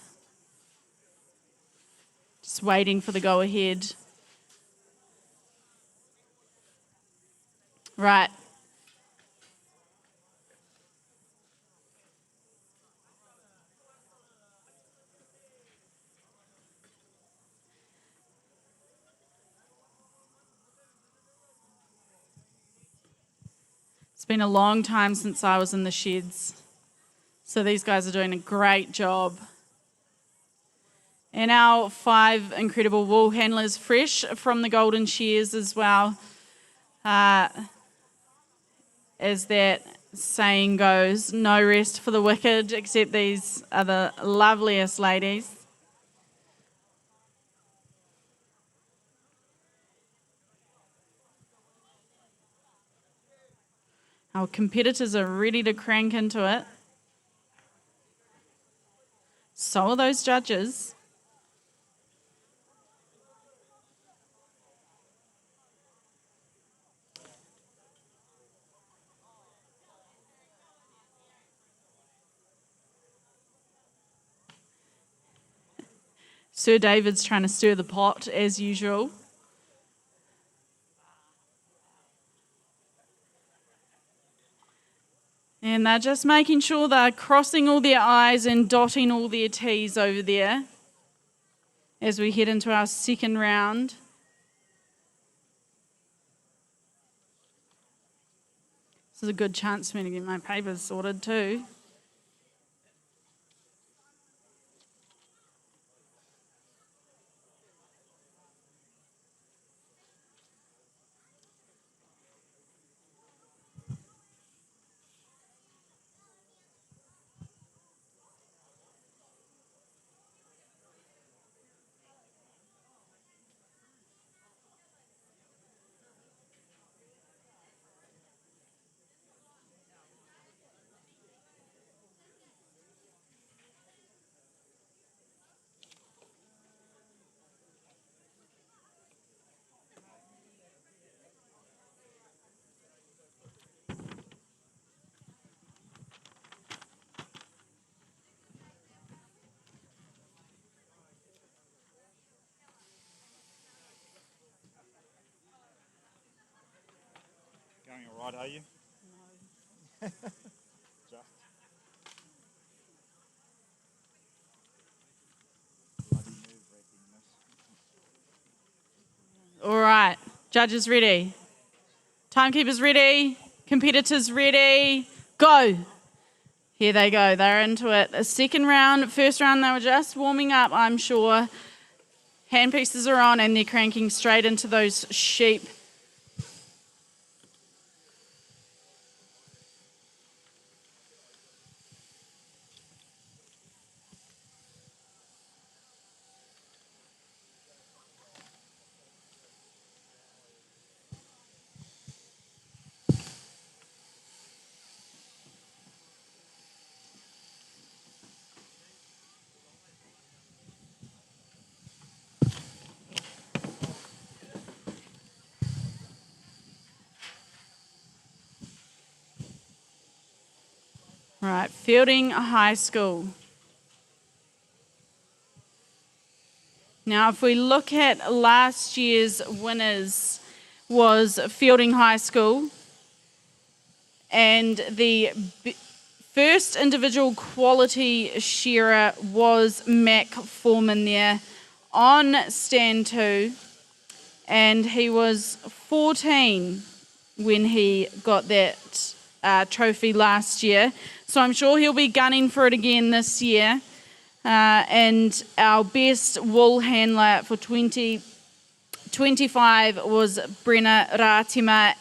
Just waiting for the go ahead. Right. It's been a long time since I was in the sheds, so these guys are doing a great job. And our 5 incredible wool handlers, fresh from the Golden Shears as well, as that saying goes, no rest for the wicked, except these are the loveliest ladies. Our competitors are ready to crank into it. So are those judges. Sir David's trying to stir the pot as usual. And they're just making sure they're crossing all their I's and dotting all their T's over there as we head into our second round. This is a good chance for me to get my papers sorted too. Going all right, are you? No. Just. Bloody nerve-wracking, this. All right, judges ready. Timekeepers ready. Competitors ready. Go. Here they go. They're into it. The second round, first round, they were just warming up, I'm sure. Handpieces are on and they're cranking straight into those sheep. Right, Fielding High School. Now, if we look at last year's winners, was Fielding High School, and the first individual quality shearer was Mac Foreman there on stand 2, and he was 14 when he got that trophy last year. So I'm sure he'll be gunning for it again this year. And our best wool handler for 2025 was Brenna Ratima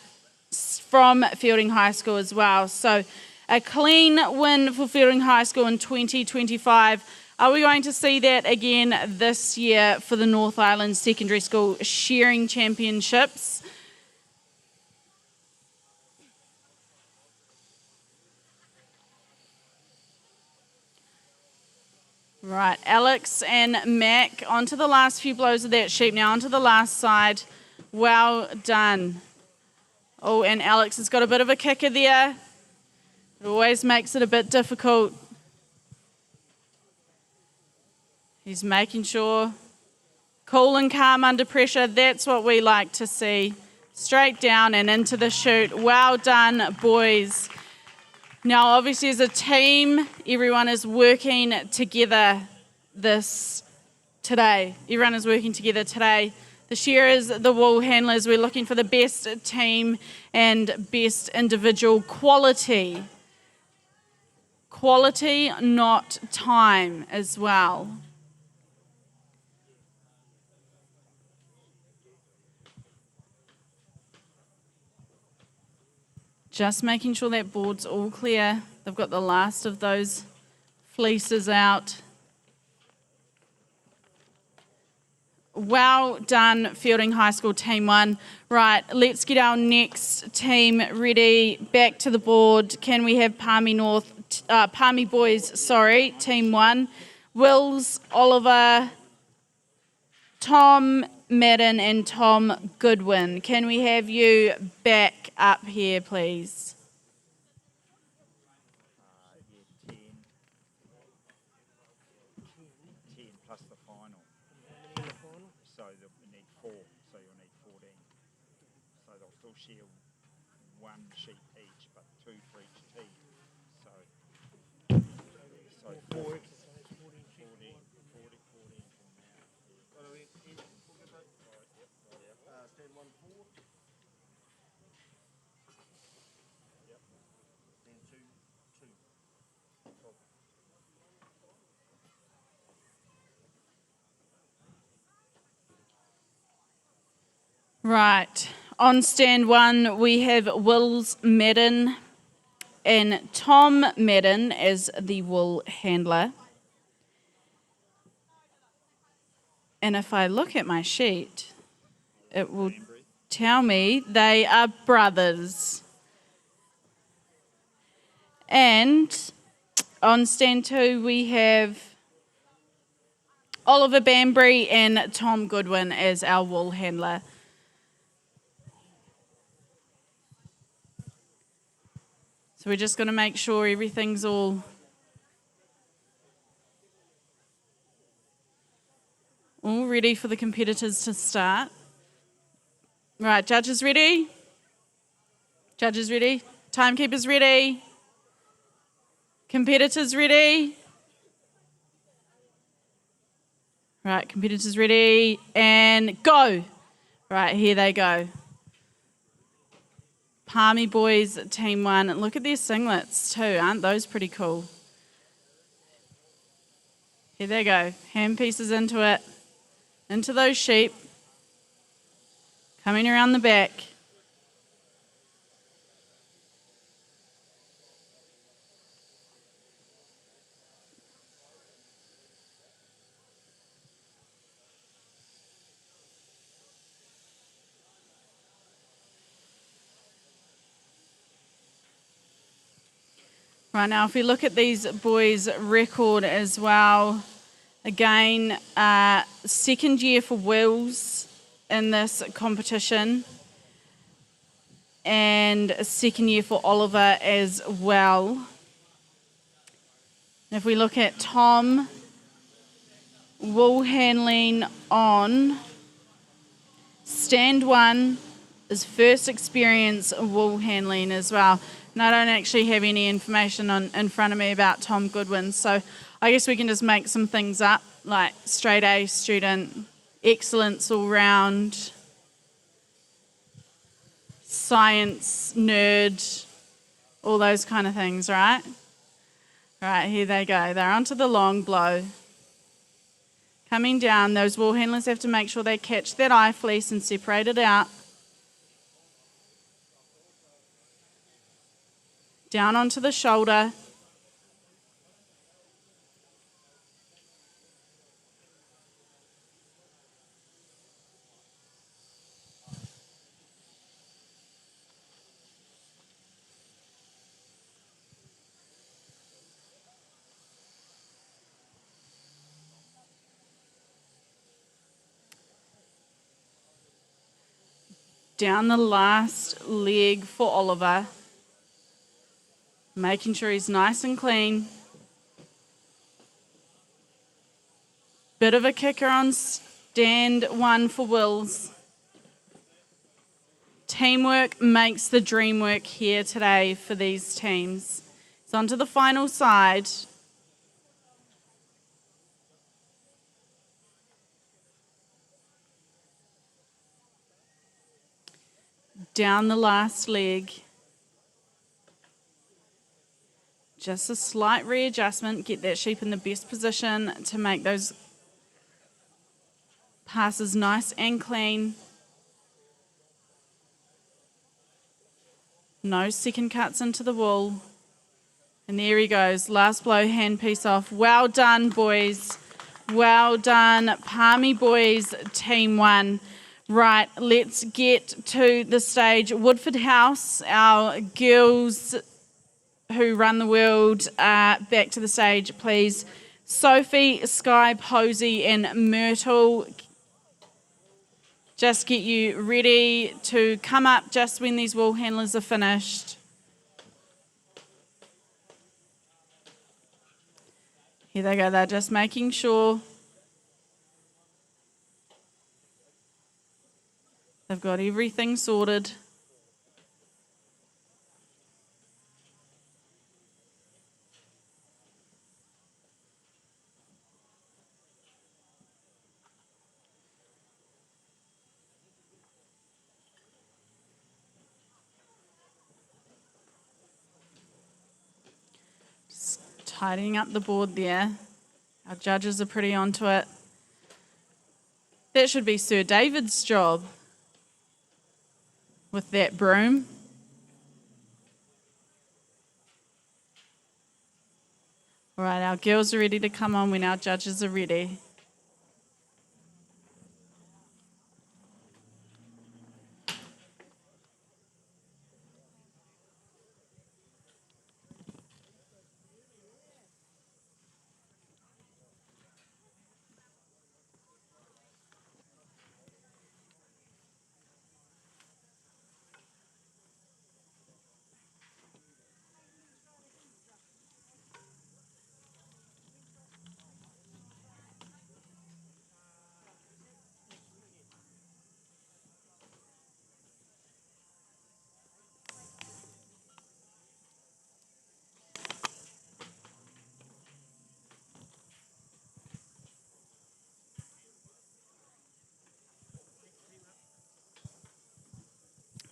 from Fielding High School as well. So a clean win for Fielding High School in 2025. Are we going to see that again this year for the North Island Secondary School Shearing Championships? Right, Alex and Mac, onto the last few blows of that sheep now, onto the last side. Well done. Oh, and Alex has got a bit of a kicker there. It always makes it a bit difficult. He's making sure, cool and calm under pressure. That's what we like to see. Straight down and into the chute. Well done, boys. Now, obviously, as a team, everyone is working together today. Everyone is working together today. The shearers, the wool handlers, we're looking for the best team and best individual quality. Quality, not time as well. Just making sure that board's all clear. They've got the last of those fleeces out. Well done, Fielding High School Team 1. Right, let's get our next team ready. Back to the board. Can we have Palmy Boys, Team 1. Wills, Oliver, Tom Madden and Tom Goodwin. Can we have you back up here, please? Right, on stand 1 we have Wills Madden and Tom Madden as the wool handler. And if I look at my sheet, it will tell me they are brothers. And on stand 2 we have Oliver Banbury and Tom Goodwin as our wool handler. So we're just going to make sure everything's all ready for the competitors to start. Right, judges ready? Judges ready? Timekeepers ready? Competitors ready? Right, competitors ready? And go! Right, here they go. Palmy Boys, Team 1. Look at their singlets too, aren't those pretty cool? Here they go. Hand pieces into it. Into those sheep. Coming around the back. Right, now if we look at these boys' record as well, again, second year for Wills in this competition and a second year for Oliver as well. If we look at Tom, wool handling on stand 1, his first experience of wool handling as well. And I don't actually have any information in front of me about Tom Goodwin, so I guess we can just make some things up, like straight A student, excellence all round, science nerd, all those kind of things, right? Right, here they go. They're onto the long blow. Coming down, those wool handlers have to make sure they catch that eye fleece and separate it out. Down onto the shoulder. Down the last leg for Oliver. Making sure he's nice and clean. Bit of a kicker on stand 1 for Wills. Teamwork makes the dream work here today for these teams. It's on to the final side. Down the last leg. Just a slight readjustment, get that sheep in the best position to make those passes nice and clean. No second cuts into the wool. And there he goes. Last blow, handpiece off. Well done, boys. Well done, Palmy boys, team 1. Right, let's get to the stage. Woodford House, our girls who run the world, back to the stage, please. Sophie, Sky, Posey, and Myrtle. Just get you ready to come up just when these wool handlers are finished. Here they go, they're just making sure they've got everything sorted. Just tidying up the board there. Our judges are pretty onto it. That should be Sir David's job with that broom. All right, our girls are ready to come on when our judges are ready.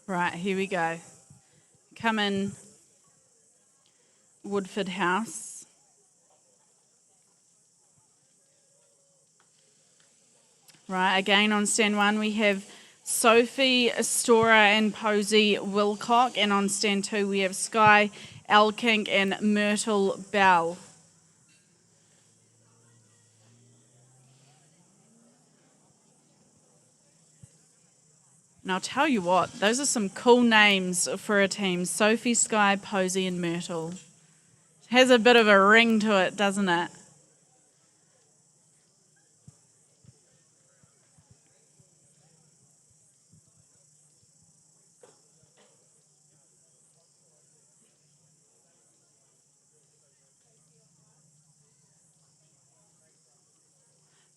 Right, here we go. Come in, Woodford House. Right, again on stand 1 we have Sophie, Stora and Posey Wilcock, and on stand 2 we have Sky, Elkink and Myrtle Bell. And I'll tell you what, those are some cool names for a team. Sophie, Sky, Posey and Myrtle. It has a bit of a ring to it, doesn't it?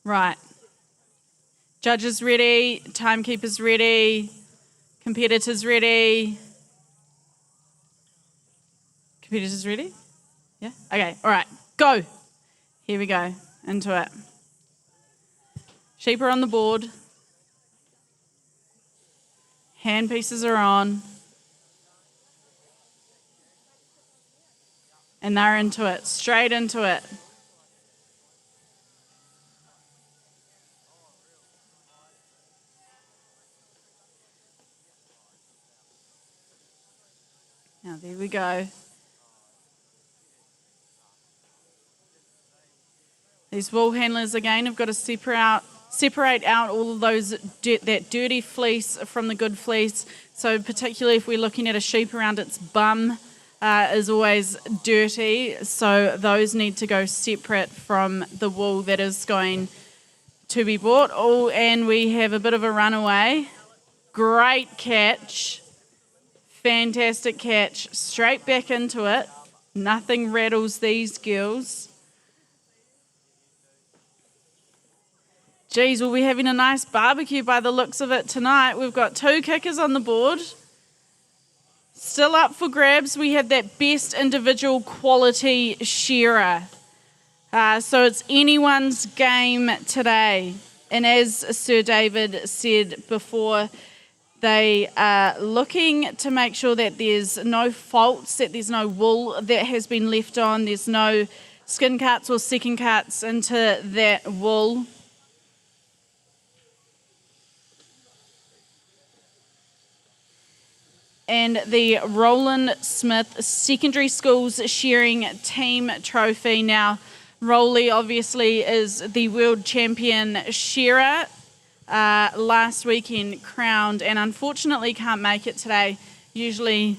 Right. Judges ready, timekeepers ready, competitors ready. Competitors ready? Yeah? Okay, all right, go. Here we go, into it. Sheep are on the board. Hand pieces are on. And they're into it, straight into it. Now there we go. These wool handlers again have got to separate out all of those that dirty fleece from the good fleece. So particularly if we're looking at a sheep around its bum is always dirty. So those need to go separate from the wool that is going to be bought. Oh, and we have a bit of a runaway. Great catch. Fantastic catch. Straight back into it. Nothing rattles these girls. Geez, we'll be having a nice barbecue by the looks of it tonight. We've got 2 kickers on the board. Still up for grabs. We have that best individual quality shearer. So it's anyone's game today. And as Sir David said before, they are looking to make sure that there's no faults, that there's no wool that has been left on, there's no skin cuts or second cuts into that wool. and the Roland Smith Secondary Schools Shearing Team Trophy. Now, Rowley obviously is the world champion shearer, last weekend crowned, and unfortunately can't make it today. Usually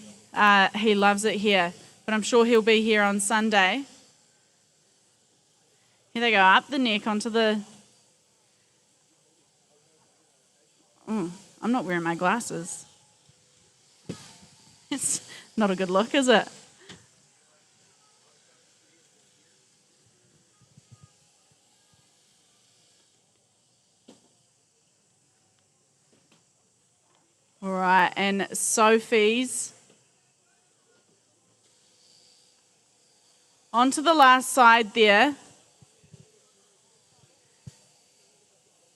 he loves it here, but I'm sure he'll be here on Sunday. Here they go, up the neck onto the... I'm not wearing my glasses. It's not a good look, is it? All right, and Sophie's onto the last side there.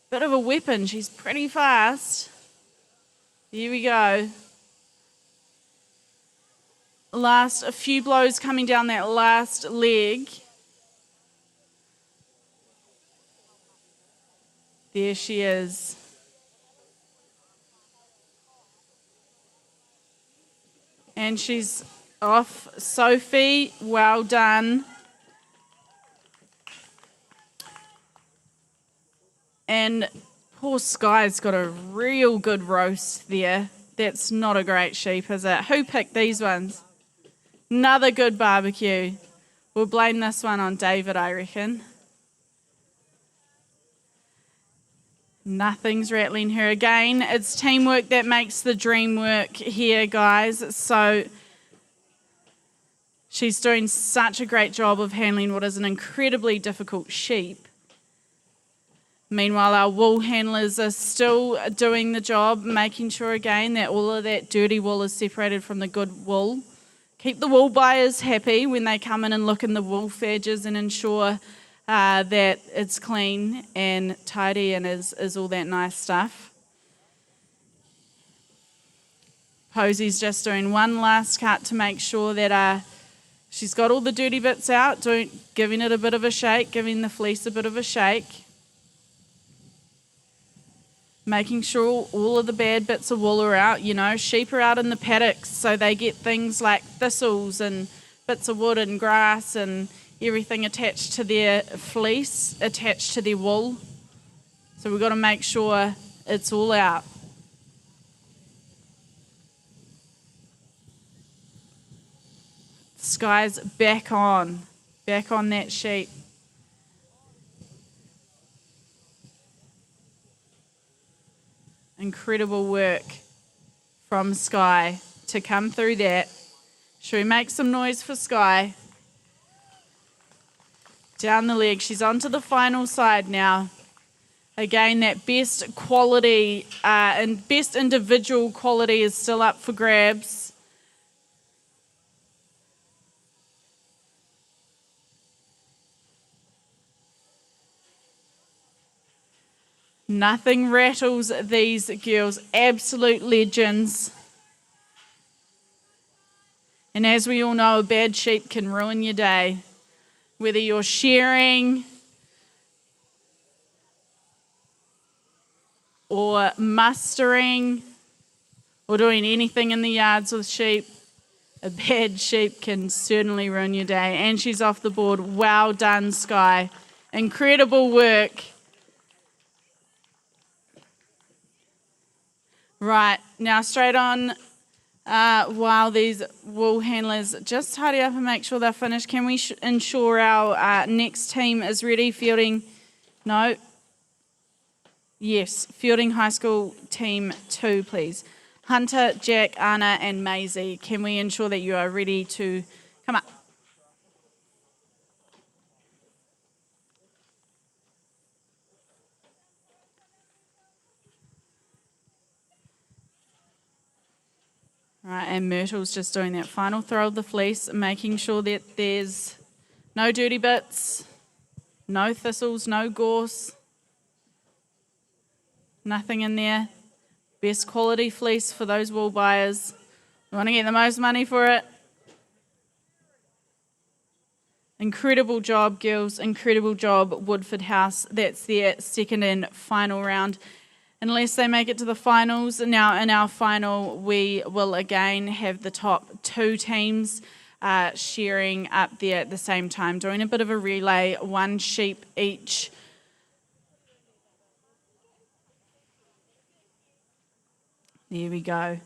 Bit of a weapon, she's pretty fast. Here we go. A few blows coming down that last leg. There she is. And she's off. Sophie, well done. And poor Sky's got a real good roast there. That's not a great sheep, is it? Who picked these ones? Another good barbecue. We'll blame this one on David, I reckon. Nothing's rattling her again. It's teamwork that makes the dream work here, guys. So she's doing such a great job of handling what is an incredibly difficult sheep. Meanwhile, our wool handlers are still doing the job, making sure again that all of that dirty wool is separated from the good wool. Keep the wool buyers happy when they come in and look in the wool fedges and ensure that it's clean and tidy and is all that nice stuff. Posey's just doing one last cut to make sure that she's got all the dirty bits out, giving it a bit of a shake, giving the fleece a bit of a shake. Making sure all of the bad bits of wool are out. You know, sheep are out in the paddocks, so they get things like thistles and bits of wood and grass and everything attached to their fleece, attached to their wool. So we've got to make sure it's all out. Sky's back on that sheep. Incredible work from Sky to come through that. Should we make some noise for Sky? Down the leg. She's onto the final side now. Again, that best quality and best individual quality is still up for grabs. Nothing rattles these girls. Absolute legends. And as we all know, a bad sheep can ruin your day. Whether you're shearing or mustering or doing anything in the yards with sheep, a bad sheep can certainly ruin your day. And she's off the board. Well done, Sky. Incredible work. Right, now straight on, while these wool handlers just tidy up and make sure they're finished, can we ensure our next team is ready? Fielding, no. Yes, Fielding High School Team 2, please. Hunter, Jack, Anna and Maisie, can we ensure that you are ready to come up? Right, and Myrtle's just doing that final throw of the fleece, making sure that there's no dirty bits, no thistles, no gorse, nothing in there. Best quality fleece for those wool buyers. We want to get the most money for it. Incredible job, girls. Incredible job, Woodford House. That's their second and final round. unless they make it to the finals. Now, in our final, we will again have the top 2 teams shearing up there at the same time, doing a bit of a relay, 1 sheep each. There we go.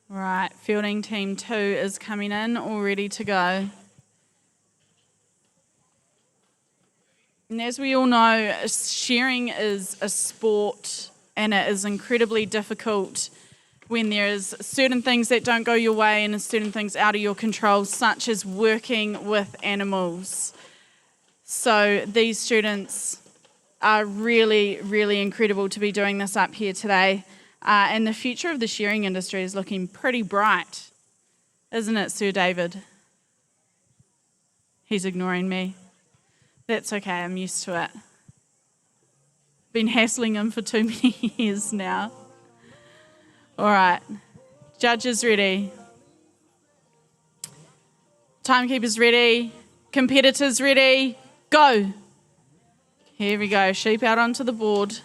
Right, fielding team 2 is coming in, all ready to go. And as we all know, shearing is a sport, and it is incredibly difficult when there's certain things that don't go your way and certain things out of your control, such as working with animals. So these students are really, really incredible to be doing this up here today. And the future of the shearing industry is looking pretty bright, isn't it, Sir David? He's ignoring me. That's okay, I'm used to it. Been hassling him for too many years now. All right, judges ready. Timekeepers ready. Competitors ready. Go. Here we go, sheep out onto the board.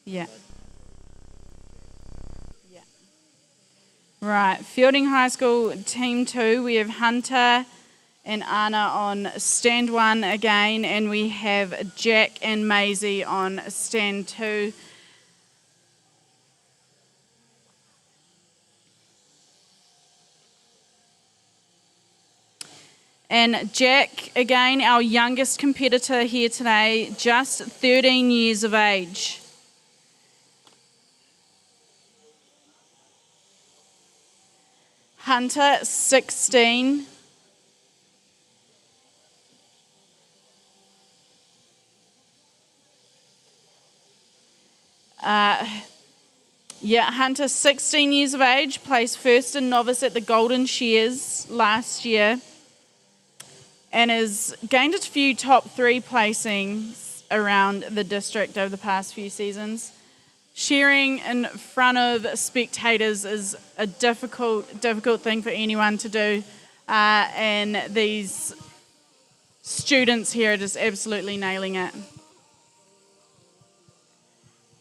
Yeah. Yeah. Right, Fielding High School Team 2, we have Hunter and Anna on stand 1 again, and we have Jack and Maisie on stand 2. And Jack, again, our youngest competitor here today, just 13 years of age. Hunter, 16. Hunter, 16 years of age, placed first in novice at the Golden Shears last year, and has gained a few top 3 placings around the district over the past few seasons. Shearing in front of spectators is a difficult thing for anyone to do, and these students here are just absolutely nailing it.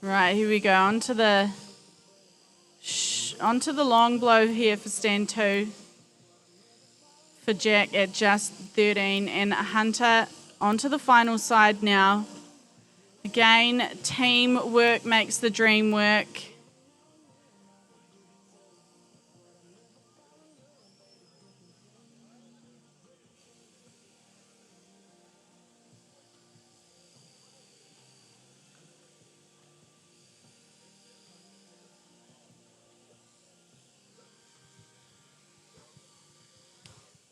Right, here we go, onto the long blow here for stand 2 for Jack at just 13, and Hunter onto the final side now. Again, teamwork makes the dream work.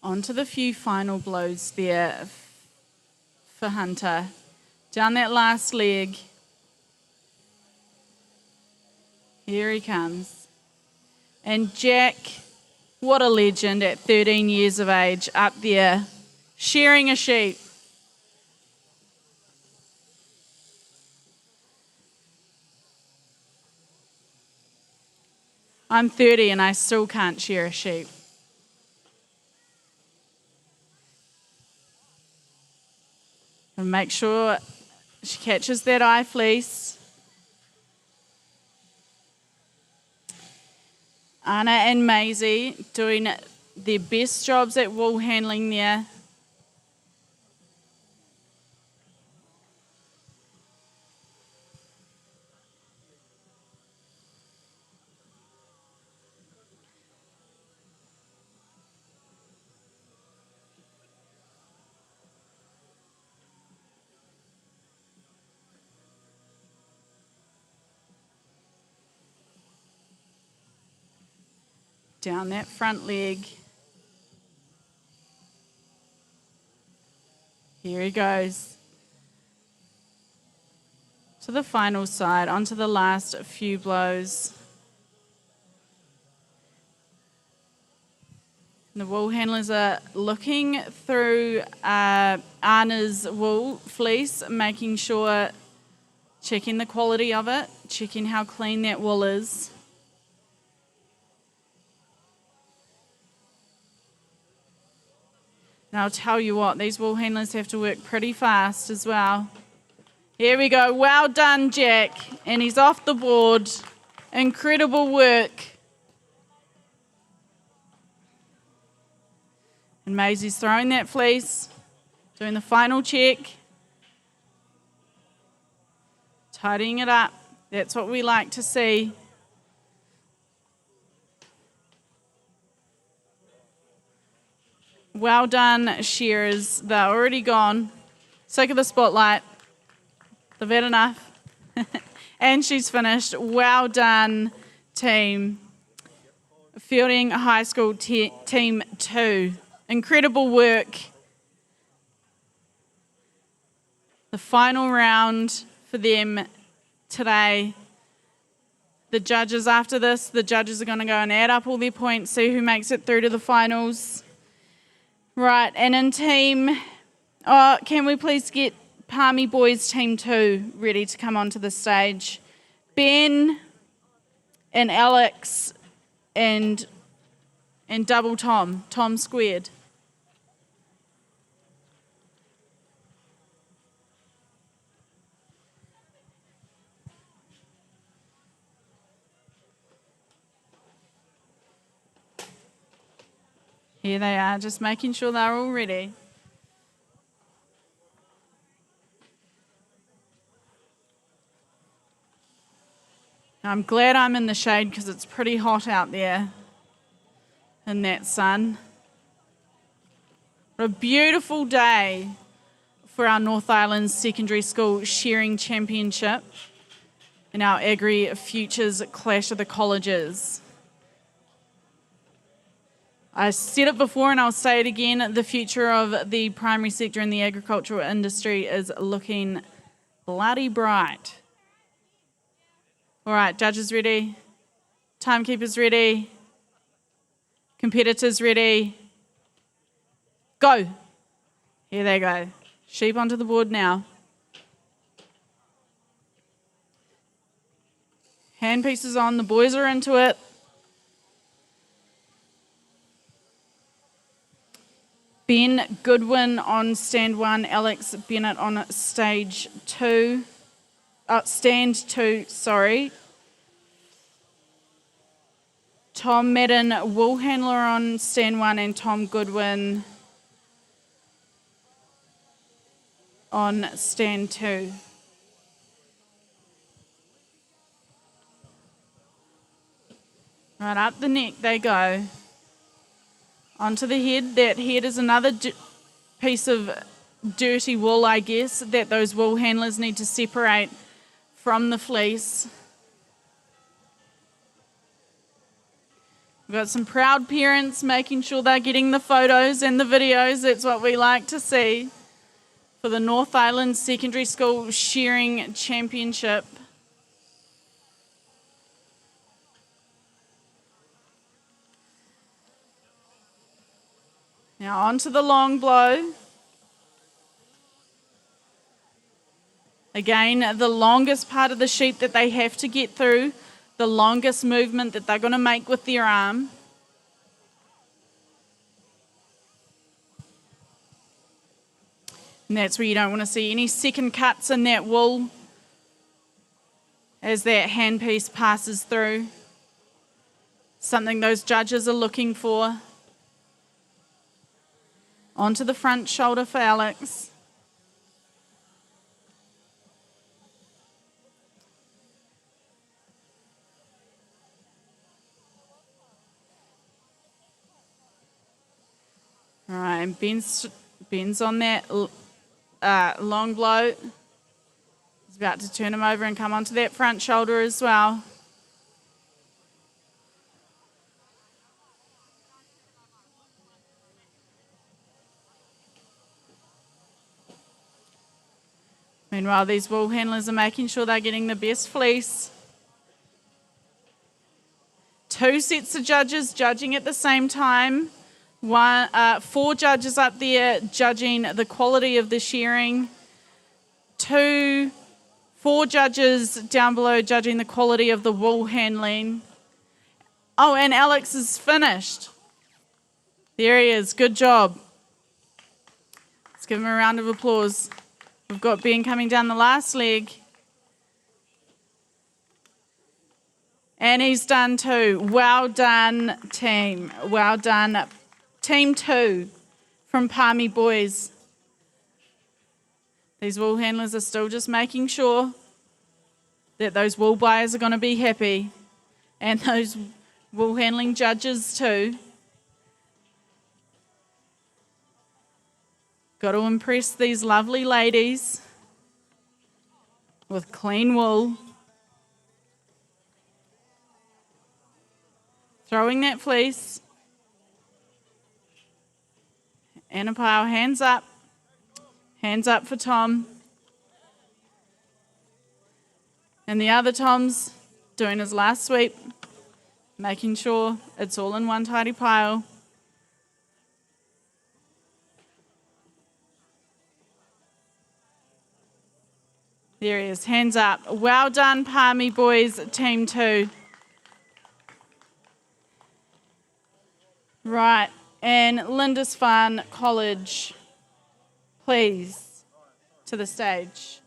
Onto the few final blows there for Hunter. Down that last leg. Here he comes. And Jack, what a legend at 13 years of age, up there, shearing a sheep. I'm 30 and I still can't shear a sheep. And make sure she catches that eye fleece. Anna and Maisie doing their best jobs at wool handling there. Down that front leg. Here he goes. To the final side, onto the last few blows. And the wool handlers are looking through Anna's wool fleece, making sure, checking the quality of it, checking how clean that wool is. And I'll tell you what, these wool handlers have to work pretty fast as well. Here we go. Well done, Jack. And he's off the board. Incredible work. And Maisie's throwing that fleece, doing the final check, tidying it up. That's what we like to see. Well done, shearers. They're already gone. Sake of the spotlight. They've had enough. And she's finished. Well done, team. Fielding High School Team 2. Incredible work. The final round for them today. The judges after this, the judges are going to go and add up all their points, see who makes it through to the finals. Right, and in team, can we please get Palmy Boys Team 2 ready to come onto the stage? Ben and Alex and double Tom squared. Here they are, just making sure they're all ready. I'm glad I'm in the shade because it's pretty hot out there in that sun. What a beautiful day for our North Island Secondary School Shearing Championship and our Agri Futures Clash of the Colleges. I said it before and I'll say it again, the future of the primary sector and the agricultural industry is looking bloody bright. All right, judges ready, timekeepers ready, competitors ready, go. Here they go, sheep onto the board now. Handpieces on, the boys are into it. Ben Goodwin on stand 1, Alex Bennett on stand 2, sorry. Tom Madden, wool handler on stand 1, and Tom Goodwin on stand 2. Right up the neck they go. Onto the head. That head is another piece of dirty wool, I guess, that those wool handlers need to separate from the fleece. We've got some proud parents making sure they're getting the photos and the videos. That's what we like to see for the North Island Secondary School Shearing Championship. Now onto the long blow. Again, the longest part of the sheep that they have to get through, the longest movement that they're going to make with their arm. And that's where you don't want to see any second cuts in that wool as that handpiece passes through. Something those judges are looking for. Onto the front shoulder for Alex. All right, and Ben's on that long blow. He's about to turn him over and come onto that front shoulder as well. Meanwhile, these wool handlers are making sure they're getting the best fleece. 2 sets of judges judging at the same time. 4 judges up there judging the quality of the shearing. 4 judges down below judging the quality of the wool handling. Oh, and Alex is finished. There he is. Good job. Let's give him a round of applause. We've got Ben coming down the last leg. And he's done too. Well done, team. Well done. Team 2 from Palmy boys. These wool handlers are still just making sure that those wool buyers are going to be happy. And those wool handling judges too. Got to impress these lovely ladies with clean wool. Throwing that fleece. And a pile. Hands up. Hands up for Tom. And the other Tom's doing his last sweep, making sure it's all in one tidy pile. There he is, hands up. Well done, Palmy boys, team 2. Right, and Lindisfarne College, please, to the stage.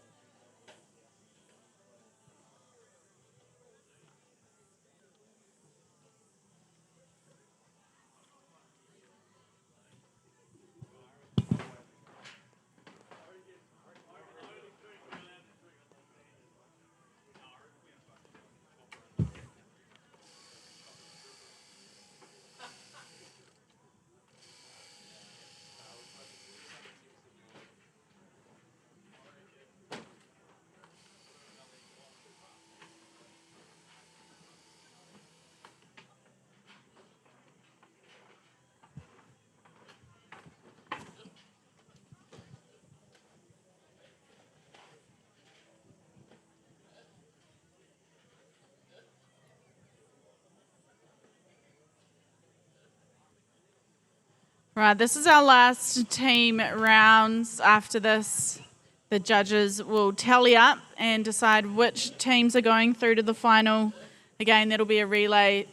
Right, this is our last team rounds. After this, the judges will tally up and decide which teams are going through to the final. Again, that'll be a relay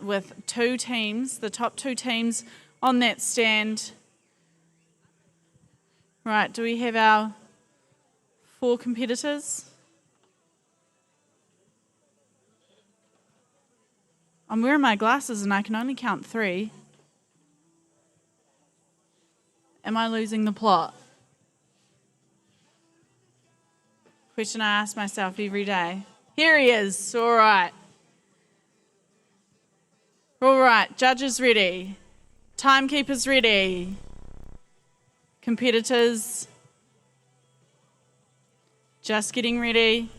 with 2 teams, the top 2 teams on that stand. Right, do we have our 4 competitors? I'm wearing my glasses and I can only count 3. Am I losing the plot? Question I ask myself every day. Here he is. All right. All right. Judges ready. Timekeepers ready. Competitors just getting ready.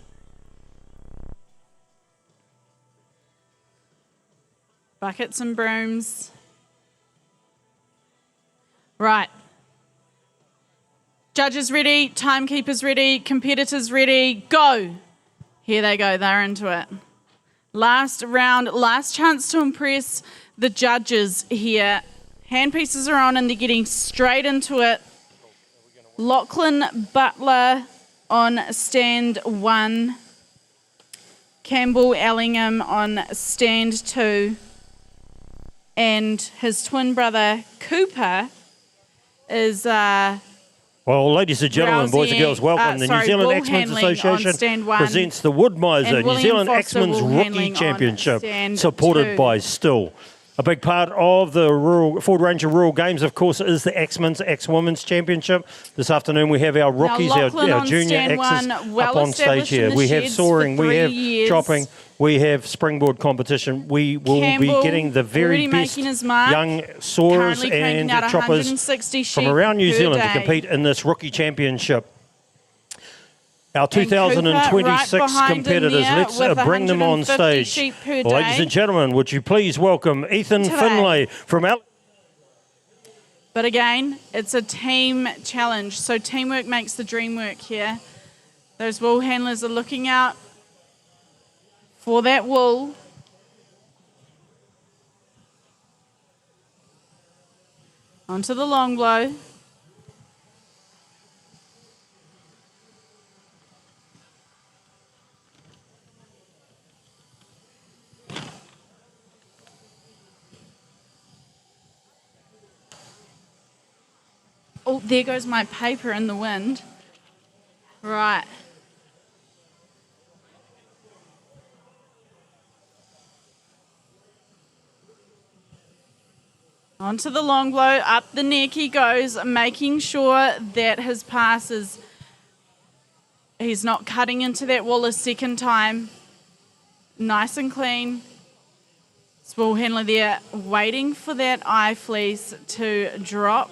Buckets and brooms. Right. Judges ready, timekeepers ready, competitors ready, go. Here they go, they're into it. Last round, last chance to impress the judges here. Handpieces are on and they're getting straight into it. Lachlan Butler on stand 1. Campbell Ellingham on stand 2. And his twin brother Cooper is... Well, ladies and gentlemen, boys and girls, welcome. The New Zealand Axemen's Association presents the Woodmiser New Zealand Axemen's Rookie Championship, supported by Still. A big part of the Ford Ranger Rural Games, of course, is the Axemen's Women's Championship. This afternoon we have our rookies, our junior axes up on stage here. We have soaring, we have chopping, we have springboard competition. We will be getting the very best young soarers and choppers from around New Zealand to compete in this rookie championship. Our 2026 competitors, let's bring them on stage. Ladies and gentlemen, would you please welcome Ethan Finlay from But again, it's a team challenge. So teamwork makes the dream work here. Those wool handlers are looking out for that wool. Onto the long blow. Oh, there goes my paper in the wind. Right. Onto the long blow, up the neck he goes, making sure that his pass is, he's not cutting into that wool a second time. Nice and clean. Wool handler there, waiting for that eye fleece to drop.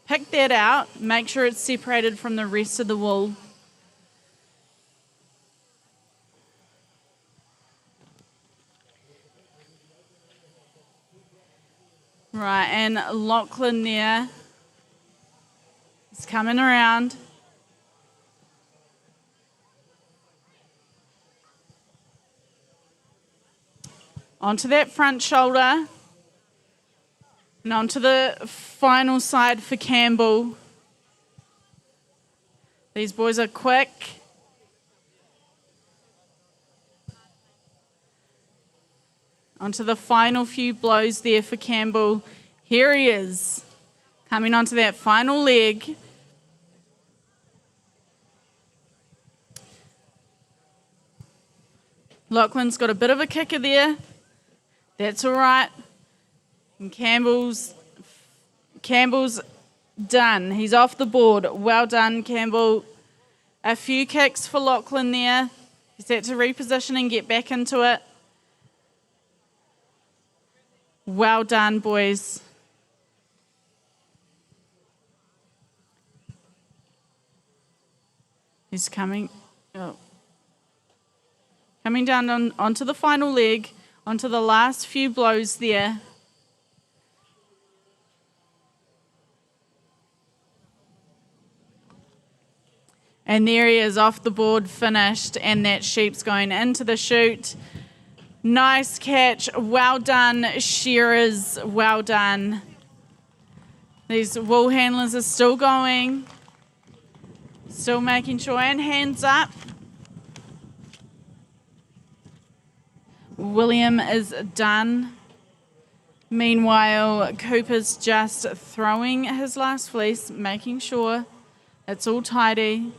Pick that out, make sure it's separated from the rest of the wool. Right, and Lachlan there is coming around. Onto that front shoulder. And onto the final side for Campbell. These boys are quick. Onto the final few blows there for Campbell. Here he is, coming onto that final leg. Lachlan's got a bit of a kicker there. That's all right. And Campbell's done. He's off the board. Well done, Campbell. A few kicks for Lachlan there. He's had to reposition and get back into it. Well done, boys. He's coming down onto the final leg, onto the last few blows there. And there he is, off the board, finished, and that sheep's going into the chute. Nice catch. Well done, shearers. Well done. These wool handlers are still going. Still making sure, and hands up. William is done. Meanwhile, Cooper's just throwing his last fleece, making sure it's all tidy.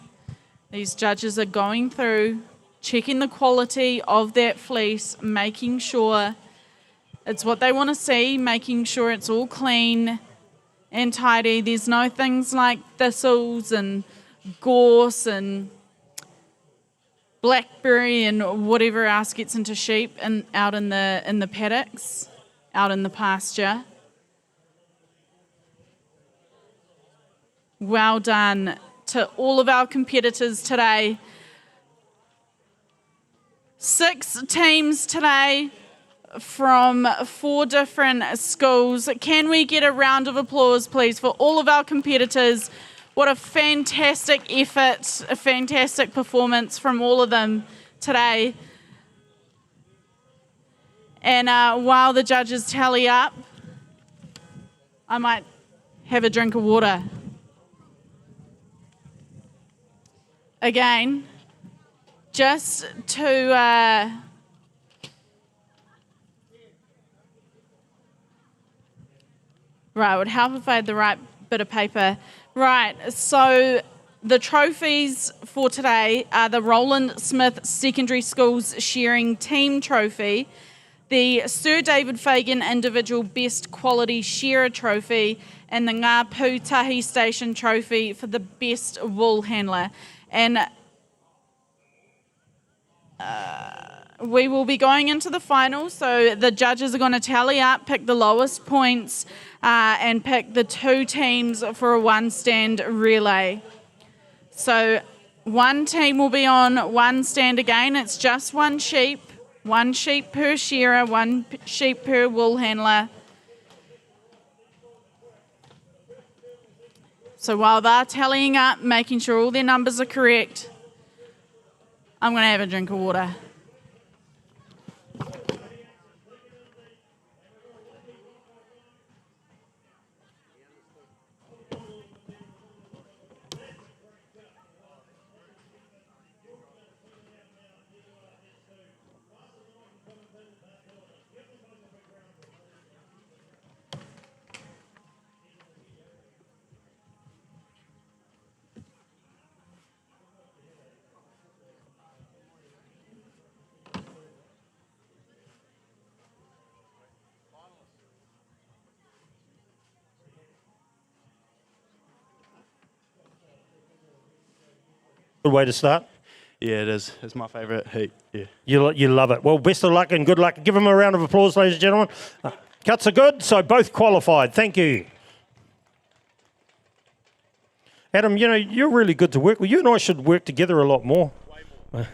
These judges are going through, checking the quality of that fleece, making sure it's what they want to see, making sure it's all clean and tidy. There's no things like thistles and gorse and blackberry and whatever else gets into sheep and out in the paddocks, out in the pasture. Well done to all of our competitors today. 6 teams today from 4 different schools. Can we get a round of applause, please, for all of our competitors? What a fantastic effort, a fantastic performance from all of them today. And while the judges tally up, I might have a drink of water. Again, just to right, it would help if I had the right bit of paper. Right, so the trophies for today are the Roland Smith Secondary Schools Shearing Team Trophy, the Sir David Fagan Individual Best Quality Shearer Trophy, and the Ngā Pūtahi Station Trophy for the Best Wool Handler. And we will be going into the final, so the judges are going to tally up, pick the lowest points, and pick the 2 teams for a one-stand relay. So one team will be on one stand again. It's just one sheep per shearer, 1 sheep per wool handler. So while they're tallying up, making sure all their numbers are correct, I'm going to have a drink of water. Good way to start. Yeah, it is. It's my favourite heat. Yeah. You love it. Well, best of luck and good luck. Give them a round of applause, ladies and gentlemen. Cuts are good, so both qualified. Thank you. Adam, you know, you're really good to work with. You and I should work together a lot more. Way more.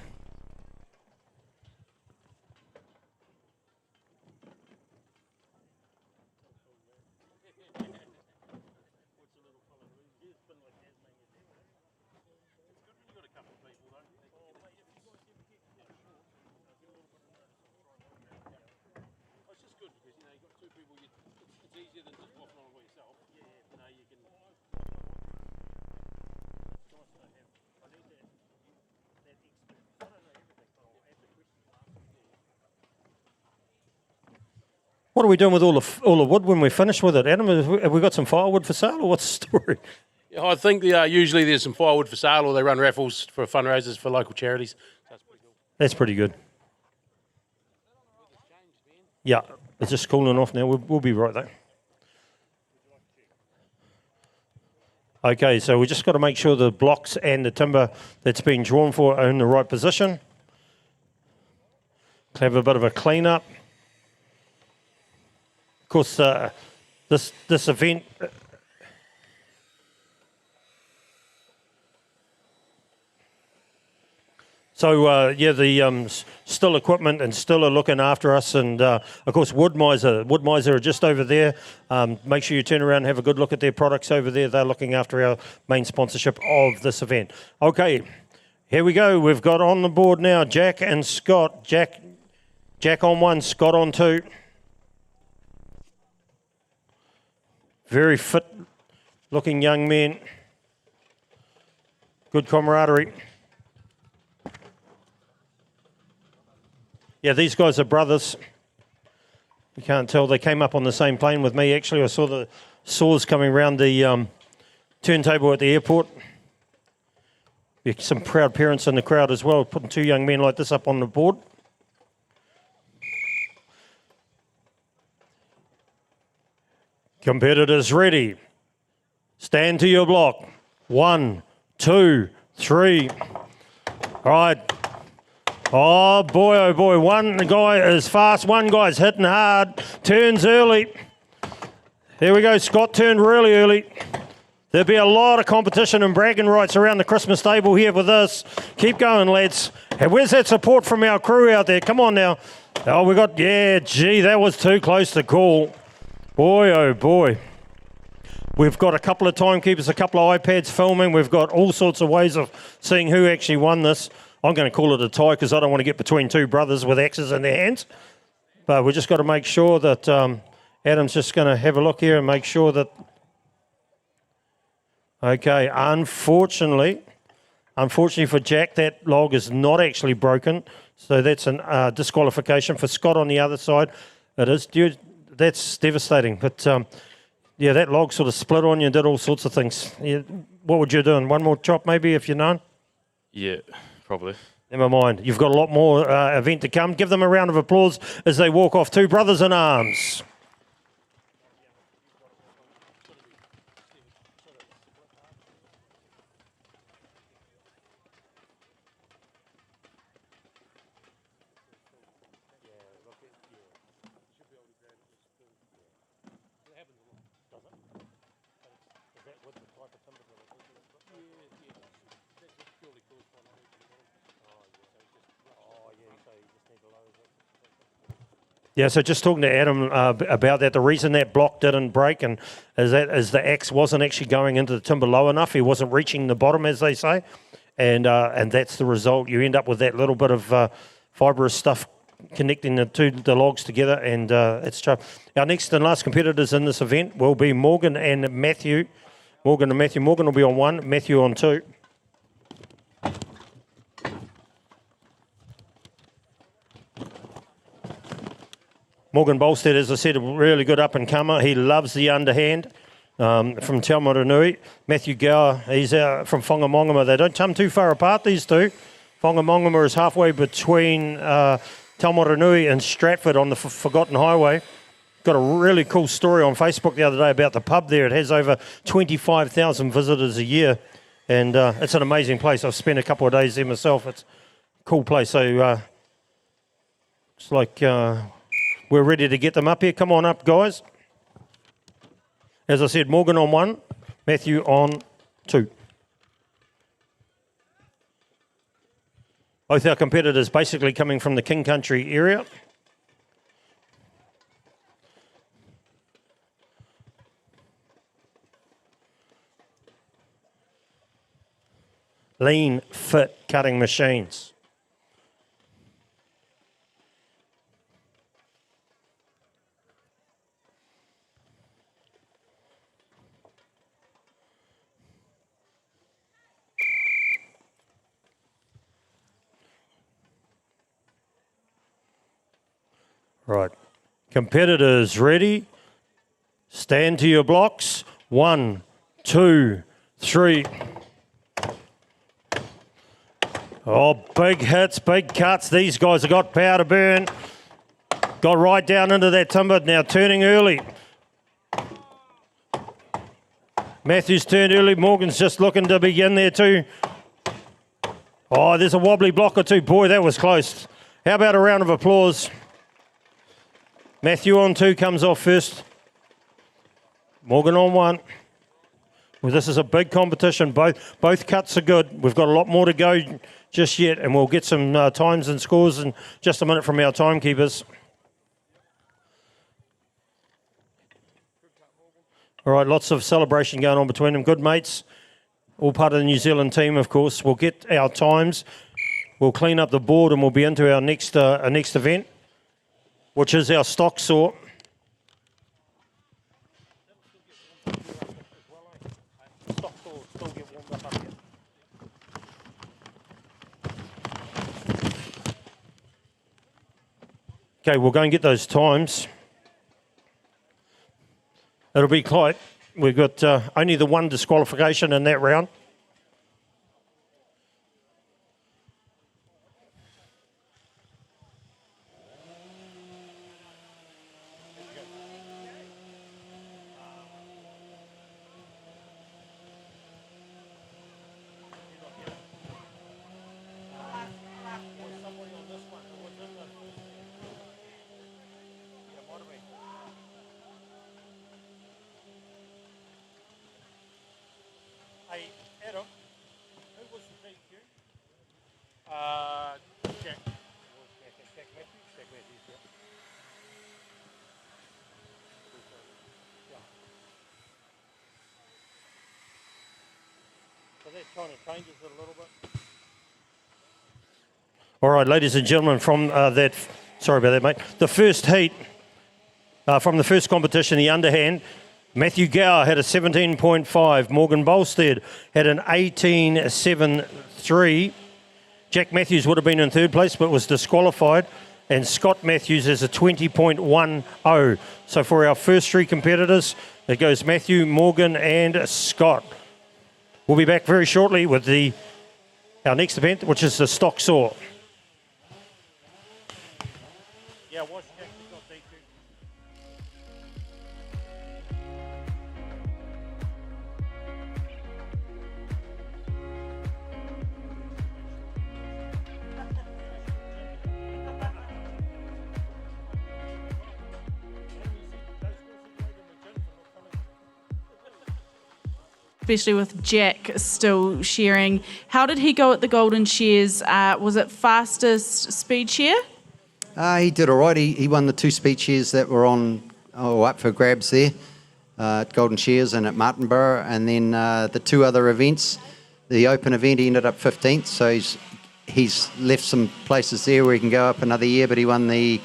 What are we doing with all the wood when we're finished with it, Adam? Have we got some firewood for sale, or what's the story? Yeah, I think usually there's some firewood for sale, or they run raffles for fundraisers for local charities. That's pretty good. Yeah, it's just cooling off now. We'll be right there. Okay, so we just got to make sure the blocks and the timber that's being drawn for are in the right position. Have a bit of a clean up. Of course, this event the still equipment and still are looking after us, and of course Woodmiser are just over there. Make sure you turn around and have a good look at their products over there. They're looking after our main sponsorship of this event. Okay, here we go. We've got on the board now Jack and Scott. Jack on one, Scott on two. Very fit looking young men. Good camaraderie. Yeah, these guys are brothers. You can't tell. They came up on the same plane with me, actually. I saw the saws coming around the turntable at the airport. Some proud parents in the crowd as well, putting two young men like this up on the board. Competitors ready. Stand to your block. 1, 2, 3. All right. Oh boy. One guy is fast. One guy's hitting hard. Turns early. Here we go. Scott turned really early. There'll be a lot of competition and bragging rights around the Christmas table here with this. Keep going, lads. Hey, where's that support from our crew out there? Come on now. Oh, we got, that was too close to call. Boy, oh boy. We've got a couple of timekeepers, a couple of iPads filming. We've got all sorts of ways of seeing who actually won this. I'm going to call it a tie because I don't want to get between two brothers with axes in their hands. But we've just got to make sure that Adam's just going to have a look here and make sure that... Okay, unfortunately for Jack, that log is not actually broken. So that's a disqualification. For Scott on the other side, it is. That's devastating. But, that log sort of split on you and did all sorts of things. Yeah, what would you do? One more chop maybe if you're known? Yeah, probably. Never mind. You've got a lot more event to come. Give them a round of applause as they walk off. Two brothers in arms. Yeah, so just talking to Adam about that, the reason that block didn't break and is the axe wasn't actually going into the timber low enough. He wasn't reaching the bottom, as they say, and that's the result. You end up with that little bit of fibrous stuff connecting the logs together, and it's tough. Our next and last competitors in this event will be Morgan and Matthew. Morgan will be on 1, Matthew on 2. Morgan Bolstead, as I said, a really good up-and-comer. He loves the underhand from Taumaranui. Matthew Gower, he's from Whangamongama. They don't come too far apart, these two. Whangamongama is halfway between Taumaranui and Stratford on the Forgotten Highway. Got a really cool story on Facebook the other day about the pub there. It has over 25,000 visitors a year, and it's an amazing place. I've spent a couple of days there myself. It's a cool place. So it's like... we're ready to get them up here. Come on up, guys. As I said, Morgan on 1, Matthew on 2. Both our competitors basically coming from the King Country area. Lean, fit cutting machines. Right, competitors ready? Stand to your blocks. 1, 2, 3. Oh, big hits, big cuts. These guys have got power to burn. Got right down into that timber, now turning early. Matthews turned early. Morgan's just looking to begin there too. Oh, there's a wobbly block or two. Boy, that was close. How about a round of applause? Matthew on 2 comes off first. Morgan on 1. Well, this is a big competition. Both cuts are good. We've got a lot more to go just yet, and we'll get some times and scores in just a minute from our timekeepers. All right, lots of celebration going on between them. Good mates, all part of the New Zealand team, of course. We'll get our times. We'll clean up the board, and we'll be into our next event, which is our stock saw. Okay, we'll go and get those times. It'll be quite. We've got only the one disqualification in that round. All right, ladies and gentlemen, from sorry about that, mate. The first heat, from the first competition, the underhand, Matthew Gower had a 17.5. Morgan Bolstead had an 18.73. Jack Matthews would have been in third place, but was disqualified. And Scott Matthews has a 20.10. So for our first three competitors, it goes Matthew, Morgan, and Scott. We'll be back very shortly with our next event, which is the stock saw. Yeah, watch Jack, he's not DQ. Especially with Jack still shearing. How did he go at the Golden Shears? Was it fastest speed shear? He did all right. He won the 2 speed shares that were up for grabs there at Golden Shares and at Martinborough. And then the 2 other events, the Open event, he ended up 15th. So he's left some places there where he can go up another year. But he won the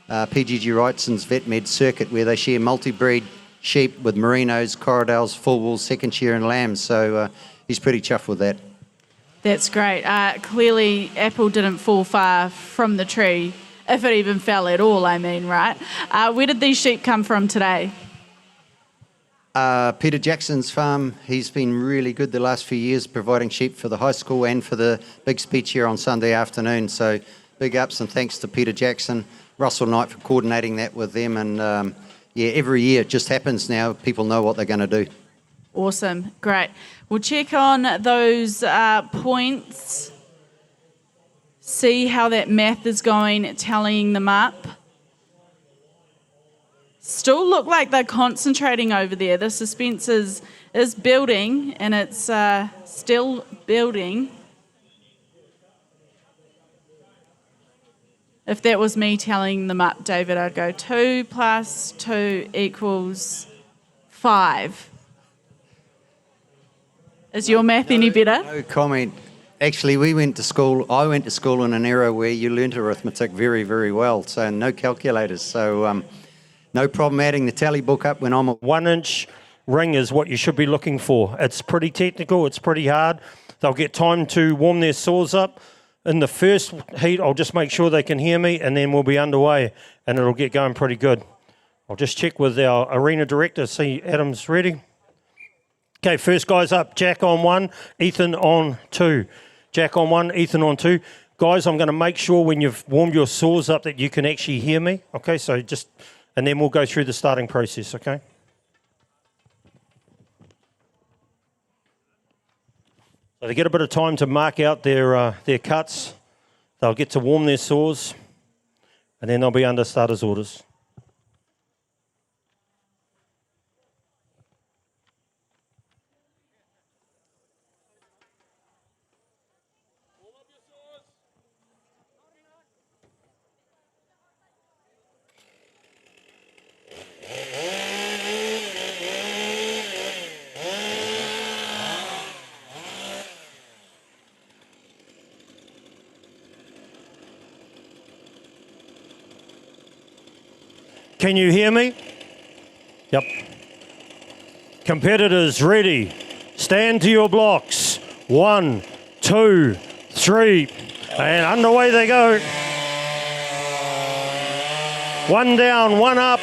PGG Wrightson's Vet Med circuit, where they share multi-breed sheep with merinos, corridals, full wool, second share and lambs. So he's pretty chuffed with that. That's great. Clearly, apple didn't fall far from the tree, if it even fell at all, I mean, right? Where did these sheep come from today? Peter Jackson's farm. He's been really good the last few years, providing sheep for the high school and for the big speech here on Sunday afternoon. So big ups and thanks to Peter Jackson, Russell Knight for coordinating that with them. And every year it just happens now. People know what they're going to do. Awesome. Great. We'll check on those points, see how that math is going, tallying them up. Still look like they're concentrating over there. The suspense is building, and it's still building. If that was me tallying them up, David, I'd go 2 + 2 = 5. Is your math any better? No comment. Actually, I went to school in an era where you learnt arithmetic very, very well, so no calculators. So no problem adding the tally book up when I'm a 1-inch ring is what you should be looking for. It's pretty technical, it's pretty hard. They'll get time to warm their saws up. In the first heat, I'll just make sure they can hear me, and then we'll be underway, and it'll get going pretty good. I'll just check with our arena director, see Adam's ready. Okay, first guy's up, Jack on 1, Ethan on 2. Jack on 1, Ethan on 2. Guys, I'm going to make sure when you've warmed your saws up that you can actually hear me. Okay, so and then we'll go through the starting process, okay? So they get a bit of time to mark out their cuts. They'll get to warm their saws, and then they'll be under starter's orders. Can you hear me? Yep. Competitors ready. Stand to your blocks. 1, 2, 3. And underway they go. 1 down, 1 up.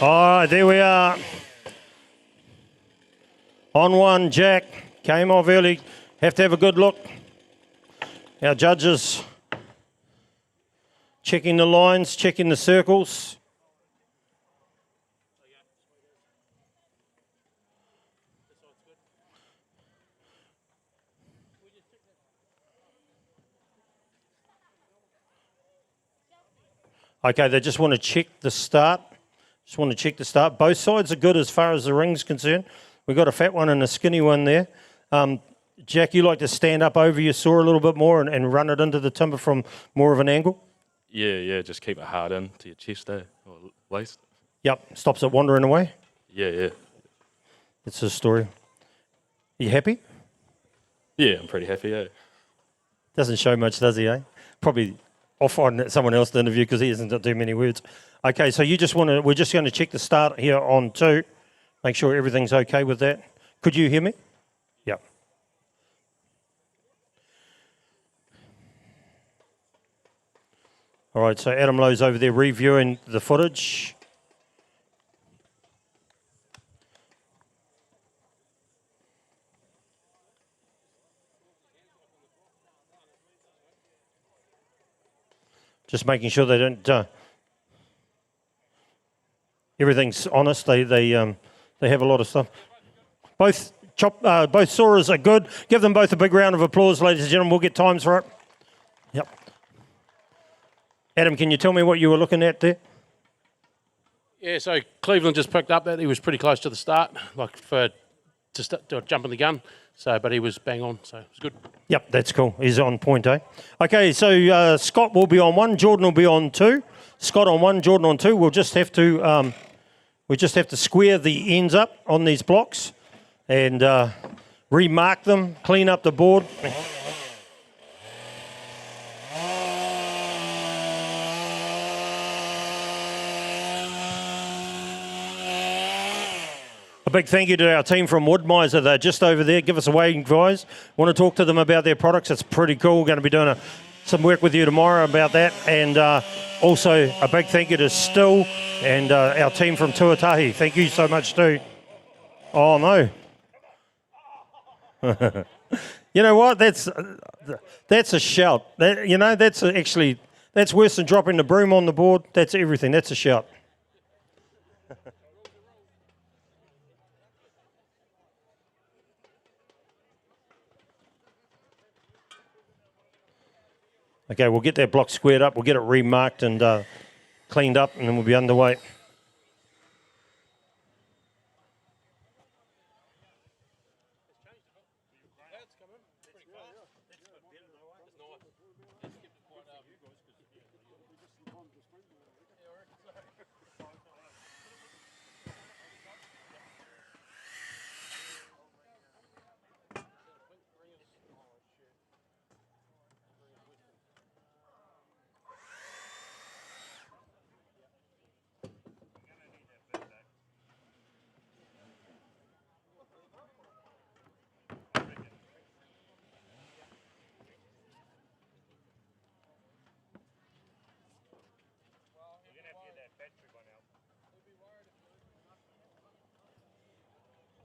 All right, there we are. On 1, Jack. Came off early. Have to have a good look. Our judges checking the lines, checking the circles. Okay, they just want to check the start. Both sides are good as far as the ring's concerned. We've got a fat one and a skinny one there. Jack, you like to stand up over your saw a little bit more and run it into the timber from more of an angle? Yeah, just keep it hard in to your chest there, or waist. Yep, stops it wandering away? Yeah. That's the story. Are you happy? Yeah, I'm pretty happy, yeah. Doesn't show much, does he, eh? Probably I'll find someone else to interview because he hasn't got too many words. Okay, so we're just going to check the start here on 2. Make sure everything's okay with that. Could you hear me? Yep. All right, so Adam Lowe's over there reviewing the footage. Just making sure they don't. Everything's honest. They have a lot of stuff. Both sawers are good. Give them both a big round of applause, ladies and gentlemen. We'll get times for it. Yep. Adam, can you tell me what you were looking at there? Yeah, so Cleveland just picked up that he was pretty close to the start, like to jump in the gun. So, but he was bang on, so it was good. Yep, that's cool. He's on point, eh? Okay, so Scott will be on 1, Jordan will be on 2. Scott on 1, Jordan on 2. We'll just have to square the ends up on these blocks and remark them, clean up the board. A big thank you to our team from Woodmiser. They're just over there. Give us a wave, guys. Want to talk to them about their products? It's pretty cool. We're going to be doing some work with you tomorrow about that. And also a big thank you to Still and our team from Tuatahi. Thank you so much too. Oh, no. You know what? That's a shout. That's worse than dropping the broom on the board. That's everything. That's a shout. Okay, we'll get that block squared up, we'll get it remarked and cleaned up, and then we'll be underway.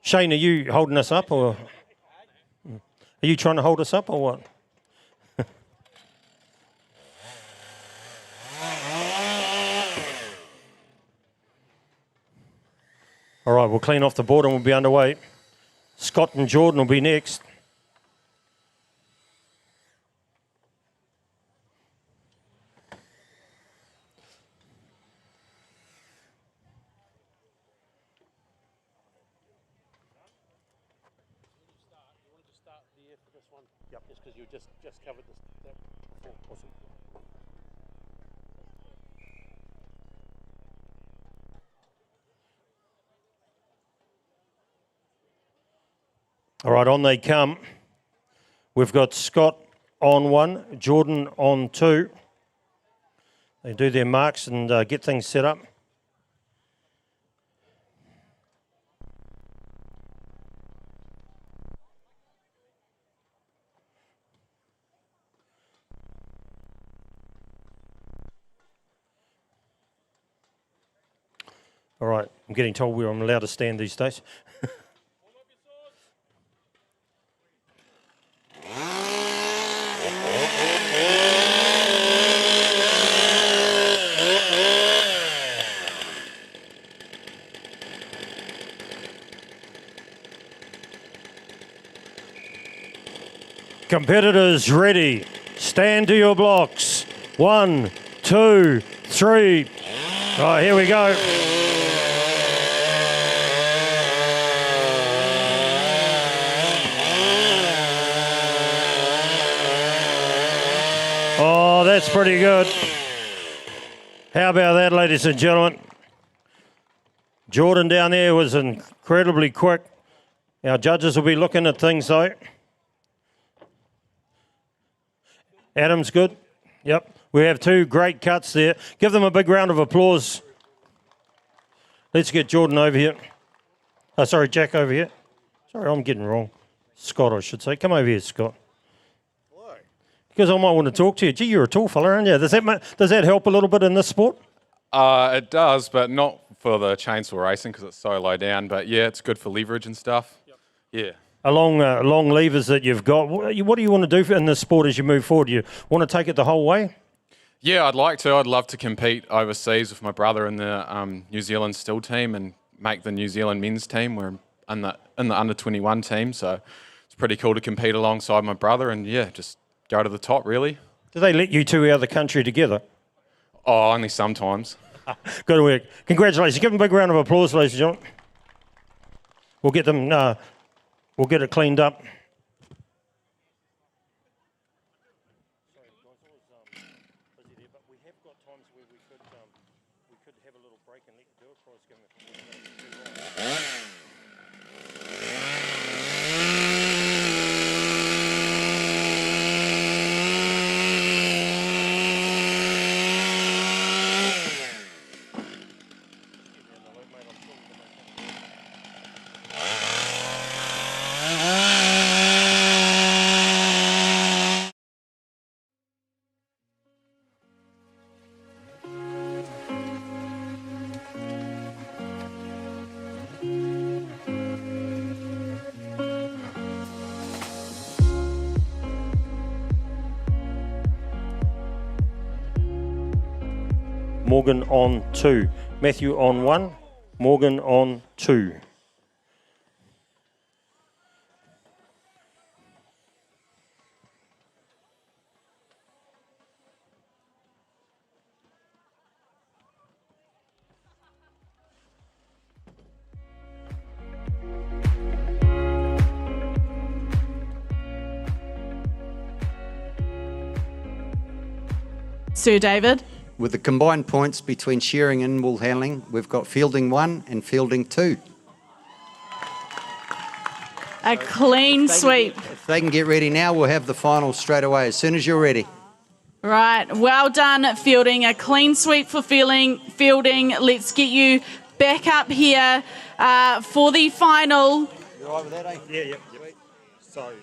Shane, are you holding us up, or are you trying to hold us up, or what? All right, we'll clean off the board and we'll be underway. Scott and Jordan will be next. Just because you just covered this. That before. Awesome. All right, on they come. We've got Scott on 1, Jordan on 2. They do their marks and get things set up. All right, I'm getting told I'm allowed to stand these days. Competitors ready. Stand to your blocks. 1, 2, 3. All right, here we go. Oh, that's pretty good. How about that, ladies and gentlemen? Jordan down there was incredibly quick. Our judges will be looking at things though. Adam's good. Yep. We have 2 great cuts there. Give them a big round of applause. Let's get Jordan over here. Oh, sorry, Jack over here. Sorry, I'm getting wrong. Scott, I should say. Come over here, Scott. Hello. Because I might want to talk to you. Gee, you're a tall fella, aren't you? Does that help a little bit in this sport? It does, but not for the chainsaw racing because it's so low down. But yeah, it's good for leverage and stuff. Yep. Yeah. Long levers that you've got. What do you want to do in this sport as you move forward? Do you want to take it the whole way? Yeah, I'd like to. I'd love to compete overseas with my brother in the New Zealand still team and make the New Zealand men's team. We're in the under 21 team, so it's pretty cool to compete alongside my brother and yeah, just go to the top really. Do they let you two out of the country together? Oh, only sometimes. Good work. Congratulations. Give them a big round of applause, ladies and gentlemen. We'll get them. We'll get it cleaned up Morgan on 2. Matthew on 1, Morgan on 2. Sir David? With the combined points between shearing and wool handling, we've got fielding 1 and fielding 2. A clean sweep. If they can get ready now, we'll have the final straight away, as soon as you're ready. Right, well done, Fielding. A clean sweep for Fielding. Let's get you back up here for the final. You all right with that, eh? Yeah. So,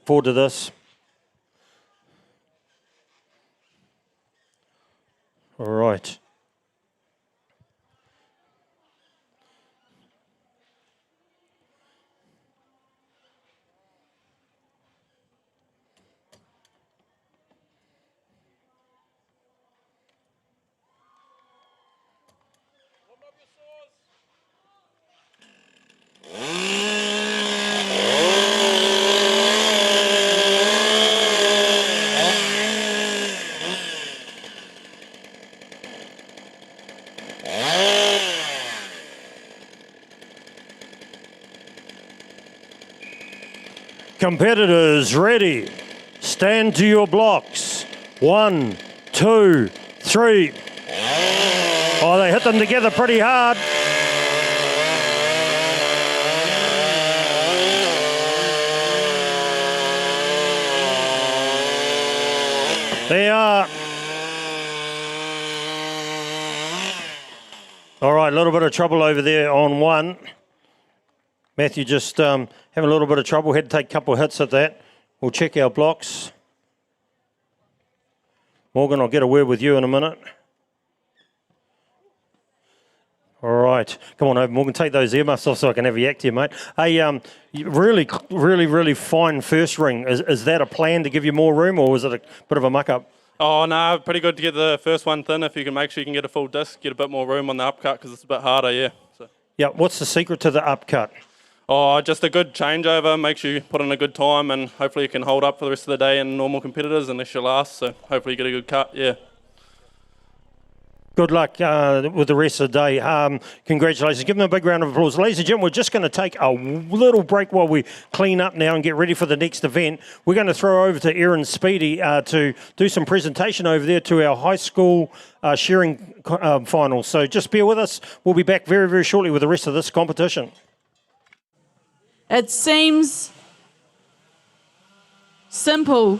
Forward to this. All right. Competitors ready. Stand to your blocks. 1, 2, 3. Oh, they hit them together pretty hard. They are. All right, a little bit of trouble over there on 1. Matthew just having a little bit of trouble. Had to take a couple of hits at that. We'll check our blocks. Morgan, I'll get a word with you in a minute. All right. Come on over, Morgan. Take those earmuffs off so I can have a yak to you, mate. Hey, really fine first ring. Is that a plan to give you more room, or was it a bit of a muck-up? Oh, no, pretty good to get the first one thin. If you can make sure you can get a full disc, get a bit more room on the upcut because it's a bit harder, yeah. So. Yeah, what's the secret to the upcut? Oh, just a good changeover. Make sure you put in a good time, and hopefully you can hold up for the rest of the day in normal competitors unless you last. So hopefully you get a good cut, yeah. Good luck with the rest of the day. Congratulations. Give them a big round of applause. Ladies and gentlemen, we're just going to take a little break while we clean up now and get ready for the next event. We're going to throw over to Erin Speedy to do some presentation over there to our high school shearing final. So just bear with us. We'll be back very, very shortly with the rest of this competition. It seems simple,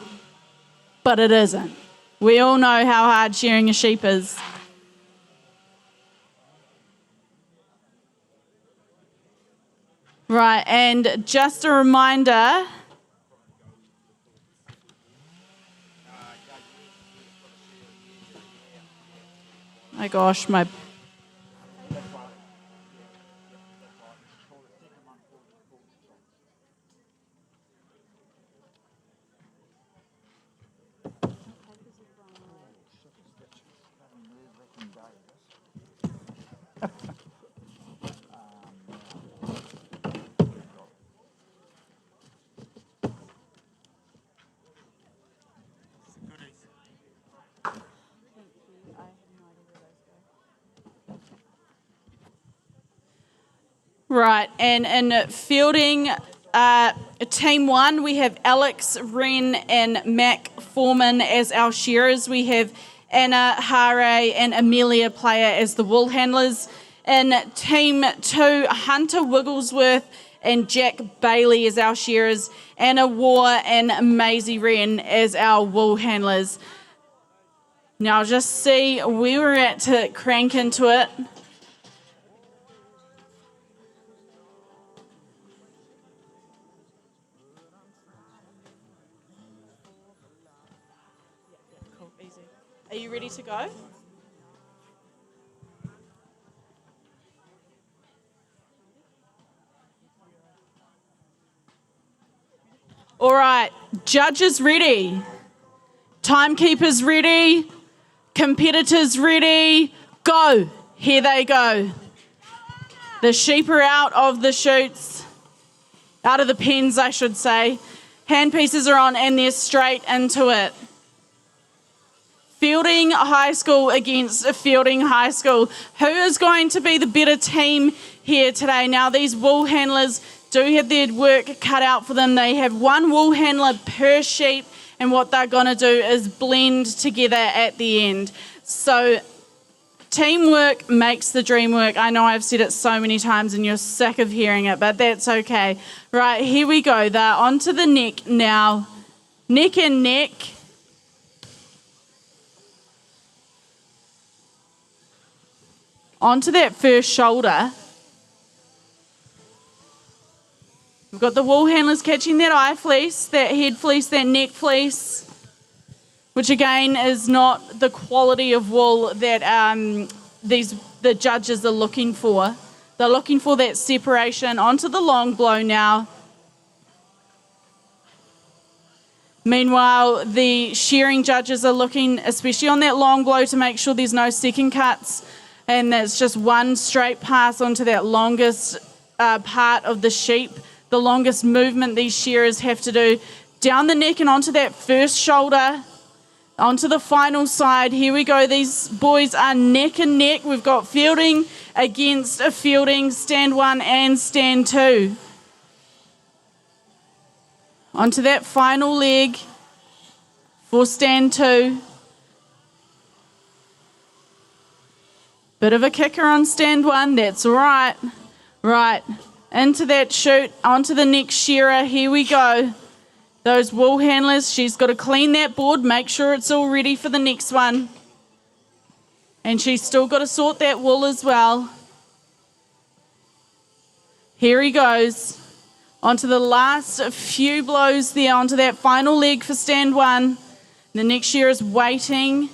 but it isn't. We all know how hard shearing a sheep is. Right, and just a reminder, my gosh, my right, and in fielding team 1, we have Alex, Wren and Mac Foreman as our shearers. We have Anna, Hare and Amelia Player as the wool handlers. In team 2, Hunter Wigglesworth and Jack Bailey as our shearers. Anna War and Maisie Wren as our wool handlers. Now just see where we're at to crank into it. Are you ready to go? All right, judges ready. Timekeepers ready. Competitors ready. Go. Here they go. The sheep are out of the chutes. Out of the pens, I should say. Handpieces are on and they're straight into it. Fielding High School against Fielding High School. Who is going to be the better team here today? Now, these wool handlers do have their work cut out for them. They have one wool handler per sheep, and what they're going to do is blend together at the end. So teamwork makes the dream work. I know I've said it so many times and you're sick of hearing it, but that's okay. Right, here we go. They're onto the neck now. Neck and neck. Onto that first shoulder. We've got the wool handlers catching that eye fleece, that head fleece, that neck fleece, which again is not the quality of wool that the judges are looking for. They're looking for that separation. Onto the long blow now. Meanwhile, the shearing judges are looking, especially on that long blow, to make sure there's no second cuts. And that's just one straight pass onto that longest part of the sheep, the longest movement these shearers have to do. Down the neck and onto that first shoulder, onto the final side. Here we go. These boys are neck and neck. We've got fielding against a fielding, stand 1 and stand 2. Onto that final leg for stand 2. Bit of a kicker on stand 1, that's all right. Right, into that chute, onto the next shearer, here we go. Those wool handlers, she's got to clean that board, make sure it's all ready for the next one. And she's still got to sort that wool as well. Here he goes. Onto the last few blows there, onto that final leg for stand 1. The next shearer's waiting.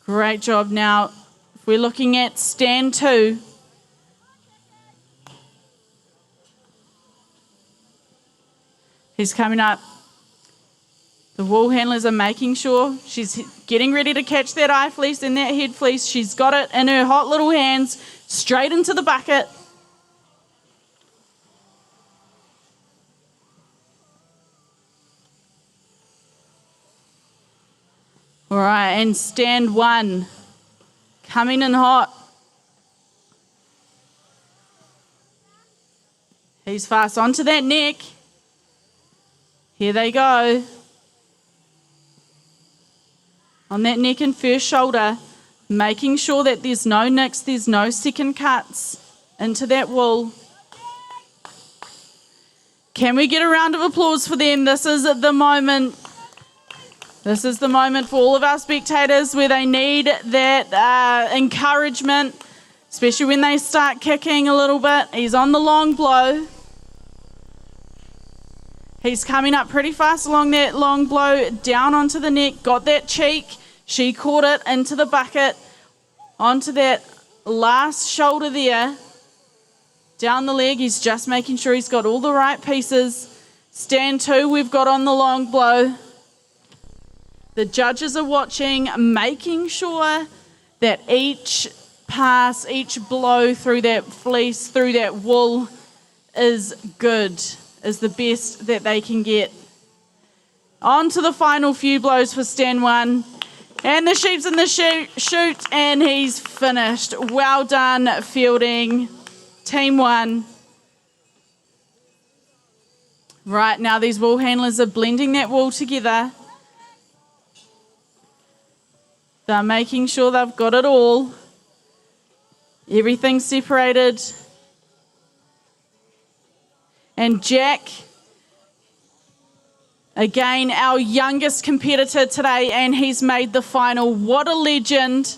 Great job. Now, if we're looking at stand 2, he's coming up. The wool handlers are making sure she's getting ready to catch that eye fleece and that head fleece. She's got it in her hot little hands, straight into the bucket. All right, and stand 1, coming in hot. He's fast onto that neck. Here they go. On that neck and first shoulder, making sure that there's no nicks, there's no second cuts into that wool. Can we get a round of applause for them? This is the moment. This is the moment for all of our spectators where they need that encouragement, especially when they start kicking a little bit. He's on the long blow. He's coming up pretty fast along that long blow, down onto the neck, got that cheek. She caught it into the bucket, onto that last shoulder there. Down the leg, he's just making sure he's got all the right pieces. Stand 2, we've got on the long blow. The judges are watching, making sure that each pass, each blow through that fleece, through that wool is good, is the best that they can get. On to the final few blows for stand 1. And the sheep's in the chute, and he's finished. Well done, fielding, team 1. Right, now these wool handlers are blending that wool together. They're making sure they've got it all. Everything's separated. And Jack, again, our youngest competitor today, and he's made the final. What a legend.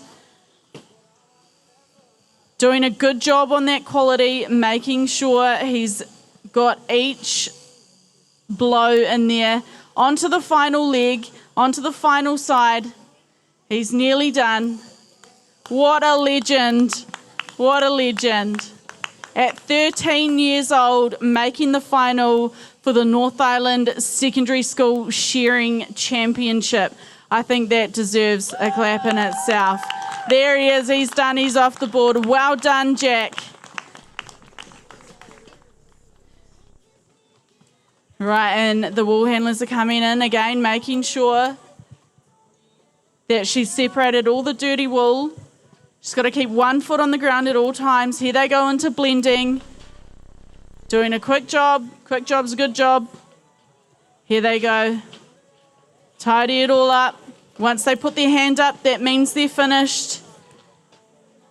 Doing a good job on that quality, making sure he's got each blow in there. Onto the final leg, onto the final side. He's nearly done. What a legend. What a legend. At 13 years old, making the final for the North Island Secondary School Shearing Championship. I think that deserves a clap in itself. There he is, he's done, he's off the board. Well done, Jack. Right, and the wool handlers are coming in again, making sure that she's separated all the dirty wool. She's got to keep 1 foot on the ground at all times. Here they go into blending. Doing a quick job. Quick job's a good job. Here they go. Tidy it all up. Once they put their hand up, that means they're finished.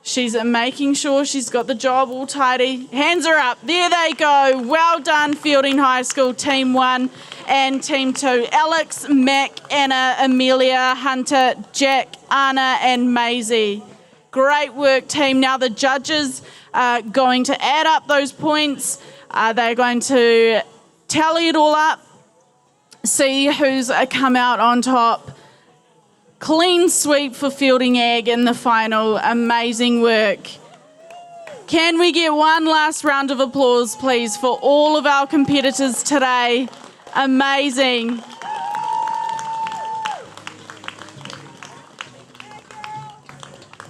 She's making sure she's got the job all tidy. Hands are up. There they go. Well done, Fielding High School, Team 1 and Team 2. Alex, Mac, Anna, Amelia, Hunter, Jack, Anna, and Maisie. Great work, team. Now the judges are going to add up those points. They're going to tally it all up, see who's come out on top. Clean sweep for Fielding Ag in the final. Amazing work. Can we get one last round of applause, please, for all of our competitors today? Amazing.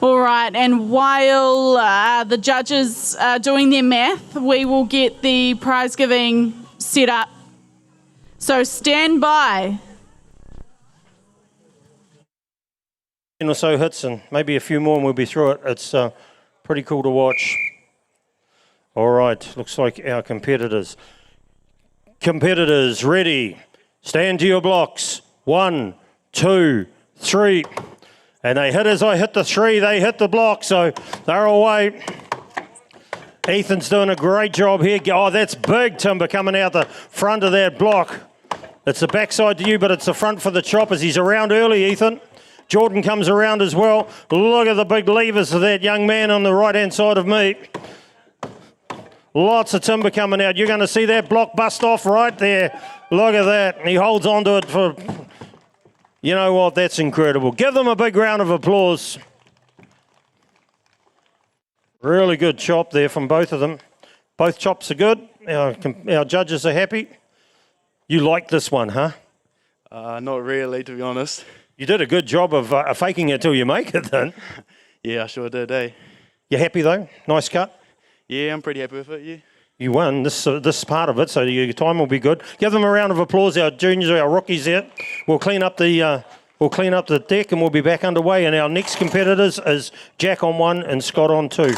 All right, and while the judges are doing their math, we will get the prize giving set up. So stand by. Or so hits and maybe a few more and we'll be through it. It's pretty cool to watch. All right, looks like our competitors. Competitors ready. Stand to your blocks. 1, 2, 3. And they hit as I hit the 3, they hit the block, so they're away. Ethan's doing a great job here. Oh, that's big timber coming out the front of that block. It's the backside to you, but it's the front for the choppers. He's around early, Ethan. Jordan comes around as well. Look at the big levers of that young man on the right-hand side of me. Lots of timber coming out. You're going to see that block bust off right there. Look at that. And he holds on to it for... You know what? That's incredible. Give them a big round of applause. Really good chop there from both of them. Both chops are good. Our judges are happy. You like this one, huh? Not really, to be honest. You did a good job of faking it till you make it then. Yeah, I sure did, eh? You happy though? Nice cut? Yeah, I'm pretty happy with it, you? You won this part of it, so your time will be good. Give them a round of applause, our juniors, our rookies there. We'll clean up the deck and we'll be back underway. And our next competitors is Jack on 1 and Scott on 2.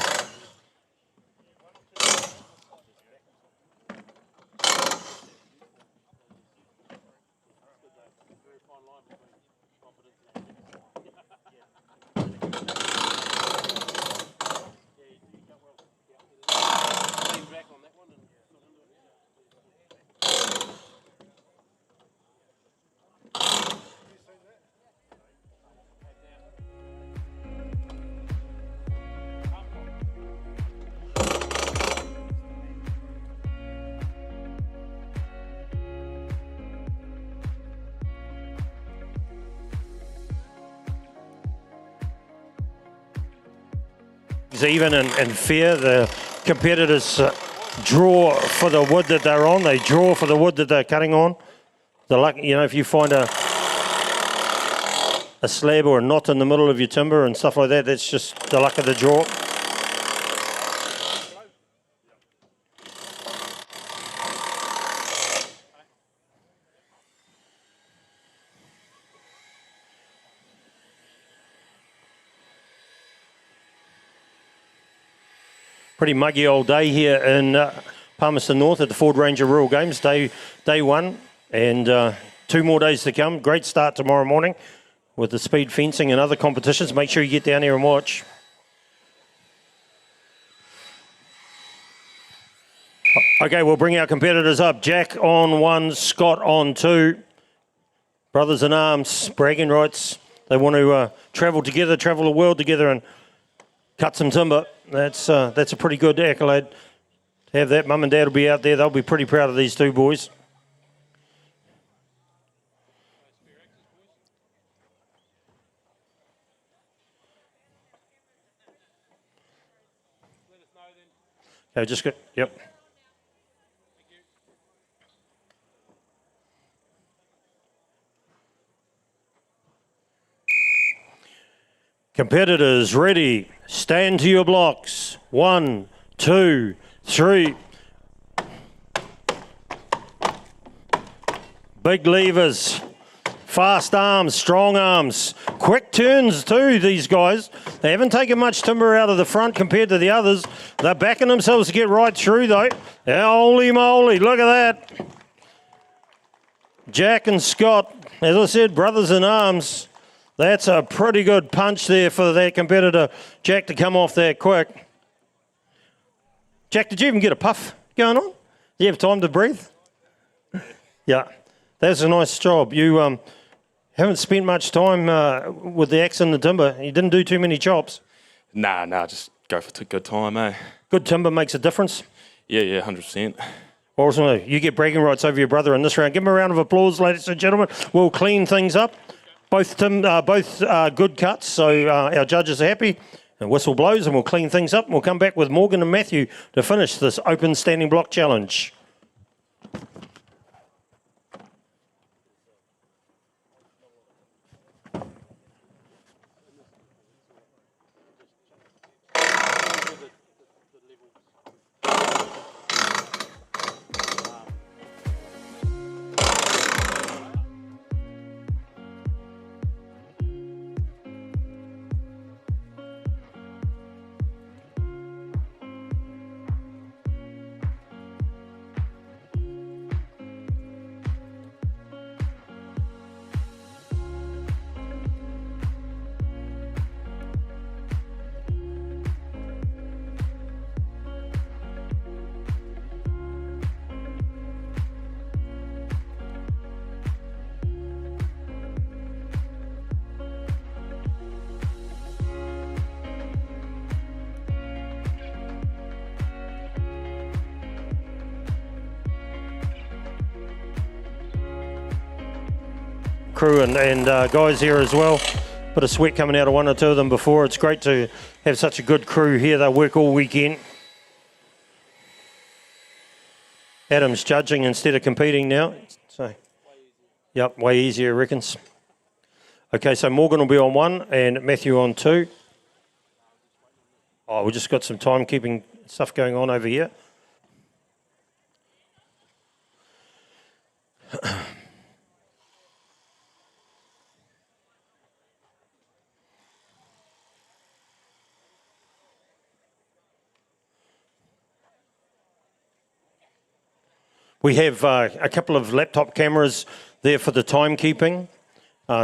Even and fair. The competitors draw for the wood that they're on. They draw for the wood that they're cutting on. The luck, you know, if you find a slab or a knot in the middle of your timber and stuff like that, that's just the luck of the draw. Pretty muggy old day here in Palmerston North at the Ford Ranger Rural Games, day 1, and 2 more days to come. Great start tomorrow morning with the speed fencing and other competitions. Make sure you get down here and watch. Okay, we'll bring our competitors up. Jack on 1, Scott on 2. Brothers in arms, bragging rights. They want to travel together, travel the world together and cut some timber. That's a pretty good accolade. To have that, Mum and Dad will be out there. They'll be pretty proud of these 2 boys. Just go, yep. Competitors ready, stand to your blocks. 1, 2, 3. Big levers, fast arms, strong arms, quick turns too, these guys. They haven't taken much timber out of the front compared to the others. They're backing themselves to get right through though. Holy moly, look at that. Jack and Scott, as I said, brothers in arms. That's a pretty good punch there for that competitor, Jack, to come off that quick. Jack, did you even get a puff going on? Do you have time to breathe? Yeah, that's a nice job. You haven't spent much time with the axe and the timber. You didn't do too many chops. Nah, just go for good time, eh? Good timber makes a difference. Yeah, 100%. Awesome. You get bragging rights over your brother in this round. Give him a round of applause, ladies and gentlemen. We'll clean things up. Both good cuts, so our judges are happy. The whistle blows and we'll clean things up. And we'll come back with Morgan and Matthew to finish this open standing block challenge. Crew and guys here as well. Bit of sweat coming out of one or two of them before. It's great to have such a good crew here. They work all weekend. Adam's judging instead of competing now. So, yep, way easier, reckons. Okay, so Morgan will be on 1 and Matthew on 2. Oh, we just got some timekeeping stuff going on over here. We have a couple of laptop cameras there for the timekeeping,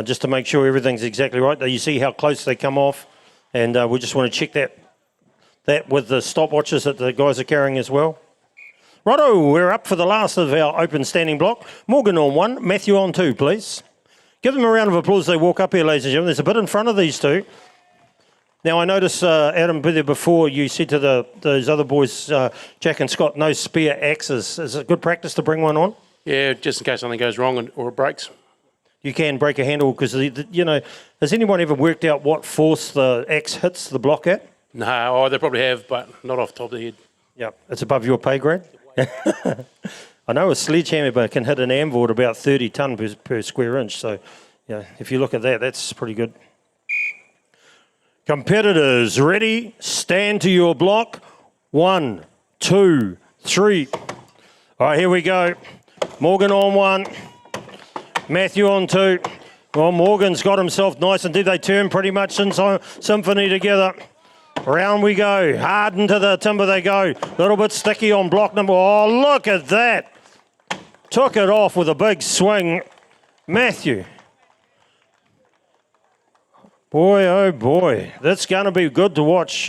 just to make sure everything's exactly right. You see how close they come off, and we just want to check that with the stopwatches that the guys are carrying as well. Righto, we're up for the last of our open standing block. Morgan on 1, Matthew on 2, please. Give them a round of applause as they walk up here, ladies and gentlemen. There's a bit in front of these two. Now, I notice, Adam, before you said to those other boys, Jack and Scott, no spare axes. Is it good practice to bring one on? Yeah, just in case something goes wrong or it breaks. You can break a handle because, has anyone ever worked out what force the axe hits the block at? No, they probably have, but not off the top of the head. Yep, it's above your pay grade. I know a sledgehammer can hit an anvil at about 30 tonne per square inch. So, if you look at that, that's pretty good. Competitors, ready? Stand to your block. 1, 2, 3. All right, here we go. Morgan on 1. Matthew on 2. Well, Morgan's got himself nice and deep. They turn pretty much in symphony together. Round we go. Hard into the timber they go. A little bit sticky on block number. Oh, look at that. Took it off with a big swing. Matthew. Boy, oh boy, that's going to be good to watch.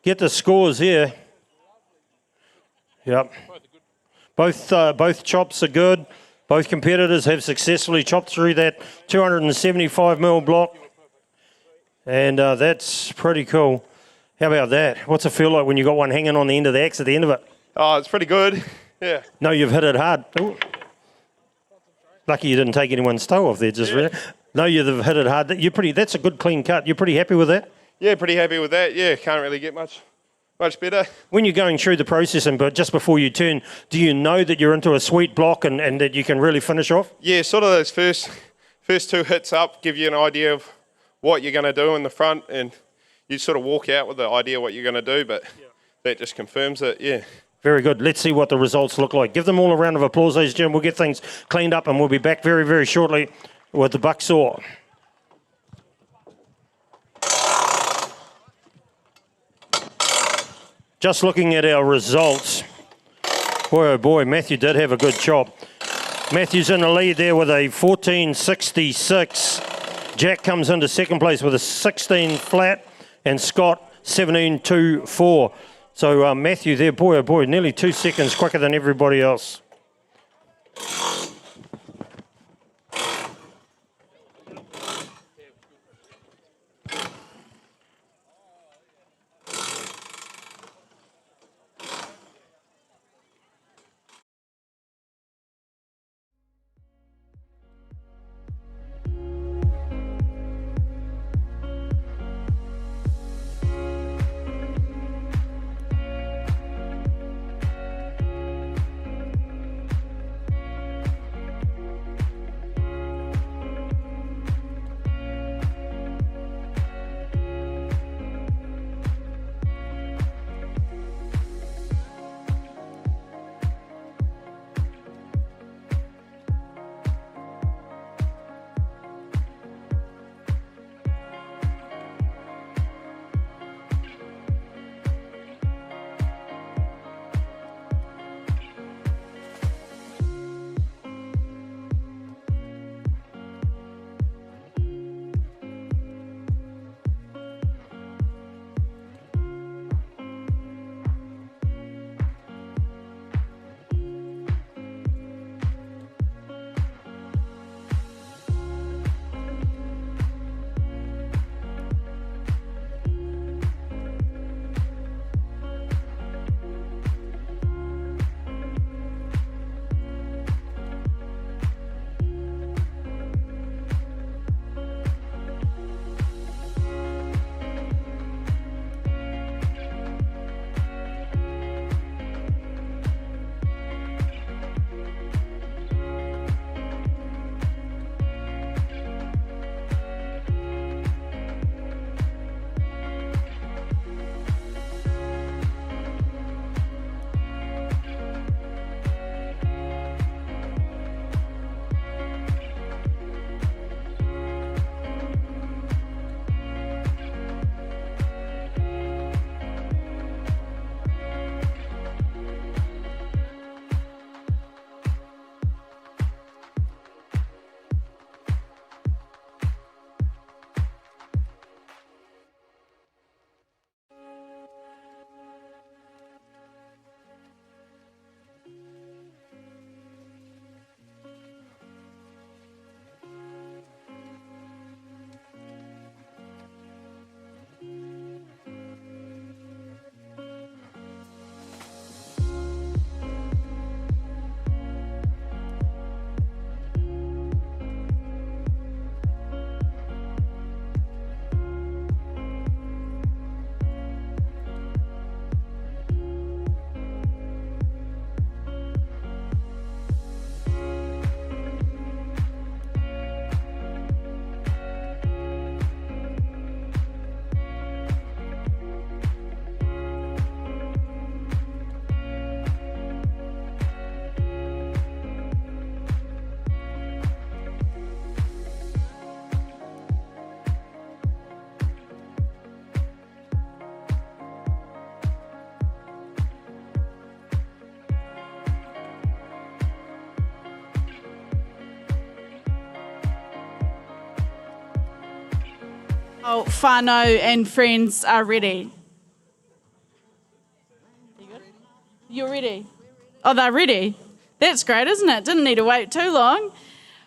Get the scores here. Yep. Both chops are good. Both competitors have successfully chopped through that 275mm block. And that's pretty cool. How about that? What's it feel like when you got one hanging on the end of the axe at the end of it? Oh, it's pretty good. Yeah. No, you've hit it hard. Ooh. Lucky you didn't take anyone's toe off there just really. No, you've hit it hard. That's a good clean cut. You're pretty happy with that? Yeah, pretty happy with that. Yeah, can't really get much much better. When you're going through the processing, but just before you turn, do you know that you're into a sweet block and that you can really finish off? Yeah, sort of those first two hits up give you an idea of what you're going to do in the front, and you sort of walk out with the idea what you're going to do, but that just confirms it, yeah. Very good. Let's see what the results look like. Give them all a round of applause, ladies and gentlemen. We'll get things cleaned up and we'll be back very, very shortly with the buck saw. Just looking at our results, boy, oh boy, Matthew did have a good chop. Matthew's in the lead there with a 14.66. Jack comes into second place with a 16 flat, and Scott 17.24. So Matthew there, boy, oh boy, nearly 2 seconds quicker than everybody else. Oh, whānau and friends are ready. You're ready? Oh, they're ready. That's great, isn't it? Didn't need to wait too long.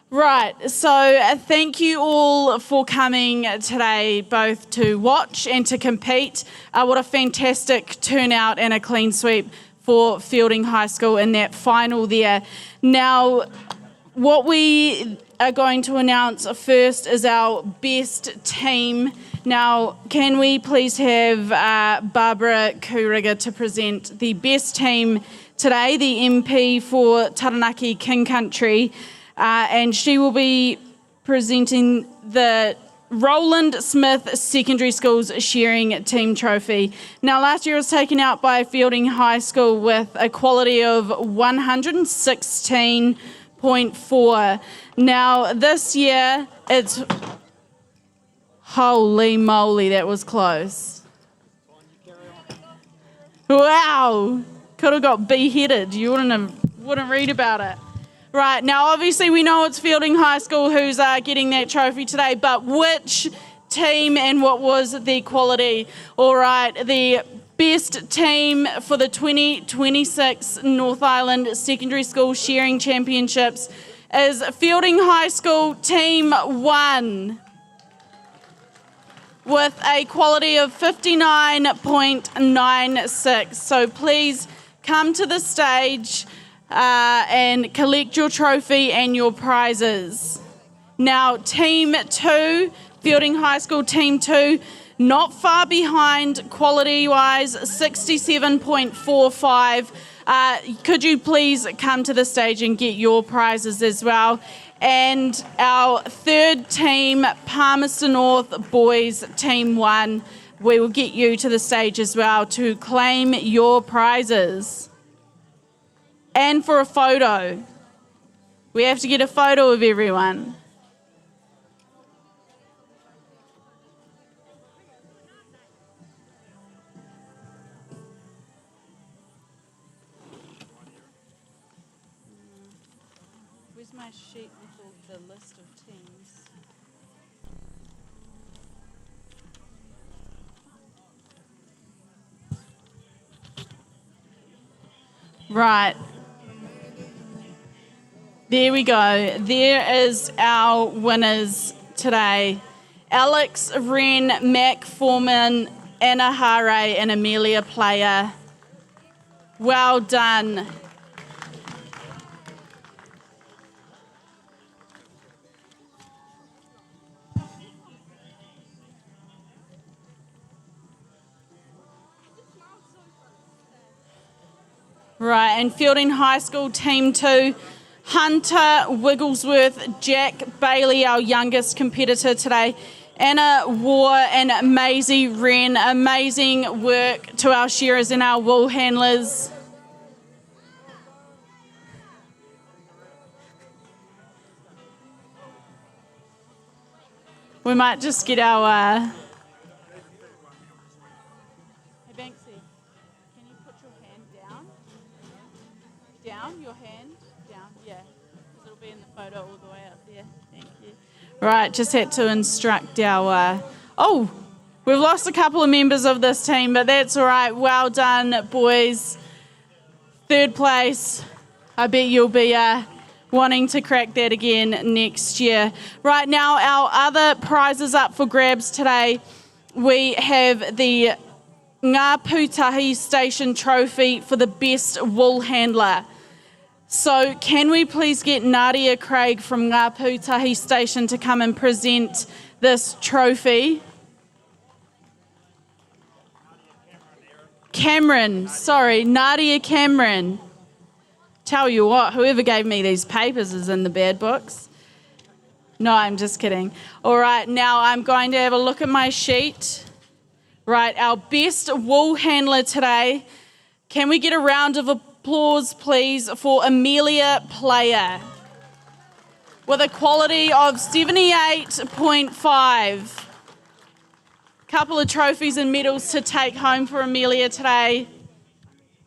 Right, so thank you all for coming today, both to watch and to compete. What a fantastic turnout and a clean sweep for Fielding High School in that final there. Now, what we are going to announce first is our best team. Now, can we please have Barbara Kuriga to present the best team today, the MP for Taranaki King Country, and she will be presenting the Roland Smith Secondary School's Shearing Team Trophy. Now, last year it was taken out by Fielding High School with a quality of 116.4. Now, this year it's... Holy moly, that was close. Wow, could have got beheaded. You wouldn't read about it. Right, now obviously we know it's Fielding High School who's getting that trophy today, but which team and what was the quality? All right, the best team for the 2026 North Island Secondary School Shearing Championships is Fielding High School Team 1. With a quality of 59.96. So please come to the stage and collect your trophy and your prizes. Now, Team 2, Fielding High School Team 2, not far behind quality-wise, 67.45. Could you please come to the stage and get your prizes as well? And our third team, Palmerston North Boys Team 1, we will get you to the stage as well to claim your prizes. And for a photo. We have to get a photo of everyone. Where's my sheet with all the list of teams? Right. There we go. There is our winners today. Alex, Wren, Mac Foreman, Anna Hare and Amelia Player. Well done. Right, and Fielding High School Team 2, Hunter Wigglesworth, Jack Bailey, our youngest competitor today, Anna War and Maisie Wren. Amazing work to our shearers and our wool handlers. We might just get our... Hey Banksy, can you put your hand down? Down, your hand, down, yeah. Because it'll be in the photo all the way up there. Thank you. Right, just had to instruct our... Oh, we've lost a couple of members of this team, but that's all right. Well done, boys. Third place. I bet you'll be wanting to crack that again next year. Right, now our other prizes up for grabs today. We have the Ngā Pūtahi Station Trophy for the best wool handler. So can we please get Nadia Craig from Ngā Pūtahi Station to come and present this trophy? Nadia Cameron. Tell you what, whoever gave me these papers is in the bad books. No, I'm just kidding. All right, now I'm going to have a look at my sheet. Right, our best wool handler today. Can we get a round of applause, please, for Amelia Player with a quality of 78.5. Couple of trophies and medals to take home for Amelia today.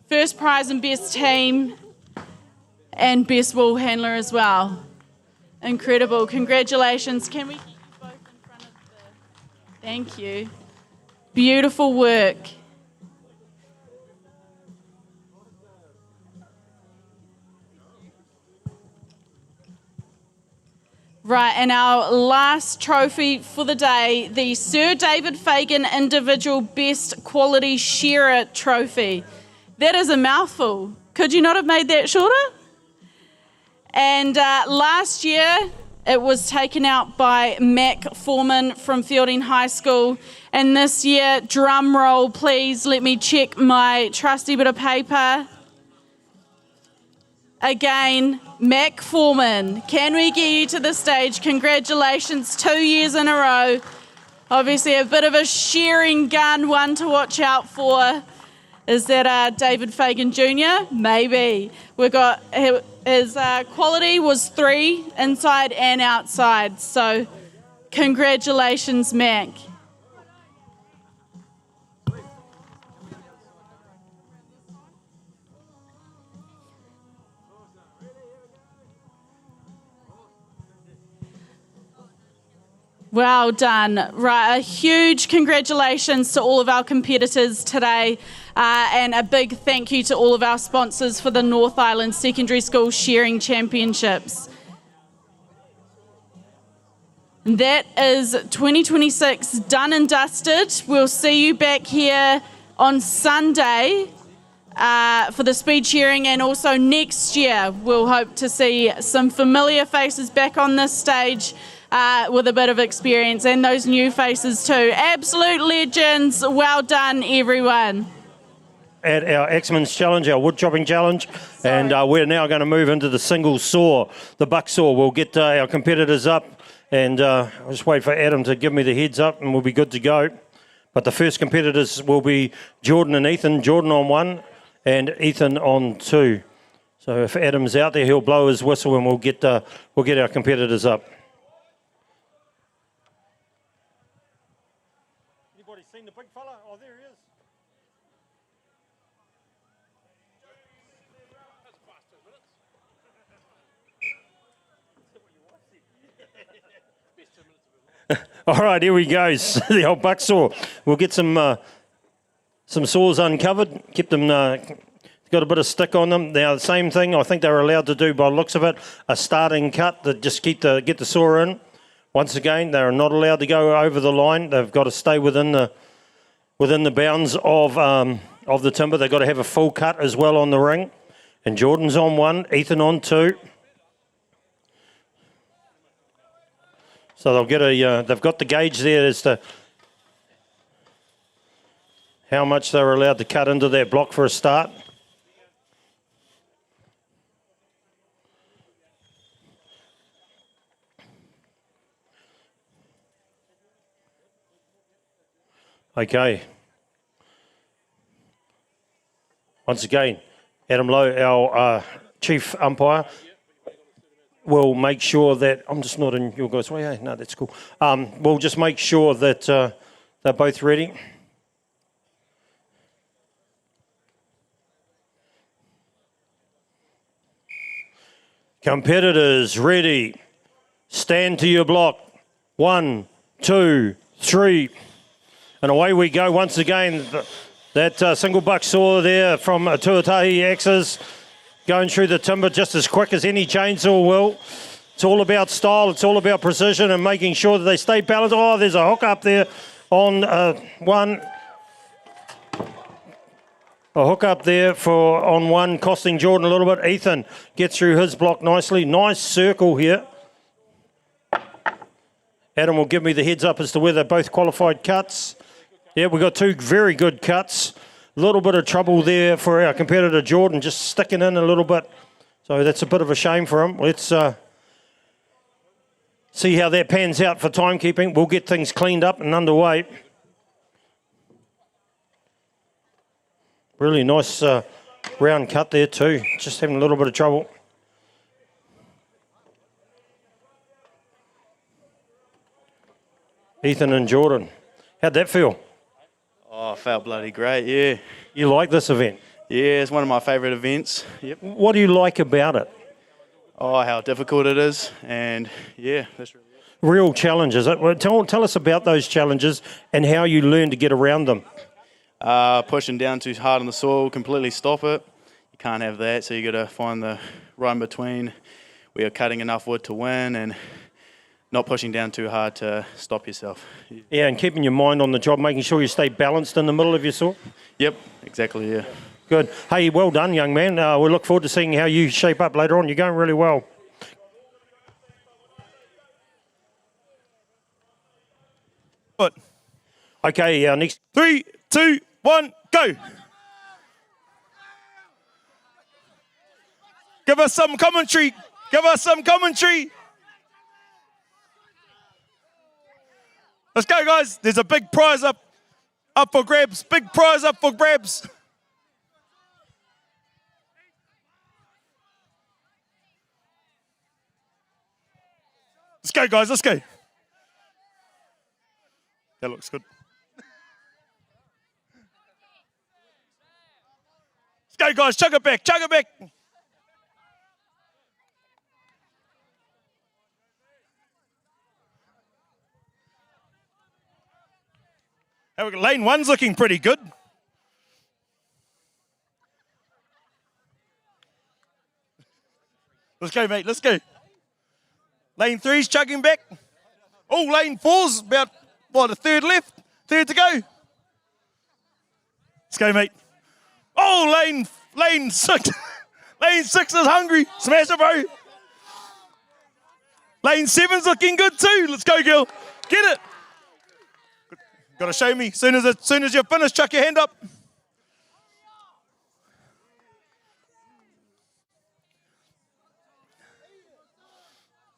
First prize and best team and best wool handler as well. Incredible. Congratulations. Can we get you both in front of the... Thank you. Beautiful work. Right, and our last trophy for the day, the Sir David Fagan Individual Best Quality Shearer Trophy. That is a mouthful. Could you not have made that shorter? And last year, it was taken out by Mac Foreman from Fielding High School. And this year, drum roll please, let me check my trusty bit of paper. Again, Mac Foreman, can we get you to the stage? Congratulations, 2 years in a row. Obviously a bit of a shearing gun, one to watch out for. Is that David Fagan Jr.? Maybe. We've got, his quality was 3 inside and outside. So congratulations, Mac. Well done. Right, a huge congratulations to all of our competitors today, and a big thank you to all of our sponsors for the North Island Secondary School Shearing Championships. That is 2026 done and dusted. We'll see you back here on Sunday for the speed shearing, and also next year we'll hope to see some familiar faces back on this stage with a bit of experience, and those new faces too. Absolute legends. Well done, everyone. At our X-Men's Challenge, our wood chopping challenge, and we're now going to move into the single saw, the buck saw. We'll get our competitors up, and I'll just wait for Adam to give me the heads up, and we'll be good to go. But the first competitors will be Jordan and Ethan. Jordan on 1 and Ethan on 2. So if Adam's out there, he'll blow his whistle, and we'll get our competitors up. Seen the big fella? Oh, there he is. All right, here we go. The old buck saw. We'll get some saws uncovered. Keep them. Got a bit of stick on them. Now, the same thing. I think they're allowed to do, by the looks of it, a starting cut that just get the saw in. Once again, they are not allowed to go over the line. They've got to stay within the bounds of the timber. They've got to have a full cut as well on the ring. And Jordan's on 1, Ethan on 2. So they'll get they've got the gauge there as to how much they're allowed to cut into their block for a start. Okay. Once again, Adam Lowe, our chief umpire, will make sure that... I'm just not in your guys' way. Hey, no, that's cool. We'll just make sure that they're both ready. Competitors ready. Stand to your block. 1, 2, 3. And away we go once again. That single buck saw there from Tuatahi Axes going through the timber just as quick as any chainsaw will. It's all about style, it's all about precision and making sure that they stay balanced. Oh, there's a hook up there on 1. A hook up there on 1, costing Jordan a little bit. Ethan gets through his block nicely. Nice circle here. Adam will give me the heads up as to where they're both qualified cuts. Yeah, we've got 2 very good cuts. A little bit of trouble there for our competitor Jordan, just sticking in a little bit. So that's a bit of a shame for him. Let's see how that pans out for timekeeping. We'll get things cleaned up and underway. Really nice round cut there too. Just having a little bit of trouble. Ethan and Jordan. How'd that feel? Oh, felt bloody great, yeah. You like this event? Yeah, it's one of my favourite events. Yep. What do you like about it? Oh, how difficult it is, and yeah, that's really it. Real challenges. Well, tell us about those challenges and how you learn to get around them. Pushing down too hard on the soil, completely stop it. You can't have that, so you got to find the right in between. We are cutting enough wood to win, and not pushing down too hard to stop yourself. Yeah, and keeping your mind on the job, making sure you stay balanced in the middle of your saw. Yep, exactly, yeah. Good. Hey, well done, young man. We look forward to seeing how you shape up later on. You're going really well. foot. Okay, next. 3, 2, 1, go. Give us some commentary. Give us some commentary. Let's go, guys. There's a big prize up for grabs. Big prize up for grabs. Let's go, guys. Let's go. That looks good. Let's go, guys. Chug it back. Chug it back. Lane 1's looking pretty good. Let's go, mate. Let's go. Lane 3's chugging back. Oh, lane 4's about, a third left? Third to go. Let's go, mate. Oh, lane 6. Lane 6 is hungry. Smash it, bro. Lane 7's looking good too. Let's go, girl. Get it. Got to show me. Soon as you're finished, chuck your hand up.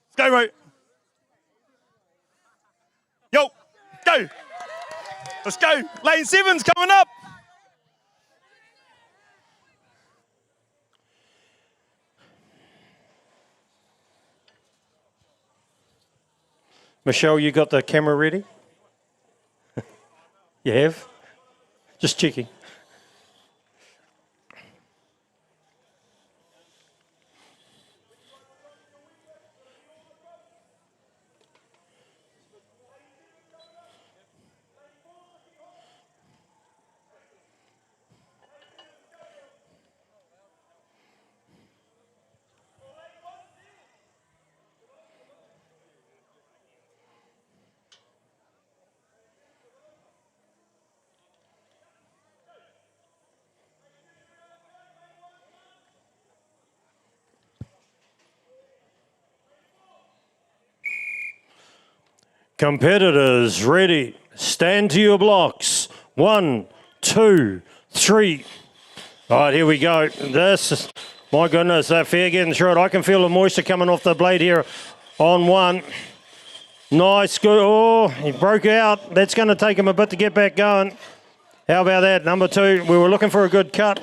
Let's go, bro. Yo, go. Let's go. Lane 7's coming up. Michelle, you got the camera ready? You have? Just checking. Competitors ready. Stand to your blocks. 1, 2, 3. All right, here we go. This is, my goodness, that fair getting through it. I can feel the moisture coming off the blade here on 1. Nice, good. Oh, he broke out. That's going to take him a bit to get back going. How about that? Number 2, we were looking for a good cut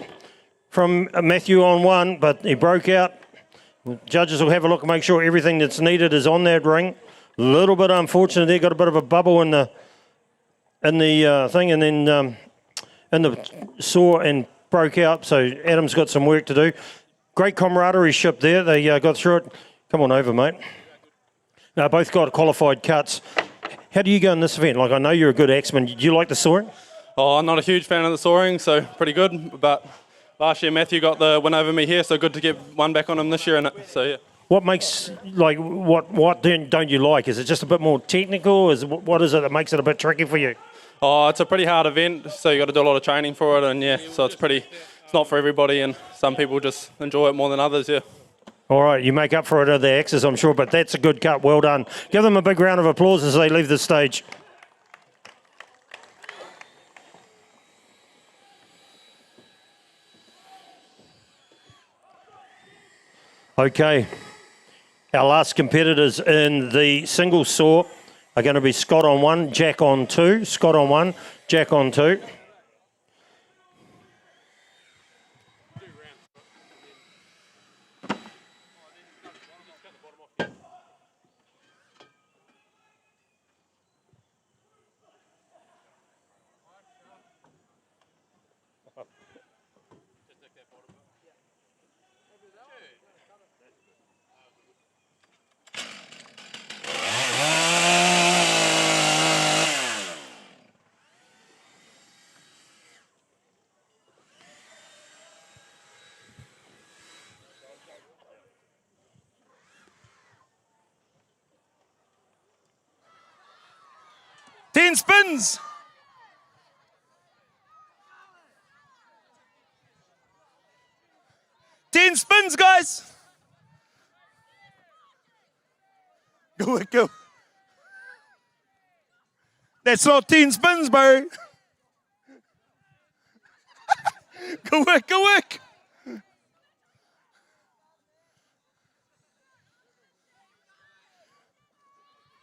from Matthew on 1, but he broke out. Judges will have a look and make sure everything that's needed is on that ring. A little bit unfortunate there, got a bit of a bubble in the thing, and then in the saw and broke out. So Adam's got some work to do. Great camaraderie ship there. They got through it. Come on over, mate. Both got qualified cuts. How do you go in this event? Like, I know you're a good axeman. Do you like the sawing? Oh, I'm not a huge fan of the sawing, so pretty good. But last year Matthew got the win over me here, so good to get one back on him this year. And so yeah. What makes, like, what don't you like? Is it just a bit more technical? What is it that makes it a bit tricky for you? Oh, it's a pretty hard event, so you got to do a lot of training for it, and yeah, so it's not for everybody, and some people just enjoy it more than others, yeah. All right, you make up for it at the axes, I'm sure, but that's a good cut. Well done. Give them a big round of applause as they leave the stage. Okay. Our last competitors in the single saw are going to be Scott on 1, Jack on 2. Scott on 1, Jack on 2. Spins. Ten spins, guys. Go. That's not 10 spins, bro. Good work, good work.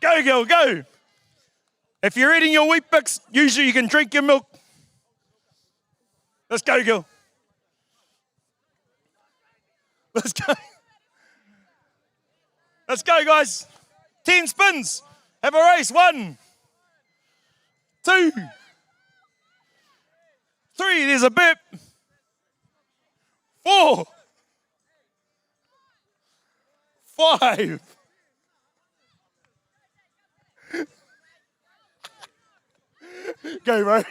Go, girl, go. If you're eating your wheat bix, usually you can drink your milk. Let's go, girl. Let's go. Let's go, guys. 10 spins. Have a race. 1, 2, 3. There's a bip. 4, 5. Go, bro.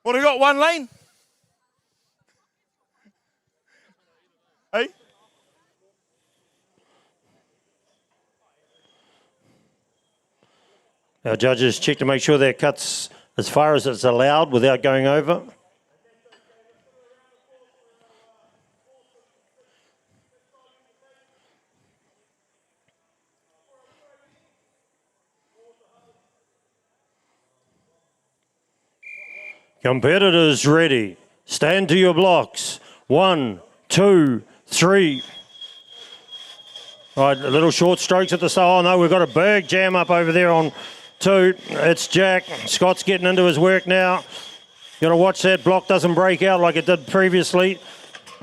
What, have we got? 1 lane? Hey? Our judges check to make sure their cut's as far as it's allowed without going over. Competitors ready. Stand to your blocks. 1, 2, 3. Right, a little short strokes at the start. Oh no, we've got a big jam up over there on 2. It's Jack. Scott's getting into his work now. Got to watch that block doesn't break out like it did previously.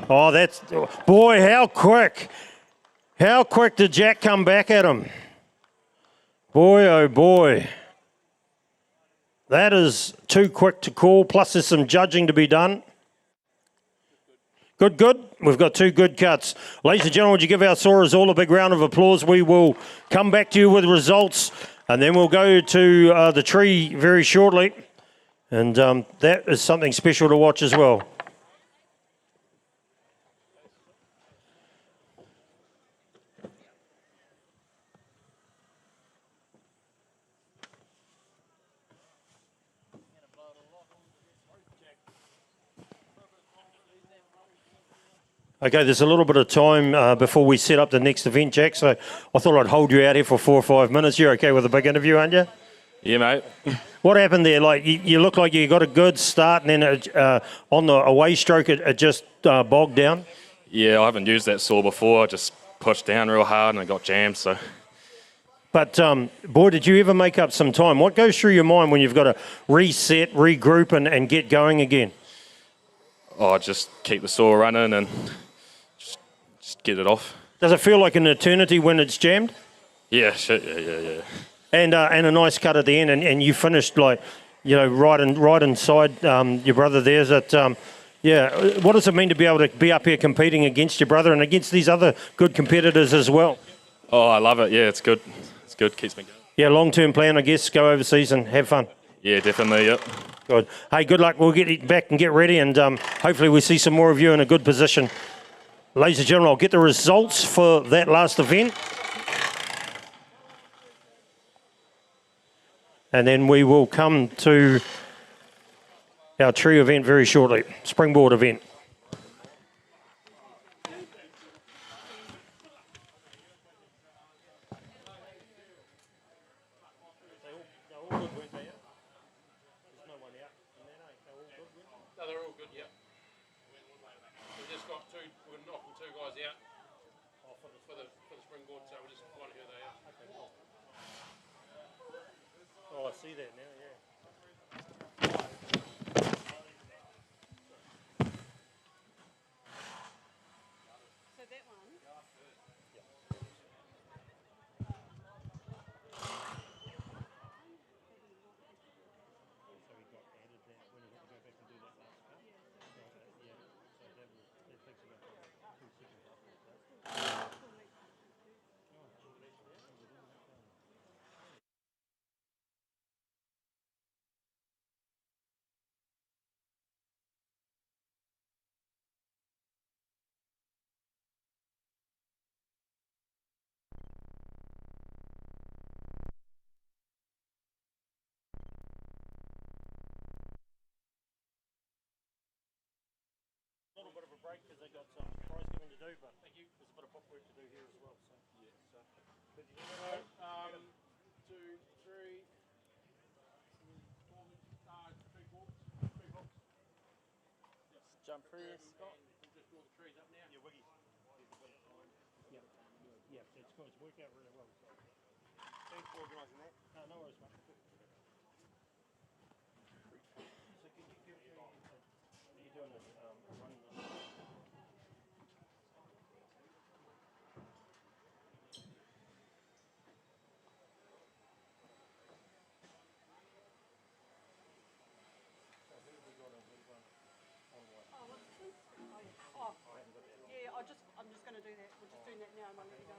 Oh, that's... Boy, how quick. How quick did Jack come back at him? Boy, oh boy. That is too quick to call, plus there's some judging to be done. Good, good. We've got 2 good cuts. Ladies and gentlemen, would you give our soarers all a big round of applause? We will come back to you with results, and then we'll go to the tree very shortly. And that is something special to watch as well. Okay, there's a little bit of time before we set up the next event, Jack, so I thought I'd hold you out here for 4 or 5 minutes. You're okay with a big interview, aren't you? Yeah, mate. What happened there? Like, you look like you got a good start, and then on the away stroke, it just bogged down? Yeah, I haven't used that saw before. I just pushed down real hard and I got jammed, so... But, boy, did you ever make up some time? What goes through your mind when you've got to reset, regroup, and get going again? Oh, just keep the saw running and just get it off. Does it feel like an eternity when it's jammed? Yeah, shit, yeah. And a nice cut at the end, and you finished, like, you know, right inside your brother there. Yeah, what does it mean to be able to be up here competing against your brother and against these other good competitors as well? Oh, I love it. Yeah, it's good. It's good. Keeps me going. Yeah, long-term plan, I guess, go overseas and have fun. Yeah, definitely, yep. Good. Hey, good luck. We'll get back and get ready, and hopefully we see some more of you in a good position. Ladies and gentlemen, I'll get the results for that last event. And then we will come to our tree event very shortly, springboard event. Oh, I see that now, yeah. So that one? A little bit of a break because they got some prize giving to do, but there's a bit of book work to do here as well. So, yeah. But you know, jump through there, Scott? Yeah, it's good. It's worked out really well. Thanks for organising that. No worries, mate. So can you give me, you're doing a run? I'm just going to do that. We're just doing that now and I'll let you go.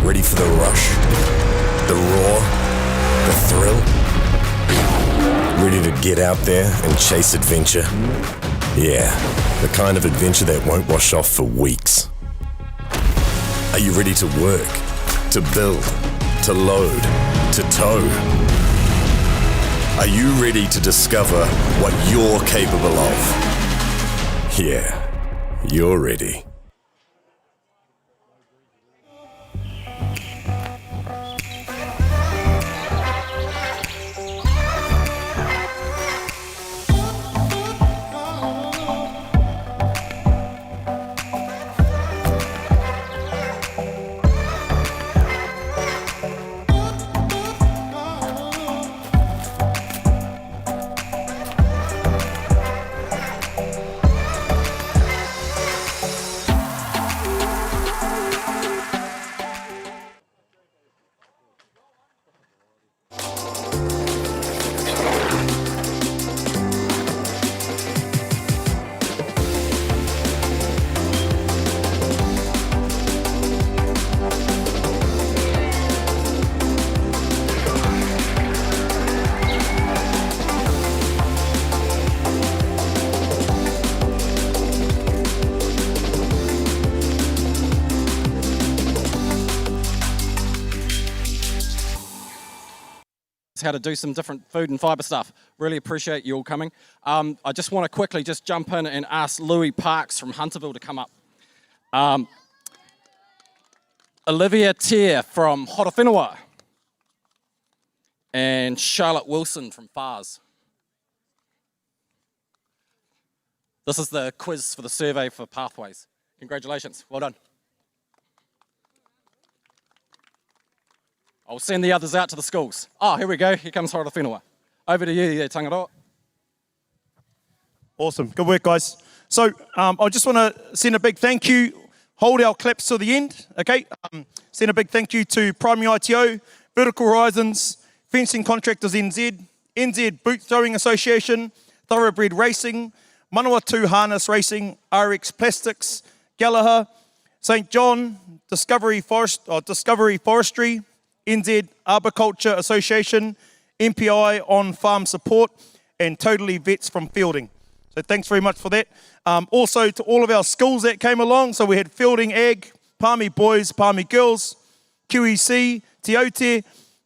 Ready for the rush, the roar, the thrill? Ready to get out there and chase adventure? Yeah, the kind of adventure that won't wash off for weeks. Are you ready to work, to build, to load, to tow? Are you ready to discover what you're capable of? Yeah, you're ready. How to do some different food and fibre stuff. Really appreciate you all coming. I just want to quickly just jump in and ask Louis Parks from Hunterville to come up. Olivia Tier from Horowhenua. And Charlotte Wilson from Fars. This is the quiz for the survey for Pathways. Congratulations, well done. I'll send the others out to the schools. Oh, here we go. Here comes Horowhenua. Over to you there, Tangaroa. Awesome. Good work, guys. So I just want to send a big thank you. Hold our claps to the end, okay? Send a big thank you to Primary ITO, Vertical Horizons, Fencing Contractors NZ, NZ Boot Throwing Association, Thoroughbred Racing, Manawatu Harness Racing, RX Plastics, Gallagher, St. John, Discovery Forestry, NZ Arboriculture Association, MPI On Farm Support, and Totally Vets from Fielding. So thanks very much for that. Also to all of our schools that came along. So we had Fielding Ag, Palmy Boys, Palmy Girls, QEC, Te Aute,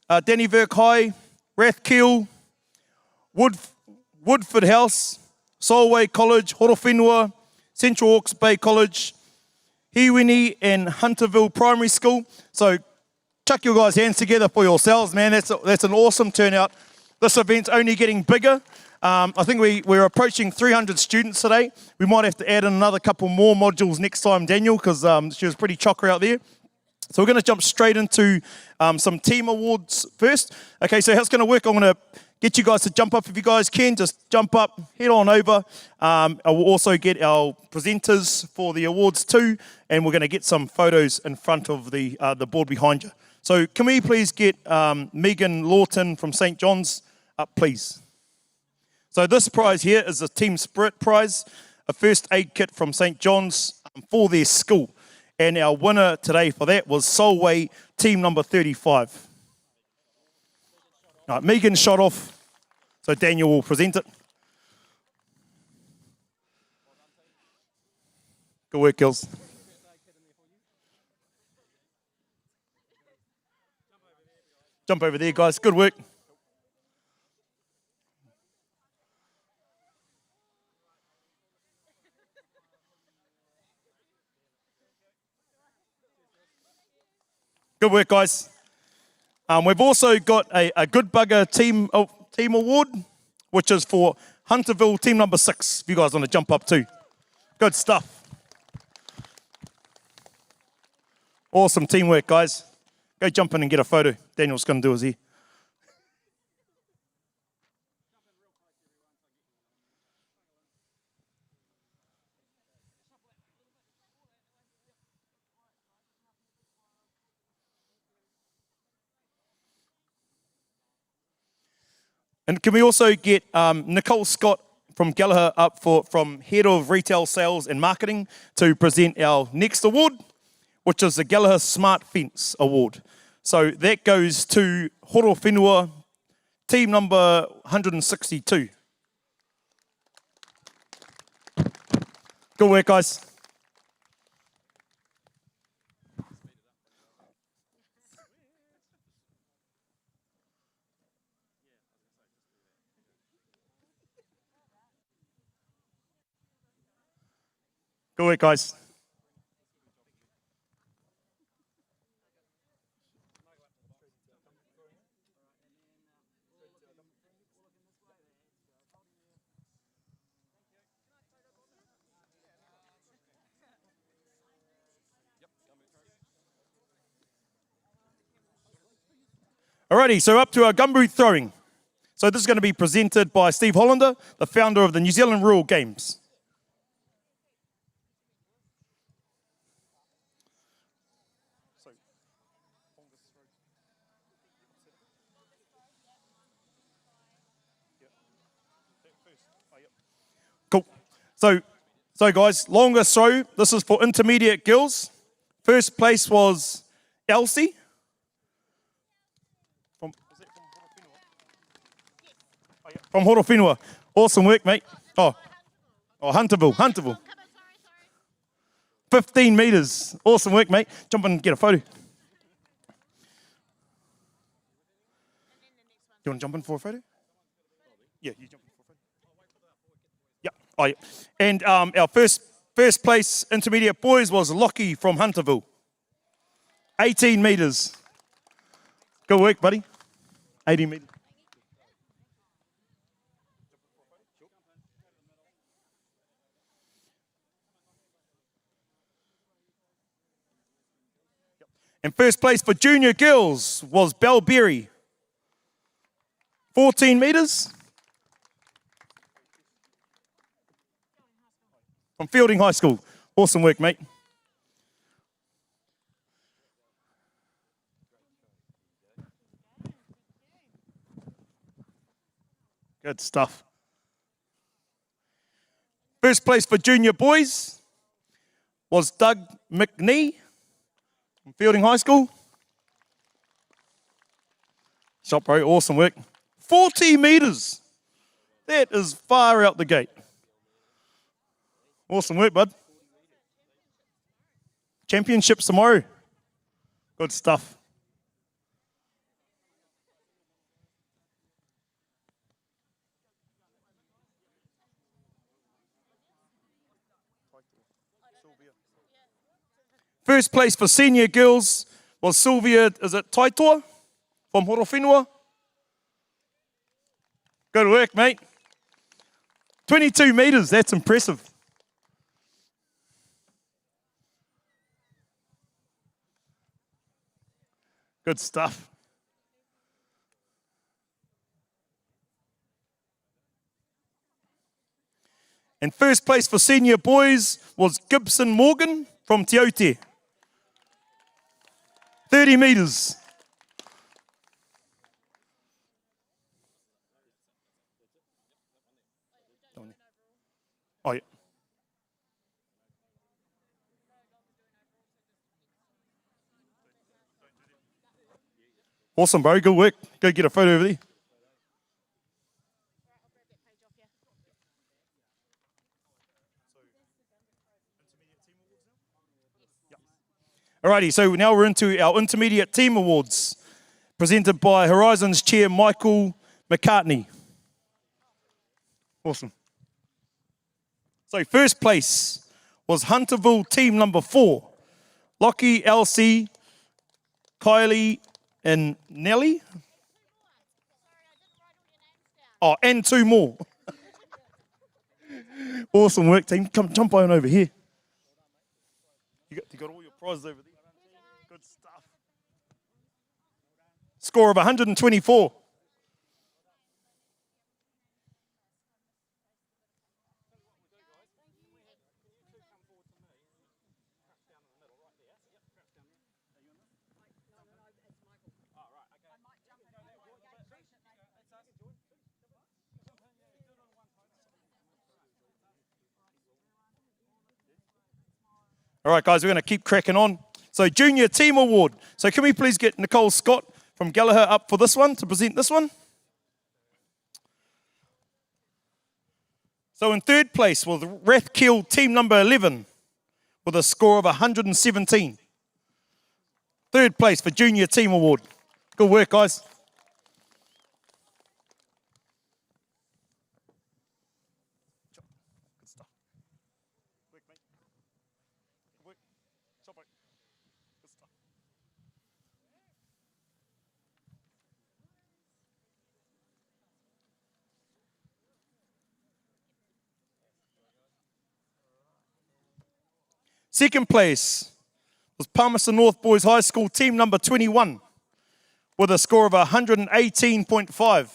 Dannyverk High, Rathkeel, Woodford House, Solway College, Horowhenua, Central Hawke's Bay College, Hiwini and Hunterville Primary School. So chuck your guys' hands together for yourselves, man. That's an awesome turnout. This event's only getting bigger. I think we're approaching 300 students today. We might have to add in another couple more modules next time, Daniel, because she was pretty chocker out there. So we're going to jump straight into some team awards first. Okay, so how it's going to work, I'm going to get you guys to jump up if you guys can. Just jump up, head on over. I will also get our presenters for the awards too, and we're going to get some photos in front of the board behind you. So can we please get Megan Lawton from St. John's up, please? So this prize here is a Team Spirit prize, a first aid kit from St. John's for their school. And our winner today for that was Solway, team number 35. All right, Megan shot off, so Daniel will present it. Good work, girls. Jump over there, guys. Good work. Good work, guys. We've also got a Good Bugger team award, which is for Hunterville team number 6. If you guys want to jump up too. Good stuff. Awesome teamwork, guys. Go jump in and get a photo. Daniel's going to do his here. And can we also get Nicole Scott from Gallagher up from Head of Retail Sales and Marketing to present our next award, which is the Gallagher Smart Fence Award. So that goes to Horo Whenua, team number 162. Good work, guys. Good work, guys. Alrighty, so up to our gumboot throwing. So this is going to be presented by Steve Hollander, the founder of the New Zealand Rural Games. Cool. So guys, longest throw. This is for intermediate girls. First place was Elsie. From Horo Whenua. Awesome work, mate. Oh, Hunterville. 15 metres. Awesome work, mate. Jump in and get a photo. You want to jump in for a photo? Yeah, you jump in for a photo. Yeah. Oh, yeah. And our first place intermediate boys was Lockie from Hunterville. 18 metres. Good work, buddy. 18 metres. And first place for junior girls was Belle Berry. 14 metres. From Fielding High School. Awesome work, mate. Good stuff. First place for junior boys was Doug McNee from Fielding High School. Shot, bro. Awesome work. 40 metres. That is far out the gate. Awesome work, bud. Championships tomorrow. Good stuff. First place for senior girls was Sylvia, is it Taitoa from Horo Whenua? Good work, mate. 22 metres, that's impressive. Good stuff. And first place for senior boys was Gibson Morgan from Te Aute. 30 metres. Oh, yeah. Awesome, bro. Good work. Go get a photo over there. Alrighty, so now we're into our Intermediate Team Awards, presented by Horizons Chair Michael McCartney. Awesome. So first place was Hunterville Team number 4. Lockie, Elsie, Kylie, and Nelly. Oh, and 2 more. Awesome work, team. Come jump on over here. You got all your prizes over there. Good stuff. Score of 124. All right, guys, we're going to keep cracking on. So, Junior Team Award. So, can we please get Nicole Scott from Gallagher up for this one, to present this one? So, in third place was Rathkill Team number 11 with a score of 117. Third place for Junior Team Award. Good work, guys. Second place was Palmerston North Boys High School Team number 21 with a score of 118.5.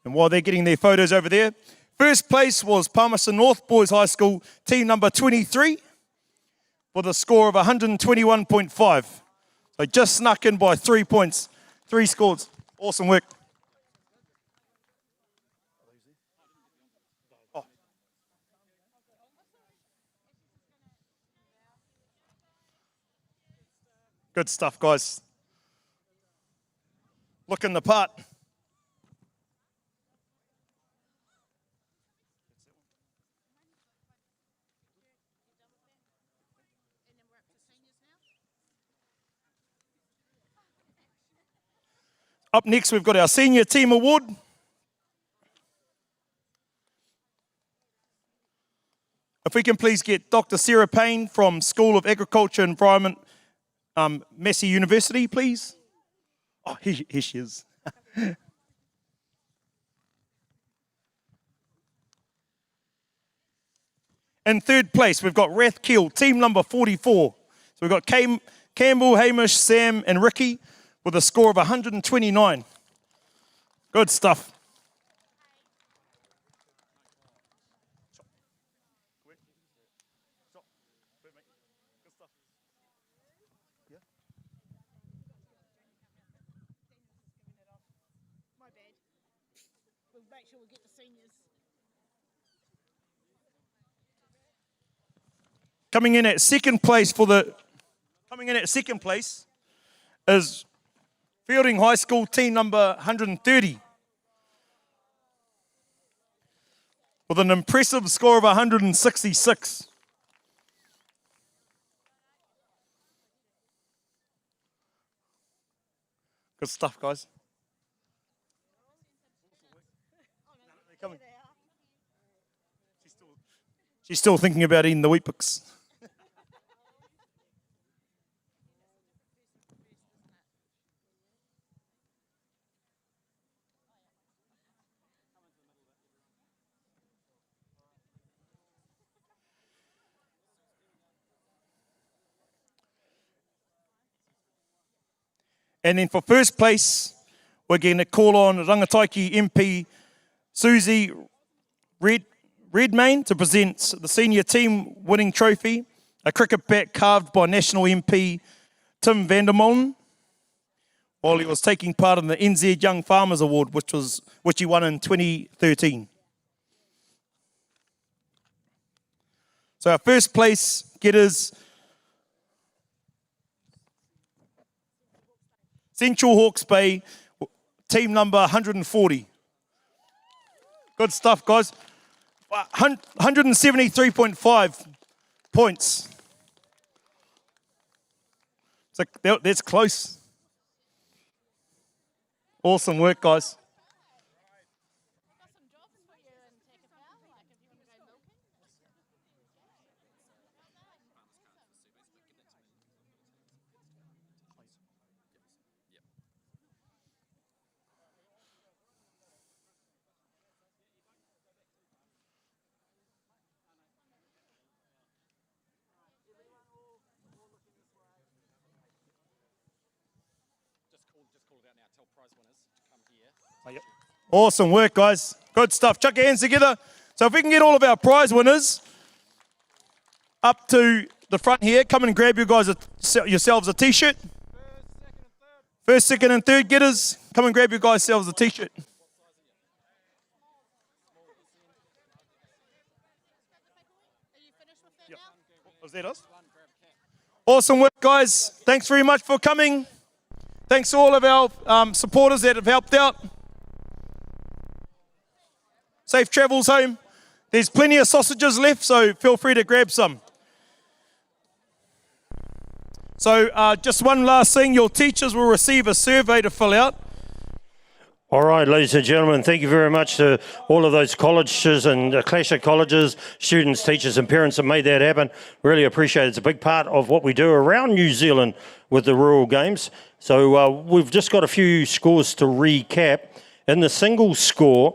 And while they're getting their photos over there, first place was Palmerston North Boys High School Team number 23 with a score of 121.5. So just snuck in by 3 points, 3 scores. Awesome work. Oh. Good stuff, guys. Looking the part. Up next, we've got our Senior Team Award. If we can please get Dr. Sarah Payne from School of Agriculture and Environment, Massey University, please. Oh, here she is. In third place, we've got Rathkill, team number 44. So we've got Campbell, Hamish, Sam, and Ricky with a score of 129. Good stuff. Coming in at second place is Fielding High School team number 130 with an impressive score of 166. Good stuff, guys. She's still thinking about eating the Weet-Bix. And then for first place, we're going to call on Rangataiki MP Susie Redmayne to present the senior team winning trophy, a cricket bat carved by National MP Tim Vandermolen, while he was taking part in the NZ Young Farmers Award, which he won in 2013. So our first place getters, Central Hawke's Bay, team number 140. Good stuff, guys. 173.5 points. So that's close. Awesome work, guys. Awesome work, guys. Good stuff. Chuck your hands together. So if we can get all of our prize winners up to the front here, come and grab you guys yourselves a T-shirt. First, second, and third getters, come and grab you guys yourselves a T-shirt. Was that us? Awesome work, guys. Thanks very much for coming. Thanks to all of our supporters that have helped out. Safe travels home. There's plenty of sausages left, so feel free to grab some. So just one last thing, your teachers will receive a survey to fill out. All right, ladies and gentlemen, thank you very much to all of those colleges and Clash of Colleges, students, teachers and parents that made that happen. Really appreciate it. It's a big part of what we do around New Zealand with the rural games. So we've just got a few scores to recap. In the single saw,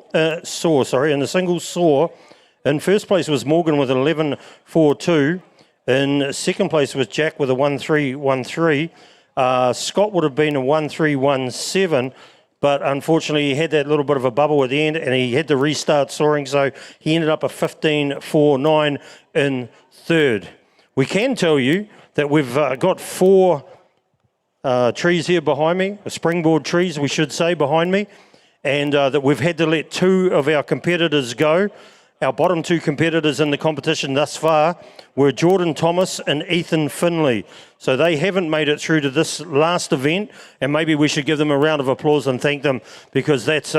in first place was Morgan with an 11.42. In second place was Jack with a 1.313. Scott would have been a 1.317, but unfortunately he had that little bit of a bubble at the end and he had to restart sawing, so he ended up a 15.49 in third. We can tell you that we've got 4 trees here behind me, springboard trees we should say behind me, and that we've had to let 2 of our competitors go. Our bottom 2 competitors in the competition thus far were Jordan Thomas and Ethan Finley. So they haven't made it through to this last event, and maybe we should give them a round of applause and thank them, because that's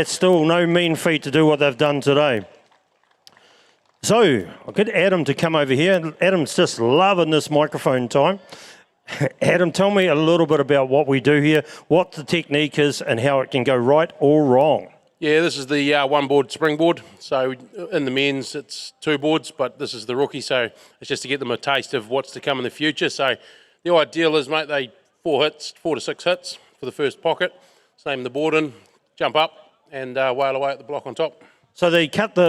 still no mean feat to do what they've done today. So I'll get Adam to come over here. Adam's just loving this microphone time. Adam, tell me a little bit about what we do here, what the technique is and how it can go right or wrong. Yeah, this is the one board springboard. So in the men's it's 2 boards, but this is the rookie, so it's just to get them a taste of what's to come in the future. So the ideal is, mate, they 4 to 6 hits for the first pocket, same the board in, jump up and whale away at the block on top. So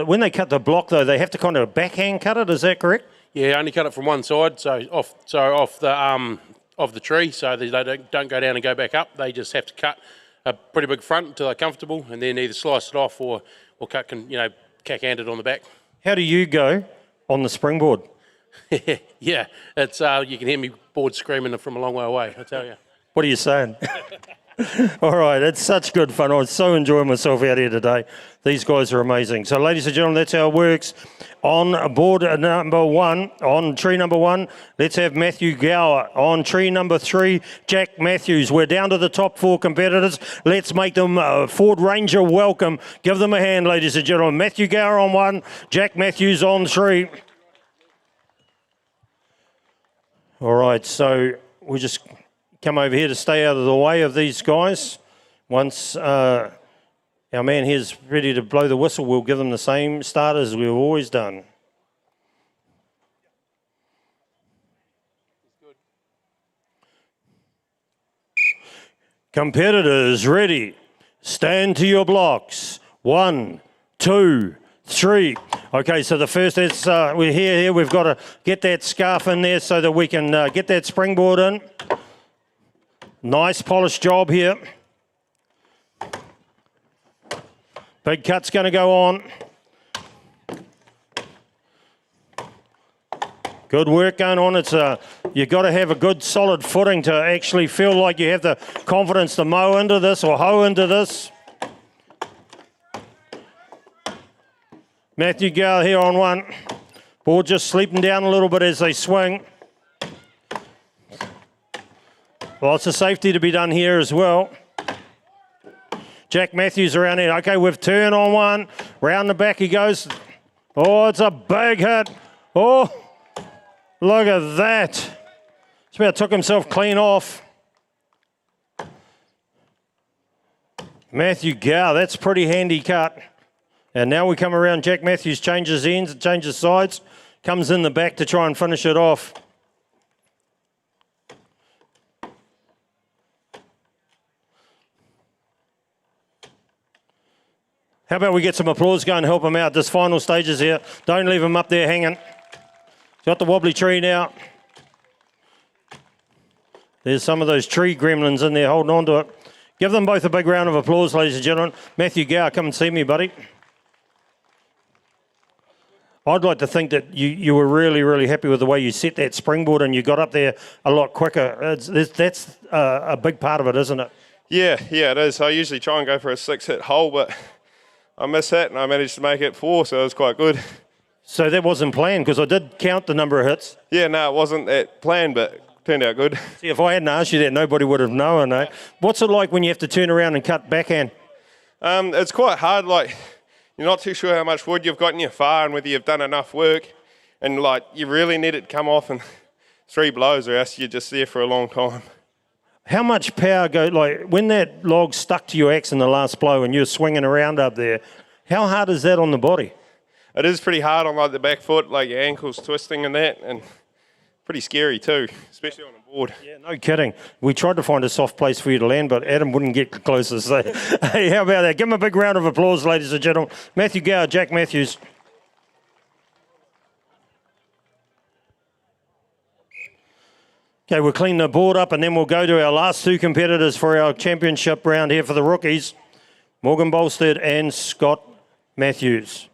when they cut the block though, they have to kind of backhand cut it, is that correct? Yeah, only cut it from one side, so off the tree, so they don't go down and go back up. They just have to cut a pretty big front until they're comfortable, and then either slice it off or cut, cack-handed on the back. How do you go on the springboard? Yeah, it's you can hear me board screaming from a long way away, I tell you. What are you saying? All right, it's such good fun. I was so enjoying myself out here today. These guys are amazing. So, ladies and gentlemen, that's how it works. On board number 1, on tree number 1, let's have Matthew Gower. On tree number 3, Jack Matthews. We're down to the top 4 competitors. Let's make them Ford Ranger welcome. Give them a hand, ladies and gentlemen. Matthew Gower on 1, Jack Matthews on 3. All right, so we just come over here to stay out of the way of these guys. Once our man here's ready to blow the whistle, we'll give them the same start as we've always done. Competitors ready. Stand to your blocks. 1, 2, 3. Okay, so the first is we're here. We've got to get that scarf in there so that we can get that springboard in. Nice polished job here. Big cut's going to go on. Good work going on. It's you've got to have a good solid footing to actually feel like you have the confidence to mow into this or hoe into this. Matthew Gow here on one. Board just sleeping down a little bit as they swing. Lots of safety to be done here as well. Jack Matthews around here. Okay, we've turned on one. Round the back he goes. Oh, it's a big hit. Oh, look at that. Just about took himself clean off. Matthew Gow, that's pretty handy cut. And now we come around, Jack Matthews changes ends, changes sides, comes in the back to try and finish it off. How about we get some applause, go and help him out. This final stages here. Don't leave him up there hanging. Got the wobbly tree now. There's some of those tree gremlins in there holding on to it. Give them both a big round of applause, ladies and gentlemen. Matthew Gow, come and see me, buddy. I'd like to think that you were really, really happy with the way you set that springboard and you got up there a lot quicker. That's a big part of it, isn't it? Yeah, it is. I usually try and go for a 6-hit hole, but I missed that and I managed to make it 4, so it was quite good. So that wasn't planned, because I did count the number of hits. Yeah, no, it wasn't that planned, but it turned out good. See, if I hadn't asked you that, nobody would have known, eh? What's it like when you have to turn around and cut backhand? It's quite hard, like, you're not too sure how much wood you've got in your fire and whether you've done enough work, and like, you really need it to come off in 3 blows or else you're just there for a long time. How much power like, when that log stuck to your axe in the last blow and you're swinging around up there, how hard is that on the body? It is pretty hard on like the back foot, like your ankles twisting and that, and pretty scary too, especially on a board. Yeah, no kidding. We tried to find a soft place for you to land, but Adam wouldn't get closer. So, hey, how about that? Give him a big round of applause, ladies and gentlemen. Matthew Gow, Jack Matthews. Okay, we'll clean the board up and then we'll go to our last 2 competitors for our championship round here for the rookies. Morgan Bolstead and Scott Matthews.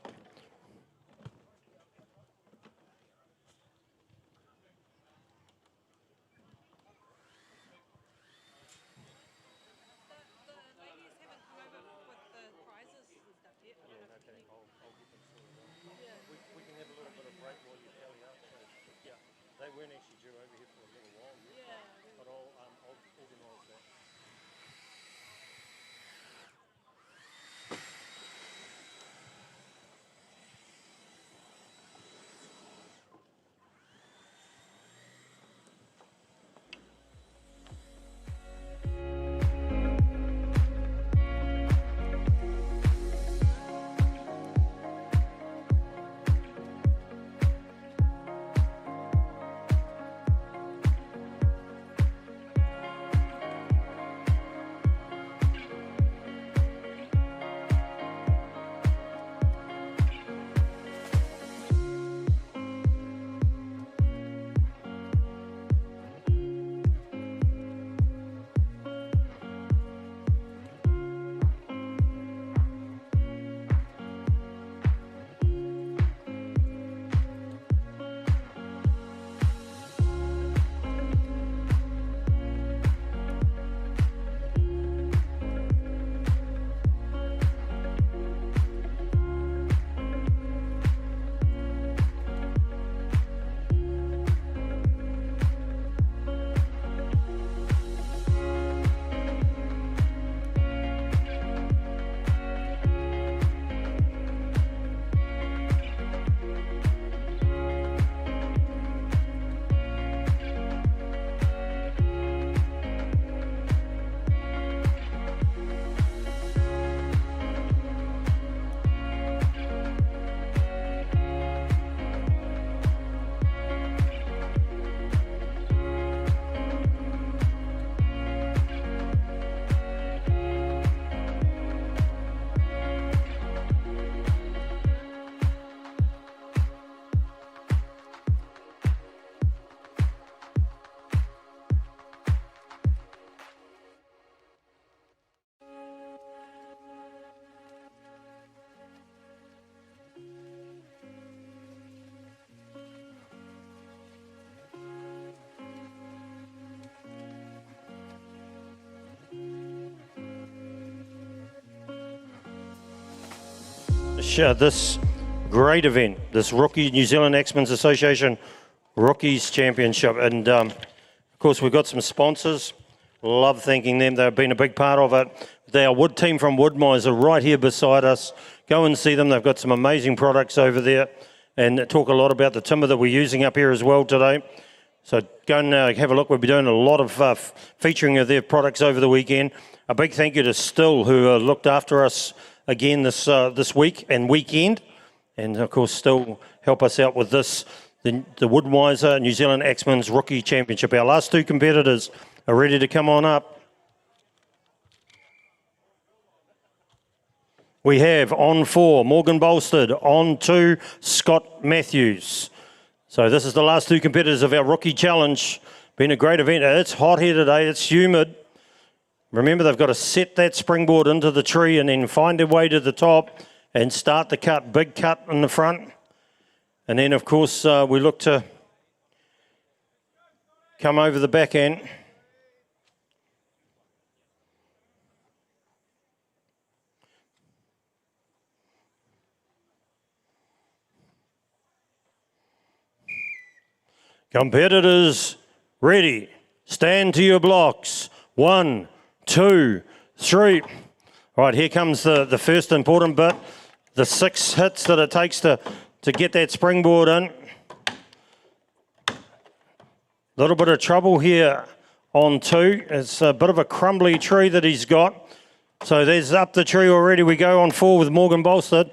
finish this great event, this Rookie New Zealand Axemen's Association Rookies Championship. And of course, we've got some sponsors. Love thanking them. They've been a big part of it. They are wood team from Woodmiser right here beside us. Go and see them. They've got some amazing products over there and talk a lot about the timber that we're using up here as well today. So go and have a look. We'll be doing a lot of featuring of their products over the weekend. A big thank you to Still, who looked after us again this week and weekend. And of course, Still help us out with this, the Woodmiser New Zealand Axemen's Rookie Championship. Our last two competitors are ready to come on up. We have on 4, Morgan Bolstead. On 2, Scott Matthews. So this is the last two competitors of our Rookie Challenge. Been a great event. It's hot here today. It's humid. Remember, they've got to set that springboard into the tree and then find their way to the top and start the cut. Big cut in the front. And then, of course, we look to come over the back end. Competitors, ready. Stand to your blocks. 1, 2, 3. All right, here comes the first important bit. The 6 hits that it takes to get that springboard in. A little bit of trouble here on 2. It's a bit of a crumbly tree that he's got. So there's up the tree already. We go on 4 with Morgan Bolstead.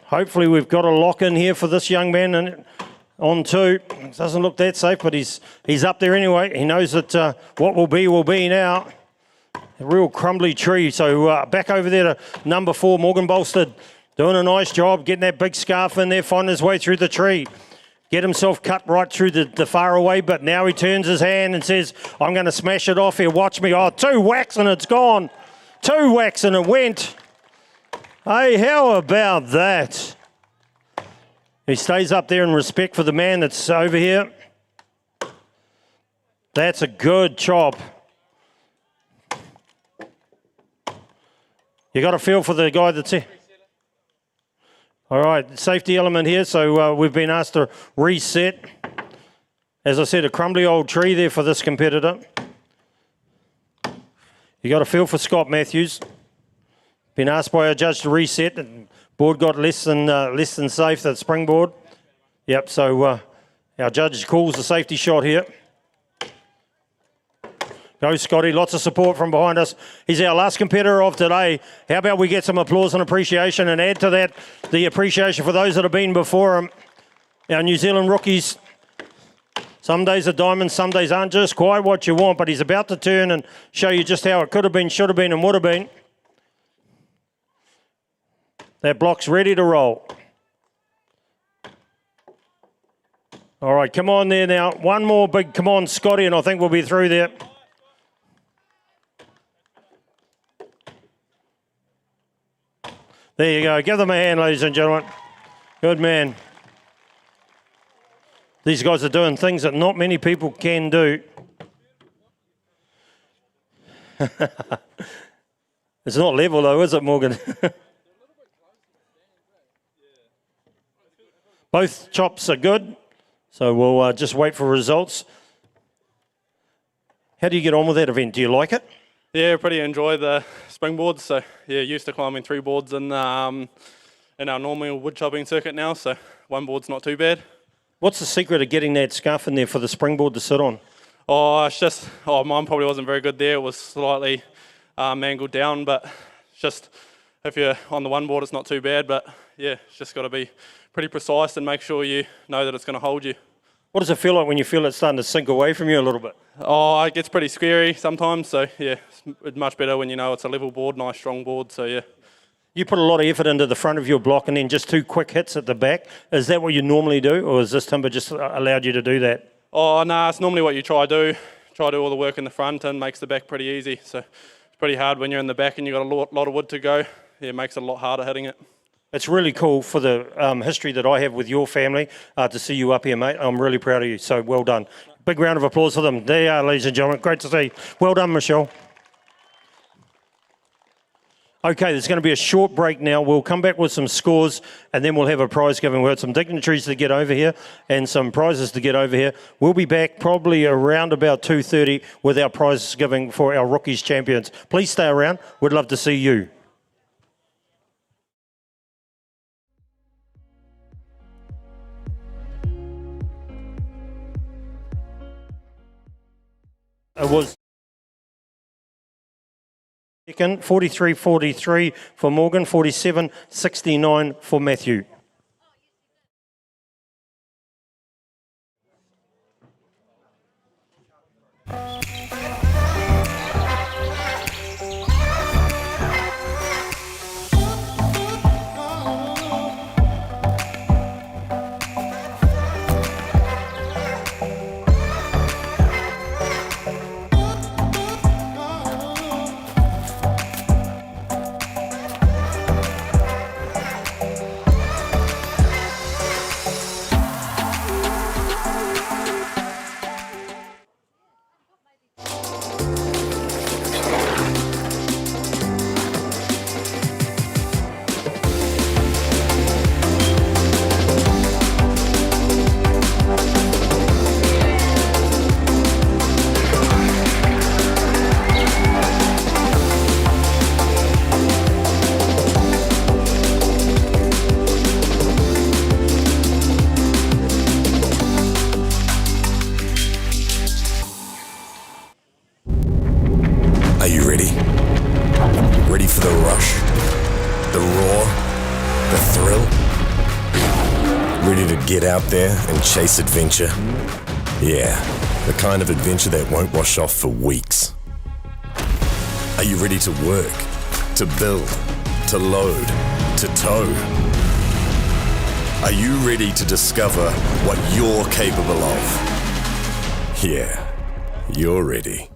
Hopefully we've got a lock in here for this young man. And on 2, it doesn't look that safe, but he's up there anyway. He knows that what will be now. A real crumbly tree. So back over there to number 4, Morgan Bolstead, doing a nice job, getting that big scarf in there, finding his way through the tree. Get himself cut right through the far away, but now he turns his hand and says, I'm going to smash it off here, watch me. Oh, 2 whacks and it's gone. 2 whacks and it went. Hey, how about that? He stays up there in respect for the man that's over here. That's a good chop. You got a feel for the guy that's here. All right, safety element here. So we've been asked to reset. As I said, a crumbly old tree there for this competitor. You got a feel for Scott Matthews. Been asked by a judge to reset. And board got less than safe, that springboard. Yep, so our judge calls the safety shot here. Go Scotty, lots of support from behind us. He's our last competitor of today. How about we get some applause and appreciation and add to that the appreciation for those that have been before him. Our New Zealand rookies. Some days are diamonds, some days aren't just quite what you want, but he's about to turn and show you just how it could have been, should have been and would have been. That block's ready to roll. All right, come on there now. One more big, come on, Scotty, and I think we'll be through there. There you go. Give them a hand, ladies and gentlemen. Good man. These guys are doing things that not many people can do. It's not level though, is it, Morgan? Both chops are good, so we'll just wait for results. How do you get on with that event? Do you like it? Yeah, pretty enjoy the springboards. So yeah, used to climbing 3 boards in our normal wood chopping circuit now. So 1 board's not too bad. What's the secret of getting that scarf in there for the springboard to sit on? It's just mine probably wasn't very good there. It was slightly mangled down, but just if you're on the 1 board, it's not too bad. But yeah, it's just got to be pretty precise and make sure you know that it's going to hold you. What does it feel like when you feel it starting to sink away from you a little bit? It gets pretty scary sometimes. So yeah, it's much better when you know it's a level board, nice strong board. So yeah. You put a lot of effort into the front of your block and then just 2 quick hits at the back. Is that what you normally do, or has this timber just allowed you to do that? No, it's normally what you try to do. Try to do all the work in the front and makes the back pretty easy. So it's pretty hard when you're in the back and you've got a lot of wood to go. Yeah, it makes it a lot harder hitting it. It's really cool for the history that I have with your family to see you up here, mate. I'm really proud of you, so well done. Big round of applause for them. There you are, ladies and gentlemen. Great to see. Well done, Michelle. Okay, there's going to be a short break now. We'll come back with some scores and then we'll have a prize giving. We've got some dignitaries to get over here and some prizes to get over here. We'll be back probably around about 2:30 with our prizes giving for our Rookies champions. Please stay around. We'd love to see you. It was second, 43-43 for Morgan, 47-69 for Matthew. Are you ready? Ready for the rush, the roar, the thrill? Ready to get out there and chase adventure? Yeah, the kind of adventure that won't wash off for weeks. Are you ready to work, to build, to load, to tow? Are you ready to discover what you're capable of? Yeah, you're ready.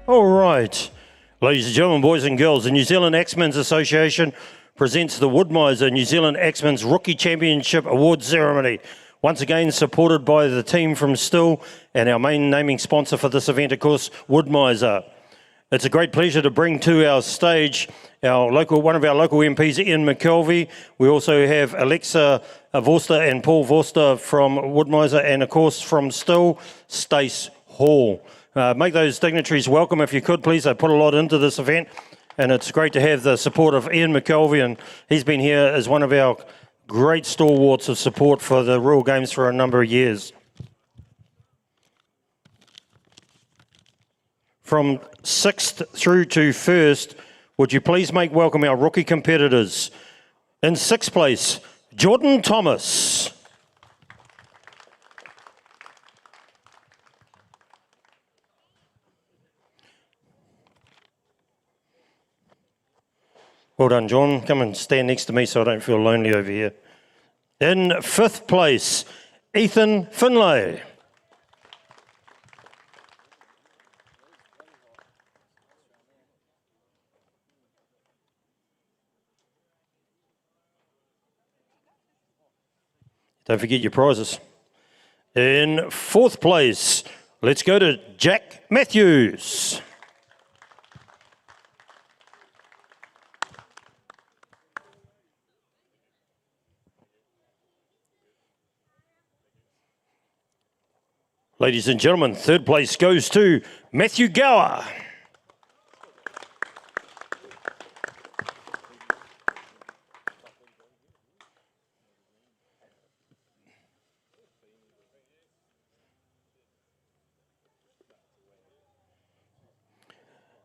All right. Ladies and gentlemen, boys and girls, the New Zealand Axemen's Association presents the Woodmiser New Zealand Axemen's Rookie Championship Award Ceremony. Once again, supported by the team from Still and our main naming sponsor for this event, of course, Woodmiser. It's a great pleasure to bring to our stage one of our local MPs, Ian McKelvey. We also have Alexa Vorster and Paul Vorster from Woodmiser, and of course from Still, Stace Hall. Make those dignitaries welcome if you could, please. They put a lot into this event, and it's great to have the support of Ian McKelvey, and he's been here as one of our great stalwarts of support for the Rural Games for a number of years. From 6th through to 1st, would you please make welcome our rookie competitors. In 6th place, Jordan Thomas. Well done, John. Come and stand next to me so I don't feel lonely over here. In 5th place, Ethan Finlay. Don't forget your prizes. In 4th place, let's go to Jack Matthews. Ladies and gentlemen, 3rd place goes to Matthew Gower.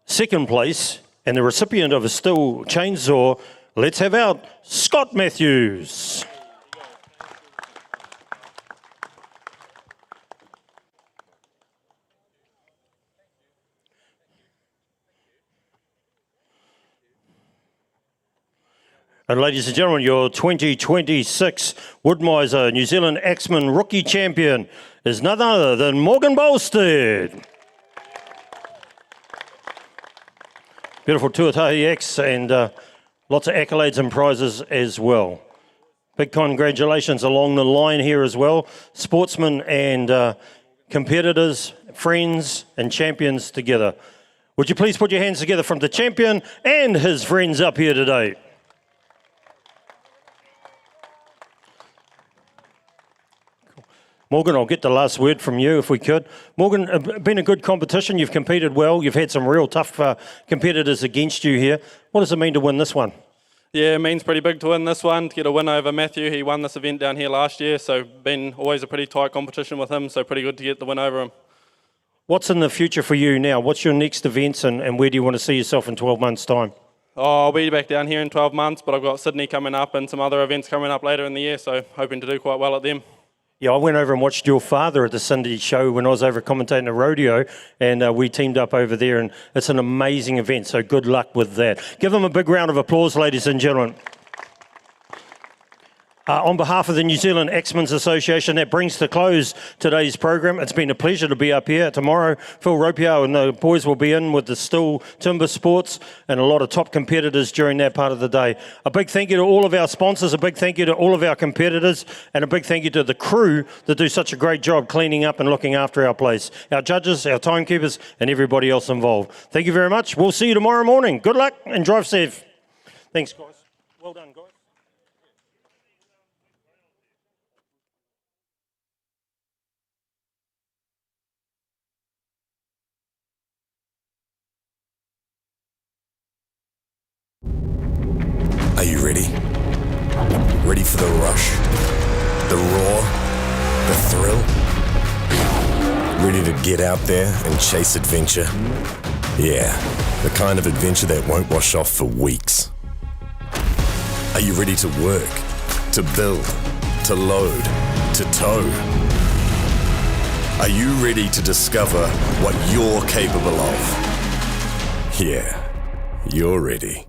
Second place, and the recipient of a Still chainsaw, let's have out Scott Matthews. And ladies and gentlemen, your 2026 Woodmiser New Zealand Axeman Rookie Champion is none other than Morgan Bolstead. Beautiful Tuatahi X, and lots of accolades and prizes as well. Big congratulations along the line here as well. Sportsmen and competitors, friends and champions together. Would you please put your hands together from the champion and his friends up here today. Morgan, I'll get the last word from you if we could. Morgan, been a good competition. You've competed well. You've had some real tough competitors against you here. What does it mean to win this one? Yeah, it means pretty big to win this one, to get a win over Matthew. He won this event down here last year, so been always a pretty tight competition with him, so pretty good to get the win over him. What's in the future for you now? What's your next events, and where do you want to see yourself in 12 months' time? Oh, I'll be back down here in 12 months, but I've got Sydney coming up and some other events coming up later in the year, so hoping to do quite well at them. Yeah, I went over and watched your father at the Sunday show when I was over commentating a rodeo, and we teamed up over there, and it's an amazing event, so good luck with that. Give them a big round of applause, ladies and gentlemen. On behalf of the New Zealand Axemen's Association, that brings to close today's program. It's been a pleasure to be up here. Tomorrow, Phil Ropio and the boys will be in with the Still Timber Sports and a lot of top competitors during that part of the day. A big thank you to all of our sponsors, a big thank you to all of our competitors, and a big thank you to the crew that do such a great job cleaning up and looking after our place. Our judges, our timekeepers, and everybody else involved. Thank you very much. We'll see you tomorrow morning. Good luck and drive safe. Thanks, guys. Well done, guys. Are you ready? Ready for the rush, the roar, the thrill? Ready to get out there and chase adventure? Yeah, the kind of adventure that won't wash off for weeks. Are you ready to work, to build, to load, to tow? Are you ready to discover what you're capable of? Yeah, you're ready.